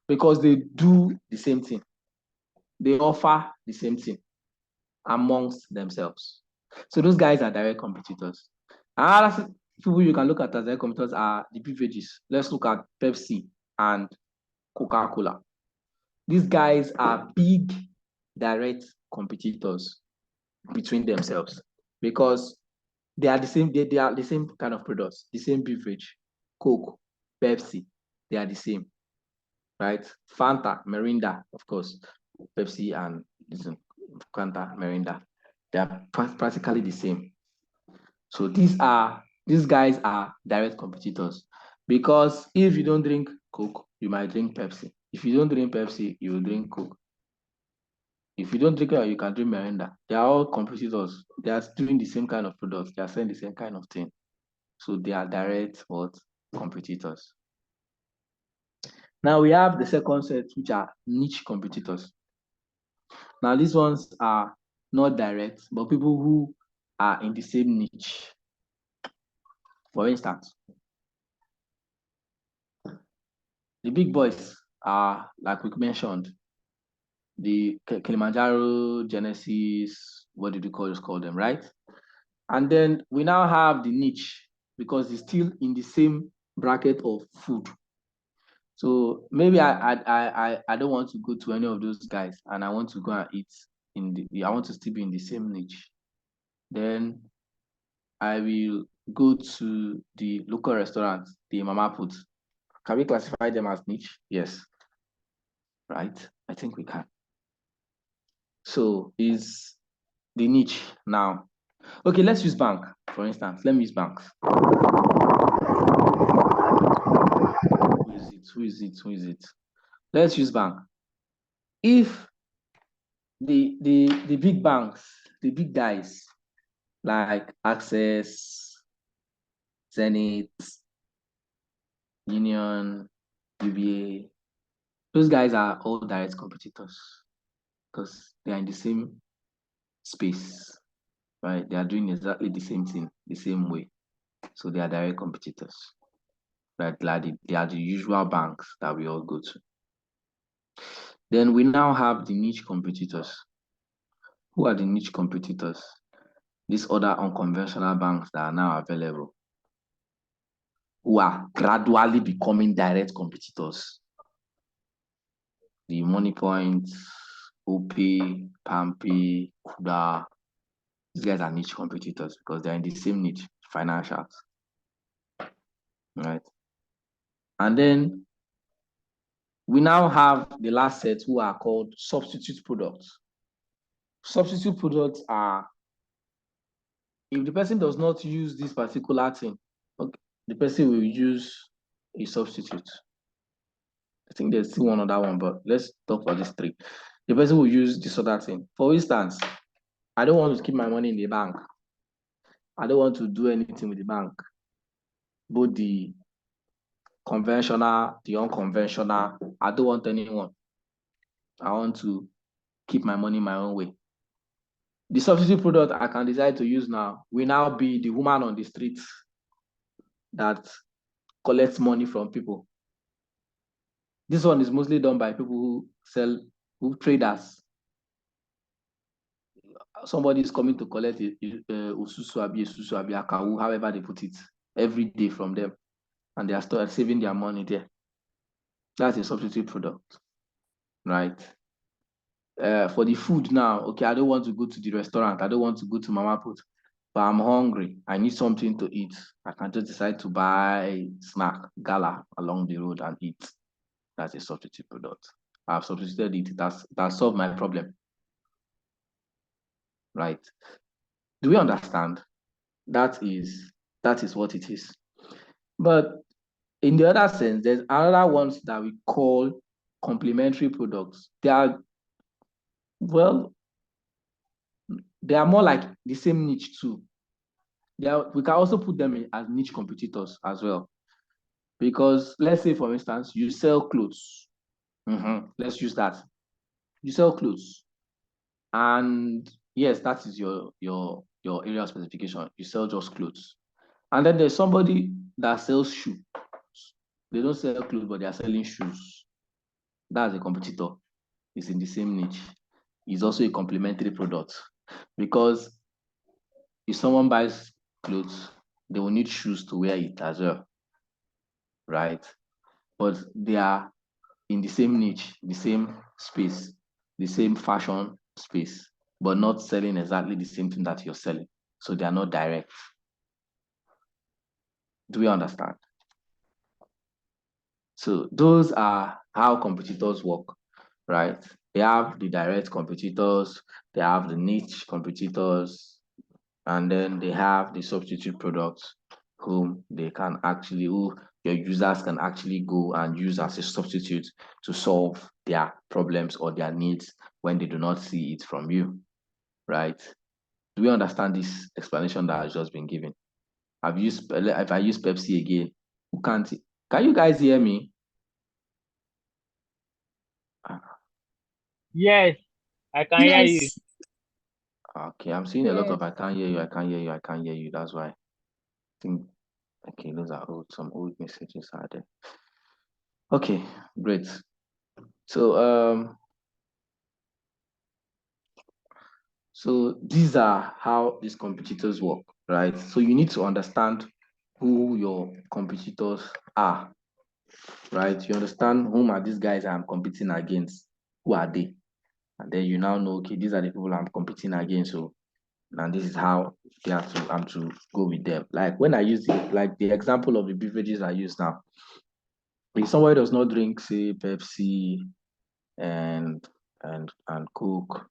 because they do the same thing. They offer the same thing amongst themselves. So those guys are direct competitors. Another people you can look at as direct competitors are the beverages. Let's look at Pepsi and Coca-Cola. These guys are big direct competitors between themselves because they are the same, they are the same kind of products, the same beverage, Coke, Pepsi, they are the same, right? Fanta, Mirinda, of course, Pepsi and Fanta, Mirinda, they are practically the same. So these guys are direct competitors because if you don't drink Coke, you might drink Pepsi. If you don't drink Pepsi, you will drink Coke. If you don't drink it, you can drink Mirinda. They are all competitors. They are doing the same kind of products. They are selling the same kind of thing. So they are direct competitors. Now we have the second set, which are niche competitors. Now these ones are not direct, but people who are in the same niche. For instance, the big boys are, like we mentioned, the Kilimanjaro, Genesis, what did you call them, right? And then we now have the niche because it's still in the same bracket of food. So maybe I don't want to go to any of those guys and I want to go and eat I want to still be in the same niche. Then I will go to the local restaurant, the mama put. Can we classify them as niche? Yes. Right? I think we can. So is the niche now. Okay, let's use bank, for instance. Let me use banks. Who is it? Let's use bank. If the big banks, the big guys like Access, Zenith, Union, UBA, those guys are all direct competitors because they are in the same space, right? They are doing exactly the same thing, the same way. So they are direct competitors. Right? They are the usual banks that we all go to. Then we now have the niche competitors. Who are the niche competitors? these other unconventional banks that are now available, who are gradually becoming direct competitors. The Money Point, OP, Pampi, Kuda, these guys are niche competitors because they're in the same niche, financials. Right? And then we now have the last set who are called substitute products. Substitute products are, if the person does not use this particular thing, okay, the person will use a substitute. I think there's still one other one, but let's talk about these three. The person will use this other thing. For instance, I don't want to keep my money in the bank. I don't want to do anything with the bank. Both the conventional, the unconventional, I don't want anyone. I want to keep my money my own way. The substitute product I can decide to use now will now be the woman on the street that collects money from people. This one is mostly done by people who traders. Somebody is coming to collect ususu abi akawu, however they put it, every day from them, and they are still saving their money there. That's a substitute product, right? For the food now, okay, I don't want to go to the restaurant. I don't want to go to Mama Put, but I'm hungry. I need something to eat. I can just decide to buy snack, gala along the road and eat. That's a substitute product. I've substituted it. That solved my problem. Right? Do we understand? That is what it is. But in the other sense, there's other ones that we call complementary products. They are more like the same niche too. We can also put them in as niche competitors as well. Because let's say, for instance, you sell clothes. Let's use that. You sell clothes. And yes, that is your area of specification. You sell just clothes. And then there's somebody that sells shoes. They don't sell clothes, but they are selling shoes. That's a competitor. It's in the same niche. It's also a complementary product. Because if someone buys clothes, they will need shoes to wear it as well. Right? But they are in the same niche, the same space, the same fashion space, but not selling exactly the same thing that you're selling. So they are not direct. Do we understand? So those are how competitors work, right? They have the direct competitors, they have the niche competitors, and then they have the substitute products whom your users can actually go and use as a substitute to solve their problems or their needs when they do not see it from you, right? Do we understand this explanation that has just been given? If I use Pepsi again, who can't? Can you guys hear me? Yes, I can hear you. Okay, I'm seeing a lot of I can't hear you, I can't hear you, I can't hear you. That's why I think, okay, those are some old messages are there. Okay, great. So these are how these competitors work, right? So you need to understand who your competitors are, right? You understand whom are these guys I'm competing against, who are they? And then you now know, okay, these are the people I'm competing against. So, and this is how I'm to go with them. Like when I use the example of the beverages I use now. If somebody does not drink, say, Pepsi and Coke,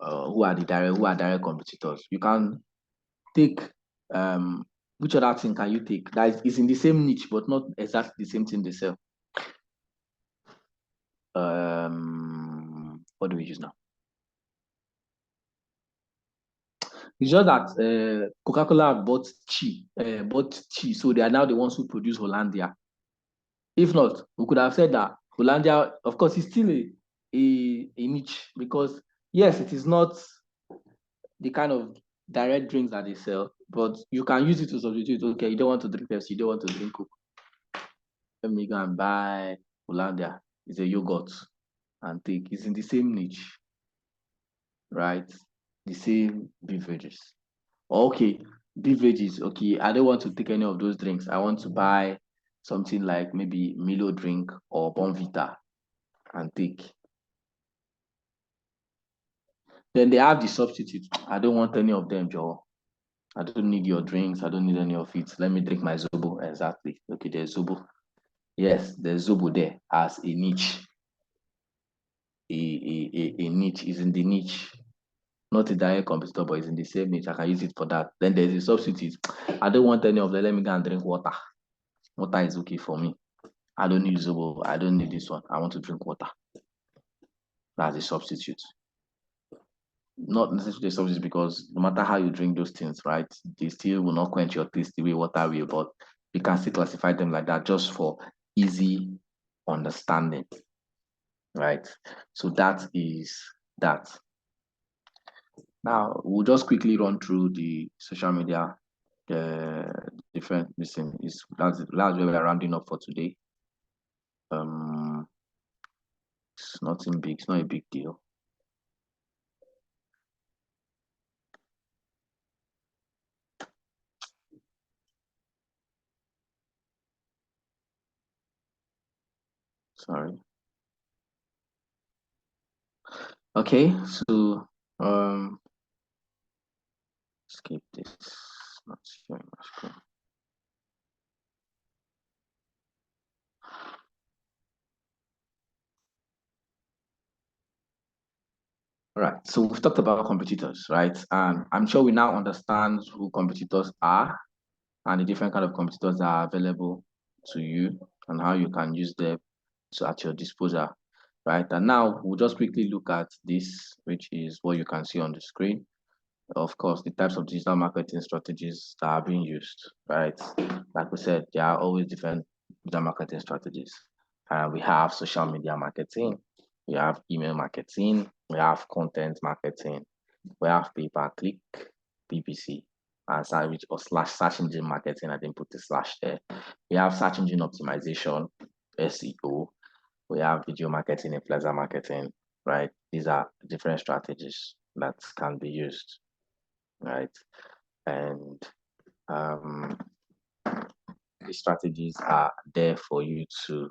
who are direct competitors, you can take which other thing can you take that is in the same niche but not exactly the same thing they sell? What do we use now? It's just that Coca-Cola bought tea, so they are now the ones who produce Hollandia. If not, we could have said that Hollandia, of course, is still a niche because yes, it is not the kind of direct drinks that they sell, but you can use it to substitute. Okay, you don't want to drink Pepsi, you don't want to drink Coke. Let me go and buy Hollandia. It's a yogurt and take. It's in the same niche, right? The same beverages. Okay, beverages. Okay, I don't want to take any of those drinks. I want to buy something like maybe Milo drink or Bonvita and take. Then they have the substitute. I don't want any of them, Joe. I don't need your drinks. I don't need any of it. Let me drink my Zobo. Exactly. Okay, there's Zobo. Yes, there's Zobo there as a niche. A niche is in the niche. Not a direct competitor, but it's in the same niche. I can use it for that. Then there's a substitute. I don't want any of them. Let me go and drink water. Water is okay for me. I don't need Zobo. I don't need this one. I want to drink water. That's a substitute. Not necessarily a substitute because no matter how you drink those things, right, they still will not quench your thirst the way water will, but you can still classify them like that just for easy understanding, right? So that is that. Now, we'll just quickly run through the social media, different, listen, that's where we're rounding up for today. It's nothing big, it's not a big deal. Sorry. Okay, so skip this, not sharing my screen. All right, so we've talked about competitors, right? And I'm sure we now understand who competitors are and the different kind of competitors that are available to you and how you can use them at your disposal, right? And now we'll just quickly look at this, which is what you can see on the screen. Of course, the types of digital marketing strategies that are being used, right? Like we said, there are always different digital marketing strategies. We have social media marketing, we have email marketing, we have content marketing, we have pay-per-click, PPC, and search engine marketing. I didn't put the slash there. We have search engine optimization, SEO. We have video marketing, influencer marketing, right? These are different strategies that can be used, right? And these strategies are there for you to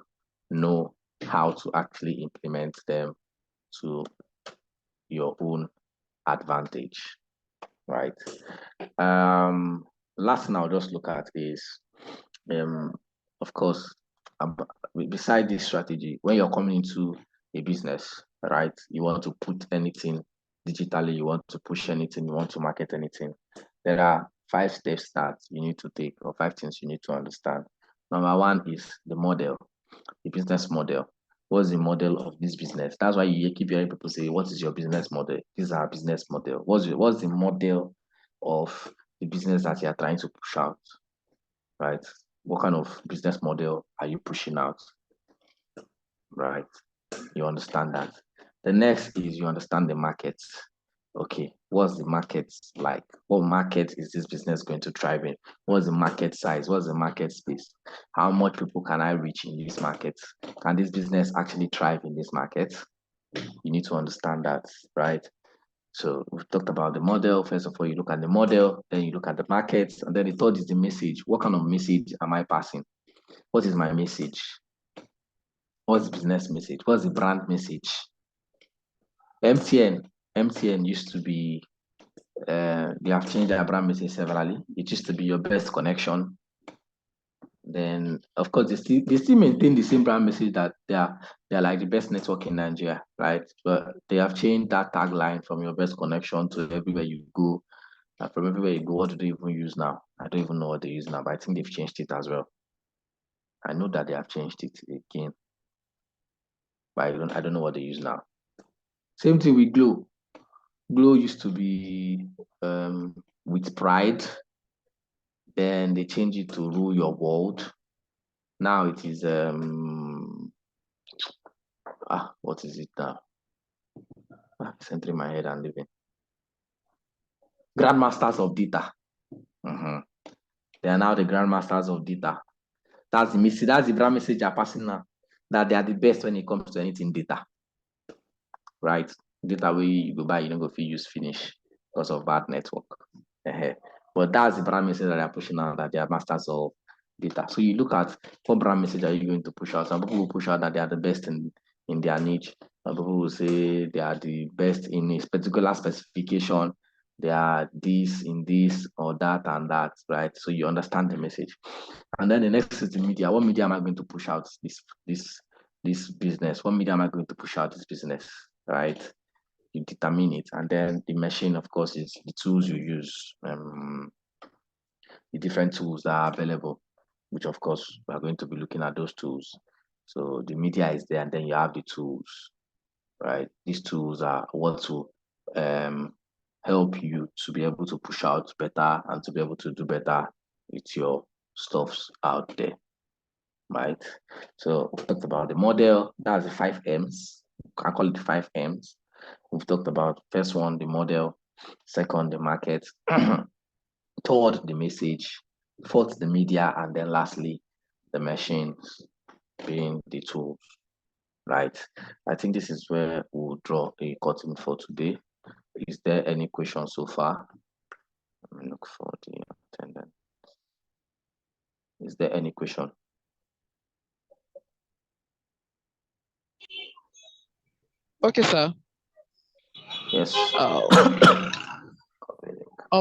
know how to actually implement them to your own advantage, right? Last thing I'll just look at is, of course, beside this strategy, when you're coming into a business, right, you want to put anything digitally, you want to push anything, you want to market anything, there are 5 steps that you need to take, or 5 things you need to understand. Number 1 is the model, the business model. What's the model of this business? That's why you keep hearing people say, what is your business model? This is our business model. What's the model of the business that you're trying to push out, right? What kind of business model are you pushing out, right? You understand that. The next is you understand the market. Okay, what's the market like? What market is this business going to thrive in? What's the market size? What's the market space? How much people can I reach in this market? Can this business actually thrive in this market? You need to understand that, right? So we've talked about the model. First of all, you look at the model, then you look at the market, and then the third is the message. What kind of message am I passing? What is my message? What's the business message? What's the brand message? MTN used to be, they have changed their brand message severally. It used to be your best connection. Then, of course, they still maintain the same brand message that they're like the best network in Nigeria, right? But they have changed that tagline from your best connection to everywhere you go. From everywhere you go, what do they even use now? I don't even know what they use now, but I think they've changed it as well. I know that they have changed it again, but I don't know what they use now. Same thing with Glow. Glow used to be with pride. Then they changed it to rule your world. Now it is what is it now? It's entering my head and leaving. Grandmasters of data. They are now the grandmasters of data. That's the message. That's the brand message they're passing now. That they are the best when it comes to anything data. Right? Data where you go buy, you don't go feel use finish because of bad network. But that's the brand message that they're pushing out, that they are masters of data. So you look at what brand message are you going to push out. Some people will push out that they are the best in their niche. Some people will say they are the best in a particular specification. They are this in this or that and that, right? So you understand the message. And then the next is the media. What media am I going to push out this business? What media am I going to push out this business, right? You determine it. And then the machine, of course, is the tools you use, the different tools that are available, which of course we are going to be looking at those tools. So the media is there, and then you have the tools, right? These tools are what to help you to be able to push out better and to be able to do better with your stuffs out there, right? So we've talked about the model. That's the 5 M's. I call it the 5 M's. We've talked about first one, the model, second, the market, third, the message, fourth, the media, and then lastly, the machines being the tools, right? I think this is where we'll draw a curtain for today. Is there any question so far? Let me look for the attendant. Is there any question? Okay, sir. Yes.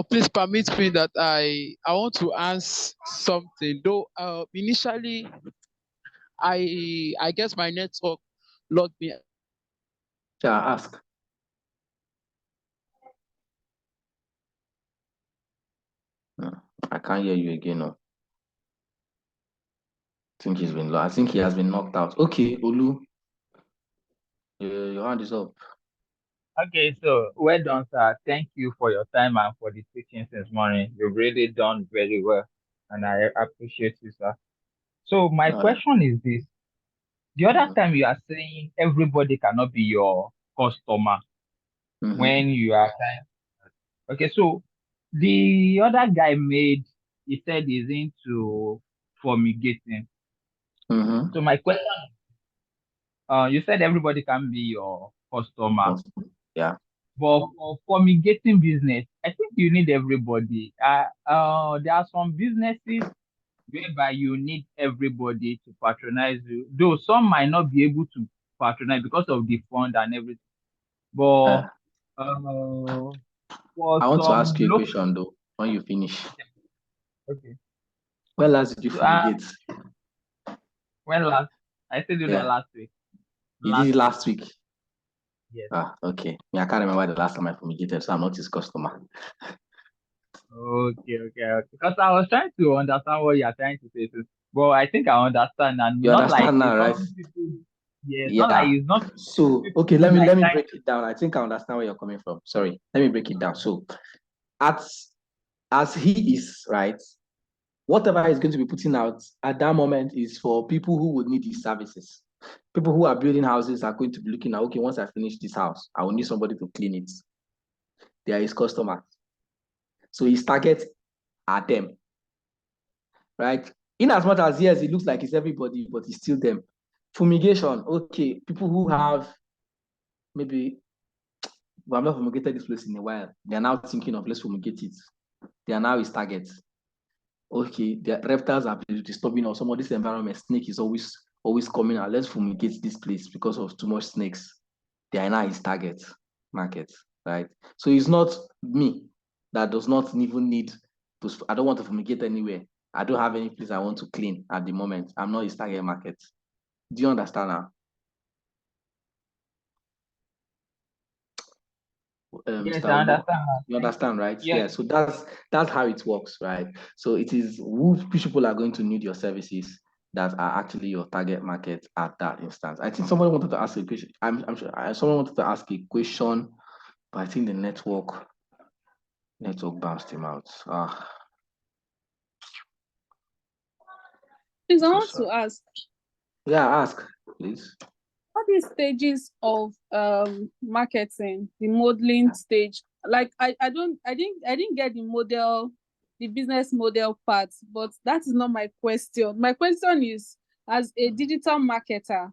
Please permit me that I want to ask something. Though initially, I guess my network logged me. Yeah, ask. I can't hear you again. No. I think he's been. I think he has been knocked out. Okay, Olu, your hand is up. Okay, so well done, sir. Thank you for your time and for the teaching since morning. You've really done very well, and I appreciate you, sir. So my question is this. The other time you are saying everybody cannot be your customer when you are trying. Okay, so the other guy he said he's into fumigating. So my question, you said everybody can be your customer. Yeah. But for fumigating business, I think you need everybody. There are some businesses whereby you need everybody to patronize you. Though some might not be able to patronize because of the fund and everything. But for I want to ask you a local, question though when you finish. okay. When last did you fumigate? When last? I said that last week. You did it last week? Yes. Okay. I can't remember the last time I fumigated, so I'm not his customer. Okay. Because I was trying to understand what you're trying to say, but I think I understand, and You not understand like now, right? Yes, Yeah. not like it's not. So okay, let me break it down. I think I understand where you're coming from. Sorry, let me break it down. So, as he is, right, whatever he's going to be putting out at that moment is for people who would need his services. People who are building houses are going to be looking at, okay, once I finish this house, I will need somebody to clean it. They are his customers. So his target are them, right? In as much as, yes, it looks like it's everybody, but it's still them. Fumigation, okay, people who have maybe, well, I've not fumigated this place in a while. They are now thinking of, let's fumigate it. They are now his targets. Okay, the reptiles are disturbing us. Some of this environment, snake is always coming out. Let's fumigate this place because of too much snakes. They are now his target market, right? So it's not me that does not even need to. I don't want to fumigate anywhere. I don't have any place I want to clean at the moment. I'm not his target market. Do you understand now? Yes, Mr. I Olu, understand. you understand, right? Yes. Yeah. So that's how it works, right? So it is which people are going to need your services that are actually your target market at that instance. I think someone wanted to ask a question. I'm sure someone wanted to ask a question, but I think the network bounced him out. Please, I want to ask. Yeah, ask, please. What are the stages of marketing, the modeling stage? Like I didn't get the business model part, but that is not my question. My question is, as a digital marketer,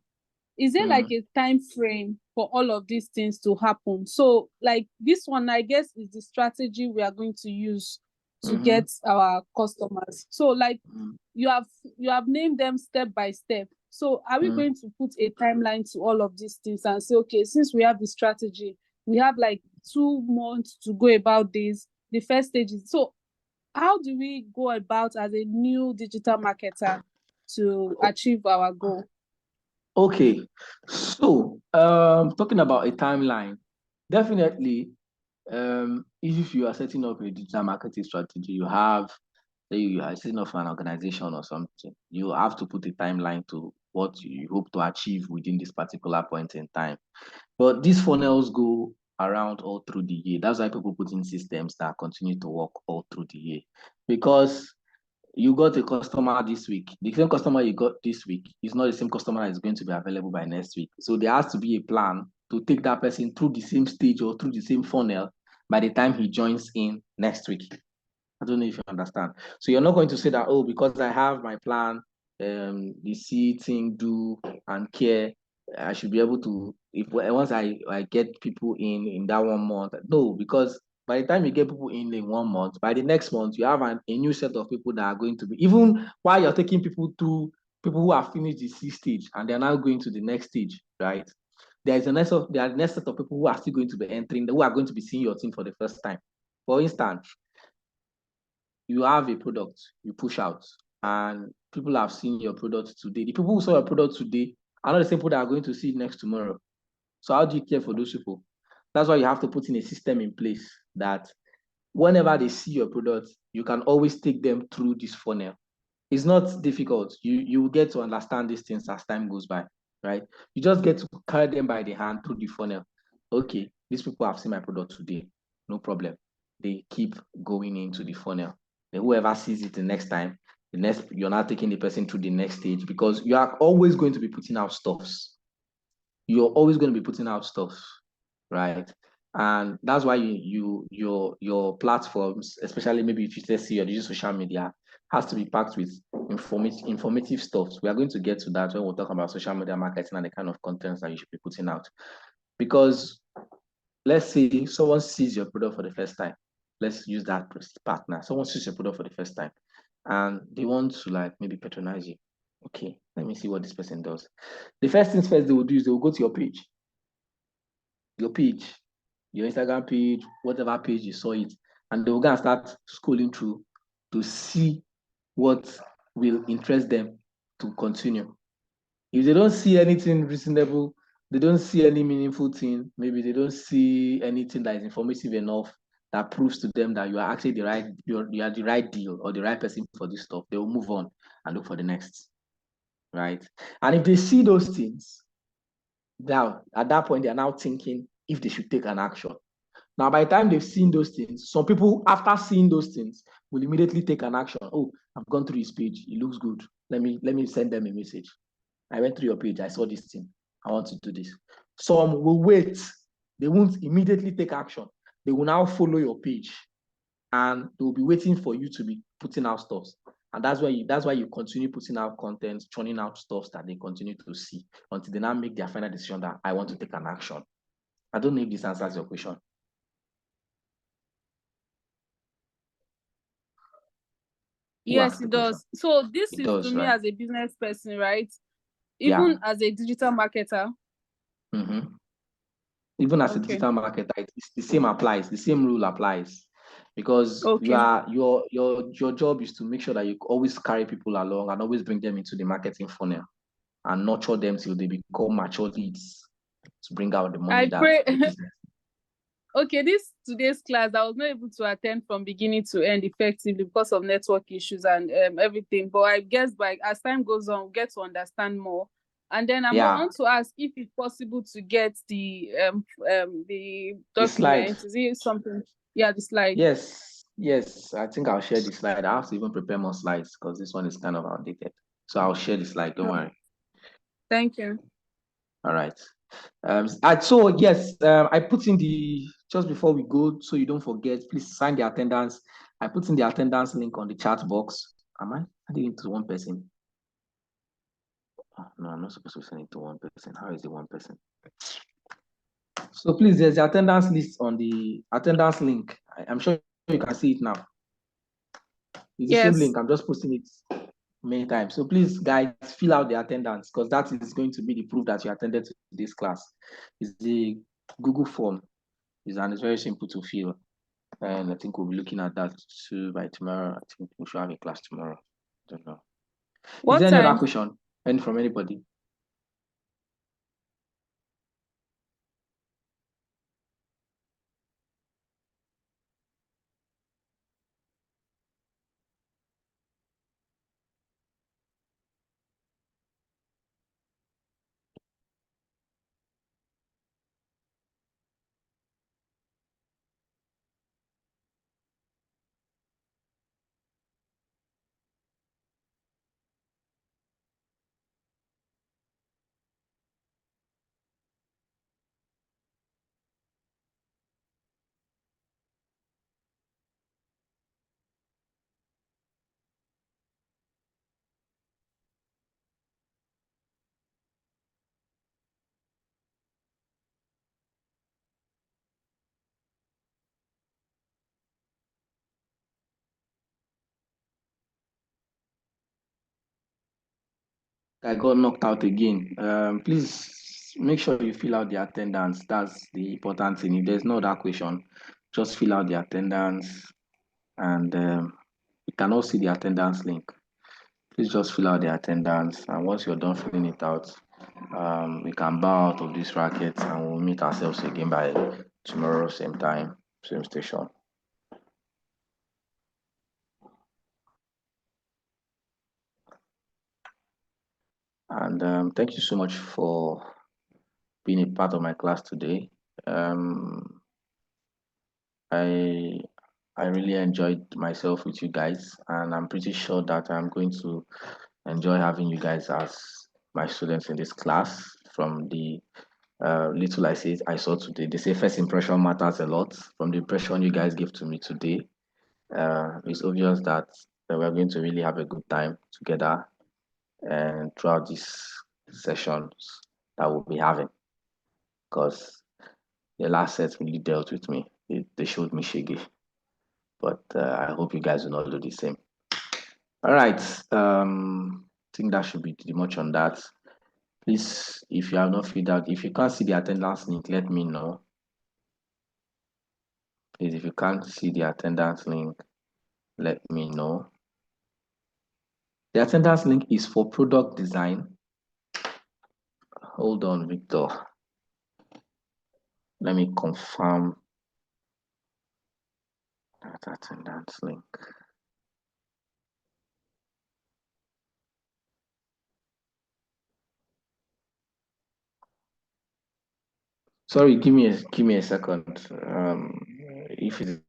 is there like a time frame for all of these things to happen? So like this one, I guess, is the strategy we are going to use to get our customers. So like you have named them step by step. So are we going to put a timeline to all of these things and say, okay, since we have the strategy, we have like 2 months to go about this, the first stage is, so how do we go about as a new digital marketer to achieve our goal? Okay, so talking about a timeline, definitely, if you are setting up a digital marketing strategy, you are setting up an organization or something, you have to put a timeline to what you hope to achieve within this particular point in time. But these funnels go around all through the year. That's why people put in systems that continue to work all through the year. Because you got a customer this week, the same customer you got this week is not the same customer that is going to be available by next week. So there has to be a plan to take that person through the same stage or through the same funnel by the time he joins in next week. I don't know if you understand. So you're not going to say that, oh, because I have my plan, the see, think, do, and care, I should be able to, if once I get people in that 1 month. No, because by the time you get people in 1 month, by the next month, you have a new set of people that are going to be, even while you're taking people through, people who have finished the C stage and they're now going to the next stage, right? There are next set of people who are still going to be entering, who are going to be seeing your thing for the first time. For instance, you have a product you push out and people have seen your product today. The people who saw your product today are not the same people that are going to see it next tomorrow. So how do you care for those people? That's why you have to put in a system in place that whenever they see your product, you can always take them through this funnel. It's not difficult. You will get to understand these things as time goes by, right? You just get to carry them by the hand through the funnel. Okay, these people have seen my product today. No problem. They keep going into the funnel. Then whoever sees it the next time, you're not taking the person to the next stage because you are always going to be putting out stuffs. You're always going to be putting out stuff, right? And that's why your platforms, especially maybe if you see or use social media, has to be packed with informative stuff. We are going to get to that when we'll talk about social media marketing and the kind of contents that you should be putting out. Because let's say someone sees your product for the first time. Let's use that partner. Someone sees your product for the first time and they want to like maybe patronize you. Okay, let me see what this person does. The first things first they will do is they will go to your page, your Instagram page, whatever page you saw it, and they will go and start scrolling through to see what will interest them to continue. If they don't see anything reasonable, they don't see any meaningful thing, maybe they don't see anything that is informative enough that proves to them that you are actually you are the right deal or the right person for this stuff, they will move on and look for the next, right? And if they see those things, now at that point they are now thinking if they should take an action. Now, by the time they've seen those things, some people, after seeing those things, will immediately take an action. Oh, I've gone through his page. It looks good. Let me send them a message. I went through your page. I saw this thing. I want to do this. Some will wait. They won't immediately take action. They will now follow your page, and they will be waiting for you to be putting out stuff. And that's why you continue putting out content, churning out stuff that they continue to see until they now make their final decision that I want to take an action. I don't know if this answers your question. Yes, it does. So this is to me as a business person, right? Even as a digital marketer. Even as a digital marketer, it's the same applies. The same rule applies, because your job is to make sure that you always carry people along and always bring them into the marketing funnel and nurture them till they become mature leads to bring out the money that the business. Okay, today's class, I was not able to attend from beginning to end effectively because of network issues and everything. But I guess as time goes on, we'll get to understand more. And then I want to ask if it's possible to get the document. Is it something? Yeah, the slide. Yes. I think I'll share the slide. I have to even prepare more slides because this one is kind of outdated. So I'll share the slide. Don't worry. Thank you. All right. So yes, I put in just before we go, so you don't forget, please sign the attendance. I put in the attendance link on the chat box. Am I sending it to one person? Oh, no, I'm not supposed to send it to one person. How is it one person? So please, there's the attendance list on the attendance link. I'm sure you can see it now. It's the same link. I'm just posting it many times. So please, guys, fill out the attendance because that is going to be the proof that you attended to this class. It's the Google form. And it's very simple to fill. And I think we'll be looking at that too by tomorrow. I think we should have a class tomorrow. I don't know. Is there any other question? Any from anybody? I got knocked out again. Please make sure you fill out the attendance. That's the important thing. If there's no other question, just fill out the attendance and you can all see the attendance link. Please just fill out the attendance, and once you're done filling it out, we can bow out of this racket and we'll meet ourselves again by tomorrow, same time, same station. And thank you so much for being a part of my class today. I really enjoyed myself with you guys, and I'm pretty sure that I'm going to enjoy having you guys as my students in this class. From the little I saw today, they say first impression matters a lot. From the impression you guys gave to me today, it's obvious that we're going to really have a good time together and throughout these sessions that we'll be having, because the last set really dealt with me. They showed me shaggy, but I hope you guys will not do the same. All right, I think that should be pretty much on that. Please, if you have not filled out, if you can't see the attendance link, let me know. Please, if you can't see the attendance link, let me know. The attendance link is for product design. Hold on, Victor. Let me confirm that attendance link. Sorry, give me a second. If it's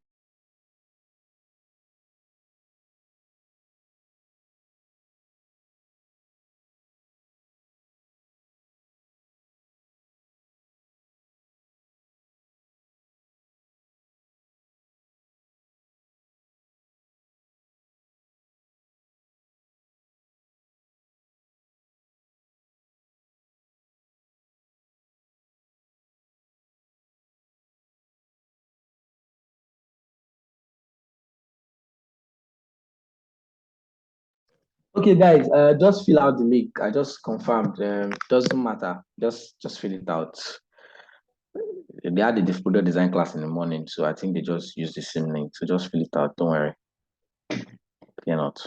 okay, guys, just fill out the link. I just confirmed. Doesn't matter. Just fill it out. They had the product design class in the morning, so I think they just use the same link. So just fill it out. Don't worry. Fear not.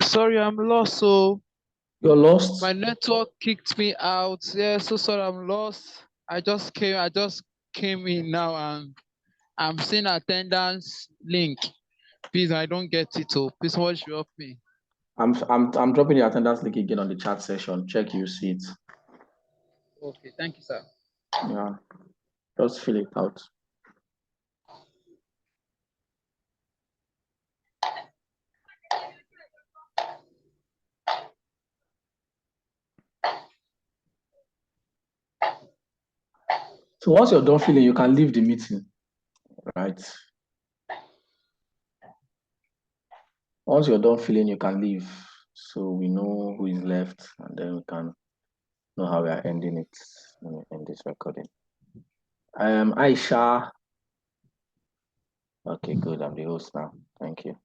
Sorry, I'm lost. So you're lost. My network kicked me out. Yeah, so sorry, I'm lost. I just came in now and I'm seeing attendance link. Please, I don't get it. So please, what should help me? I'm dropping the attendance link again on the chat session. Check, you see it. Okay, thank you, sir. Yeah, just fill it out. So once you're done filling, you can leave the meeting, right? Once you're done filling, you can leave. So we know who is left, and then we can know how we are ending it in this recording. Aisha. Okay, good. I'm the host now. Thank you.